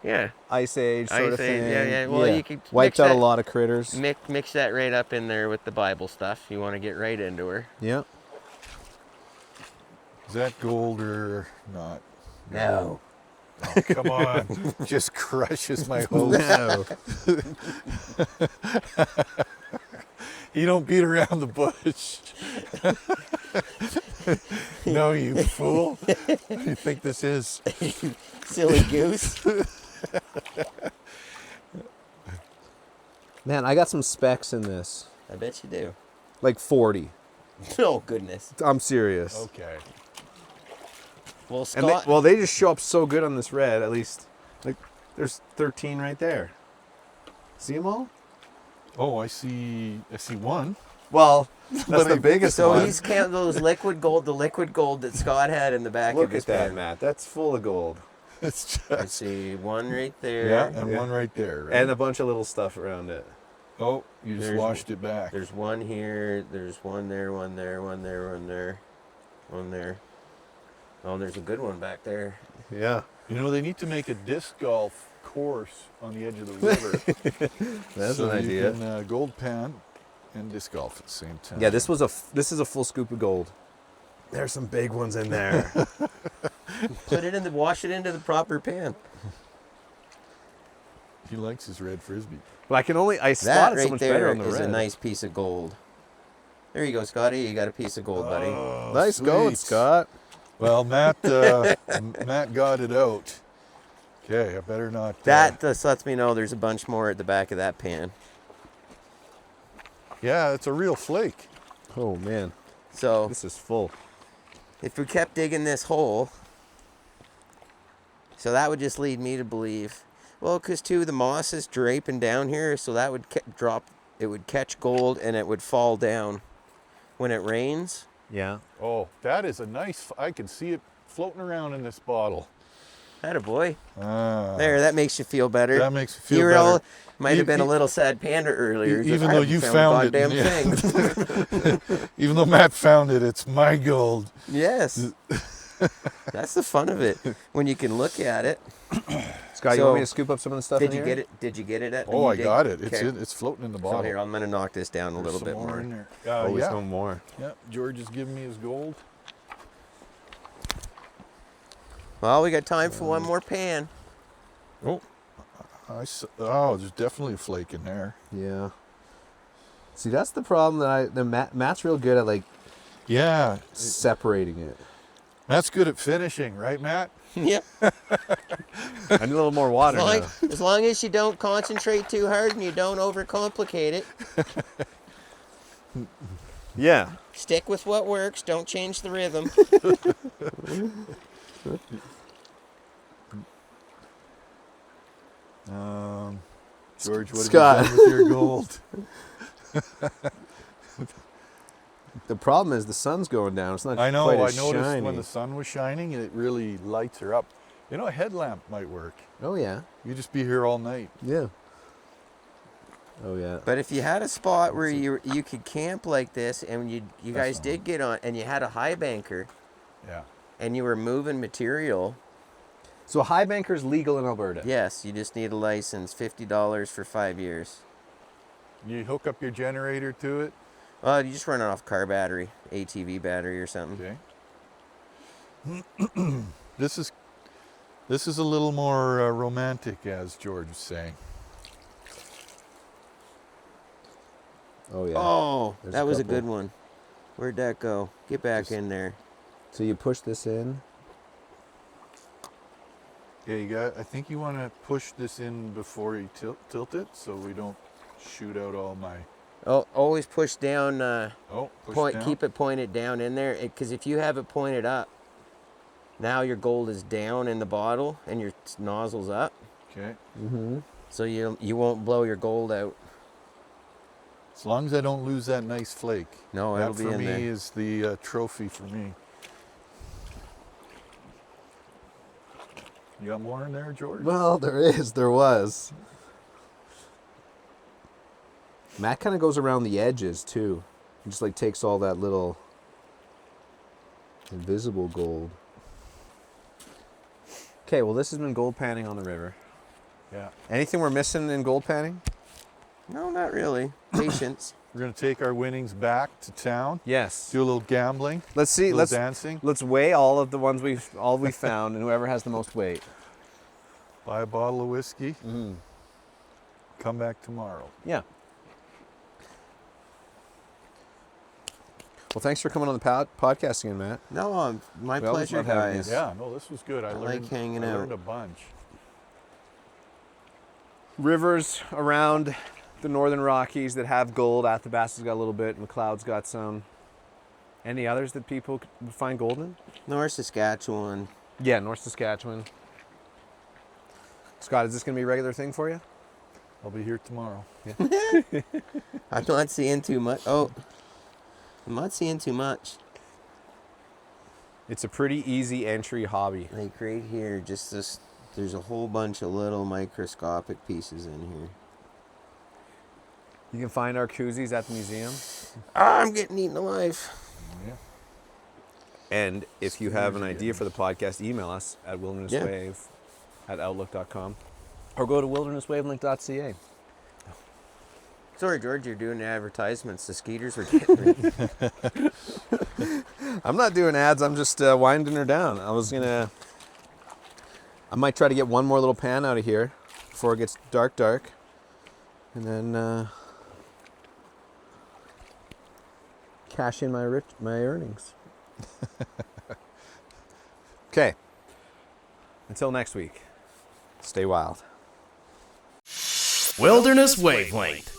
[SPEAKER 2] Yeah.
[SPEAKER 1] Ice Age sort of
[SPEAKER 2] Ice Age,
[SPEAKER 1] thing.
[SPEAKER 2] yeah. Well, you could
[SPEAKER 1] wiped
[SPEAKER 2] mix
[SPEAKER 1] out
[SPEAKER 2] that-
[SPEAKER 1] a lot of critters.
[SPEAKER 2] Mix that right up in there with the Bible stuff. You want to get right into her.
[SPEAKER 1] Yeah.
[SPEAKER 3] Is that gold or not?
[SPEAKER 2] No.
[SPEAKER 3] Oh, come on. Just crushes my hopes.
[SPEAKER 1] No.
[SPEAKER 3] You don't beat around the bush. No, you fool. What do you think this is?
[SPEAKER 2] Silly goose.
[SPEAKER 1] Man, I got some specs in this.
[SPEAKER 2] I bet you do.
[SPEAKER 1] Like 40.
[SPEAKER 2] Oh, goodness.
[SPEAKER 1] I'm serious.
[SPEAKER 3] Okay.
[SPEAKER 2] Well,
[SPEAKER 1] And
[SPEAKER 2] Scott.
[SPEAKER 1] they just show up so good on this red, at least. Like, there's 13 right there. See them all?
[SPEAKER 3] Oh, I see one.
[SPEAKER 1] Well, that's the biggest
[SPEAKER 2] So
[SPEAKER 1] one.
[SPEAKER 2] he's counting those liquid gold, the liquid gold that Scott had in the back of
[SPEAKER 1] Look
[SPEAKER 2] his
[SPEAKER 1] at that,
[SPEAKER 2] pen.
[SPEAKER 1] Matt. That's full of gold.
[SPEAKER 3] It's
[SPEAKER 2] I
[SPEAKER 3] just,
[SPEAKER 2] see one right there.
[SPEAKER 3] yeah, and
[SPEAKER 1] Yeah.
[SPEAKER 3] one right there. Right?
[SPEAKER 1] And a bunch of little stuff around it.
[SPEAKER 3] Oh, you just
[SPEAKER 2] There's-
[SPEAKER 3] washed it back.
[SPEAKER 2] There's one here. There's one there, one there, one there, one there, one there. Oh, there's a good one back there.
[SPEAKER 1] Yeah.
[SPEAKER 3] You know, they need to make a disc golf course on the edge of the river.
[SPEAKER 1] That's
[SPEAKER 3] so
[SPEAKER 1] an idea.
[SPEAKER 3] You can gold pan and disc golf at the same time.
[SPEAKER 1] Yeah, this is a full scoop of gold. There's some big ones in there.
[SPEAKER 2] Put it in the, wash it into the proper pan.
[SPEAKER 3] He likes his red frisbee.
[SPEAKER 1] But I
[SPEAKER 2] That
[SPEAKER 1] spotted so
[SPEAKER 2] right
[SPEAKER 1] much better
[SPEAKER 2] there
[SPEAKER 1] on the
[SPEAKER 2] is
[SPEAKER 1] red.
[SPEAKER 2] a nice piece of gold. There you go, Scotty. You got a piece of gold, buddy.
[SPEAKER 3] Oh,
[SPEAKER 1] Nice going,
[SPEAKER 3] sweet.
[SPEAKER 1] Scott.
[SPEAKER 3] Well, Matt, Matt got it out. Okay, I better not.
[SPEAKER 2] That just lets me know there's a bunch more at the back of that pan.
[SPEAKER 3] Yeah, it's a real flake.
[SPEAKER 1] Oh man,
[SPEAKER 2] So
[SPEAKER 1] this is full.
[SPEAKER 2] if we kept digging this hole, so that would just lead me to believe, well, because too the moss is draping down here, so that would it would catch gold and it would fall down when it rains.
[SPEAKER 1] Yeah.
[SPEAKER 3] Oh, that is a nice. I can see it floating around in this bottle.
[SPEAKER 2] Attaboy.
[SPEAKER 3] Ah,
[SPEAKER 2] There, that makes you feel better.
[SPEAKER 3] That makes you feel
[SPEAKER 2] You were
[SPEAKER 3] better.
[SPEAKER 2] all, might have been a
[SPEAKER 3] You-
[SPEAKER 2] little sad panda earlier.
[SPEAKER 3] even
[SPEAKER 2] just,
[SPEAKER 3] though
[SPEAKER 2] I haven't
[SPEAKER 3] you
[SPEAKER 2] found
[SPEAKER 3] found
[SPEAKER 2] the
[SPEAKER 3] it,
[SPEAKER 2] goddamn thing.
[SPEAKER 3] Even though Matt found it, it's my gold.
[SPEAKER 2] Yes. That's the fun of it when you can look at it.
[SPEAKER 1] Scott, you
[SPEAKER 2] So,
[SPEAKER 1] want me to scoop up some of the stuff
[SPEAKER 2] Did
[SPEAKER 1] in
[SPEAKER 2] you
[SPEAKER 1] here?
[SPEAKER 2] get it? Did you get it at?
[SPEAKER 3] Oh,
[SPEAKER 2] you
[SPEAKER 3] I
[SPEAKER 2] did?
[SPEAKER 3] got it. It's
[SPEAKER 2] Okay.
[SPEAKER 3] it's floating in the
[SPEAKER 2] So
[SPEAKER 3] bottle.
[SPEAKER 2] here, I'm gonna knock this down a
[SPEAKER 3] There's
[SPEAKER 2] little
[SPEAKER 3] some
[SPEAKER 2] bit
[SPEAKER 3] more
[SPEAKER 2] more.
[SPEAKER 3] in there.
[SPEAKER 1] Oh, there's
[SPEAKER 3] yeah.
[SPEAKER 1] no more.
[SPEAKER 3] Yeah, George is giving me his gold.
[SPEAKER 2] Well, we got time for one more pan.
[SPEAKER 3] Oh, there's definitely a flake in there.
[SPEAKER 1] Yeah. See, that's the problem that Matt's real good at like
[SPEAKER 3] Yeah,
[SPEAKER 1] separating it.
[SPEAKER 3] Matt's good at finishing, right, Matt?
[SPEAKER 2] Yep.
[SPEAKER 1] I need a little more water now.
[SPEAKER 2] As long as you don't concentrate too hard and you don't overcomplicate it,
[SPEAKER 1] Yeah.
[SPEAKER 2] stick with what works. Don't change the rhythm.
[SPEAKER 3] George, what
[SPEAKER 1] Scott.
[SPEAKER 3] have you done with your gold?
[SPEAKER 1] The problem is the sun's going down. It's not
[SPEAKER 3] I know.
[SPEAKER 1] quite
[SPEAKER 3] I
[SPEAKER 1] as
[SPEAKER 3] noticed
[SPEAKER 1] shiny.
[SPEAKER 3] when the sun was shining, it really lights her up. You know, a headlamp might work.
[SPEAKER 1] Oh yeah.
[SPEAKER 3] You just be here all night.
[SPEAKER 1] Yeah. Oh yeah.
[SPEAKER 2] But if you had a spot where you could camp like this, and you guys
[SPEAKER 3] not
[SPEAKER 2] did get on, and you had a high banker,
[SPEAKER 3] Yeah.
[SPEAKER 2] and you were moving material,
[SPEAKER 1] So high banker's legal in Alberta.
[SPEAKER 2] yes, you just need a license, $50 for 5 years.
[SPEAKER 3] You hook up your generator to it.
[SPEAKER 2] You just run it off car battery, ATV battery or something.
[SPEAKER 3] Okay. This is a little more romantic, as George was saying.
[SPEAKER 1] Oh yeah.
[SPEAKER 2] Oh,
[SPEAKER 1] There's
[SPEAKER 2] that
[SPEAKER 1] a
[SPEAKER 2] was a
[SPEAKER 1] couple.
[SPEAKER 2] good one. Where'd that go? Get back in there.
[SPEAKER 1] So you push this in.
[SPEAKER 3] Yeah, I think you want to push this in before you tilt it, so we don't shoot out all my.
[SPEAKER 2] Oh, always push down.
[SPEAKER 3] Push down.
[SPEAKER 2] Keep it pointed down in there, because if you have it pointed up, now your gold is down in the bottle and your nozzle's up.
[SPEAKER 3] Okay.
[SPEAKER 1] Mm-hmm.
[SPEAKER 2] So you won't blow your gold out.
[SPEAKER 3] As long as I don't lose that nice flake.
[SPEAKER 2] No,
[SPEAKER 3] that
[SPEAKER 2] it'll be
[SPEAKER 3] for
[SPEAKER 2] in
[SPEAKER 3] me
[SPEAKER 2] there.
[SPEAKER 3] is the trophy for me. You got more in there, George?
[SPEAKER 1] Well, there was. Matt kind of goes around the edges too. He just like takes all that little invisible gold. Okay, well this has been gold panning on the river.
[SPEAKER 3] Yeah.
[SPEAKER 1] Anything we're missing in gold panning?
[SPEAKER 2] No, not really. Patience.
[SPEAKER 3] We're gonna take our winnings back to town.
[SPEAKER 1] Yes.
[SPEAKER 3] Do a little gambling.
[SPEAKER 1] Let's see.
[SPEAKER 3] Little dancing.
[SPEAKER 1] Let's weigh all of the ones we found, and whoever has the most weight.
[SPEAKER 3] Buy a bottle of whiskey.
[SPEAKER 1] Mm-hmm.
[SPEAKER 3] Come back tomorrow.
[SPEAKER 1] Yeah. Well, thanks for coming on the podcast again, Matt.
[SPEAKER 2] No, my
[SPEAKER 1] We always
[SPEAKER 2] pleasure,
[SPEAKER 1] love having
[SPEAKER 2] guys.
[SPEAKER 3] Yeah, no, this was good. I
[SPEAKER 2] like hanging
[SPEAKER 3] I
[SPEAKER 2] out.
[SPEAKER 3] learned a bunch.
[SPEAKER 1] Rivers around the northern Rockies that have gold. Athabasca's got a little bit. McLeod's got some. Any others that people could find gold in?
[SPEAKER 2] North Saskatchewan.
[SPEAKER 1] Yeah, North Saskatchewan. Scott, is this going to be a regular thing for you?
[SPEAKER 3] I'll be here tomorrow.
[SPEAKER 2] I'm not seeing too much. Oh, I'm not seeing too much.
[SPEAKER 1] It's a pretty easy entry hobby.
[SPEAKER 2] Like right here, just this. There's a whole bunch of little microscopic pieces in here.
[SPEAKER 1] You can find our koozies at the museum.
[SPEAKER 2] I'm getting eaten alive.
[SPEAKER 3] Yeah.
[SPEAKER 1] And if you have an idea for the podcast, email us at wildernesswave@outlook.com or go to wildernesswavelength.ca.
[SPEAKER 2] Sorry, George, you're doing advertisements. The skeeters were getting me.
[SPEAKER 1] I'm not doing ads. I'm just winding her down. I might try to get one more little pan out of here before it gets dark. And then cash in my earnings. Okay. Until next week, stay wild.
[SPEAKER 4] Wilderness Wavelength.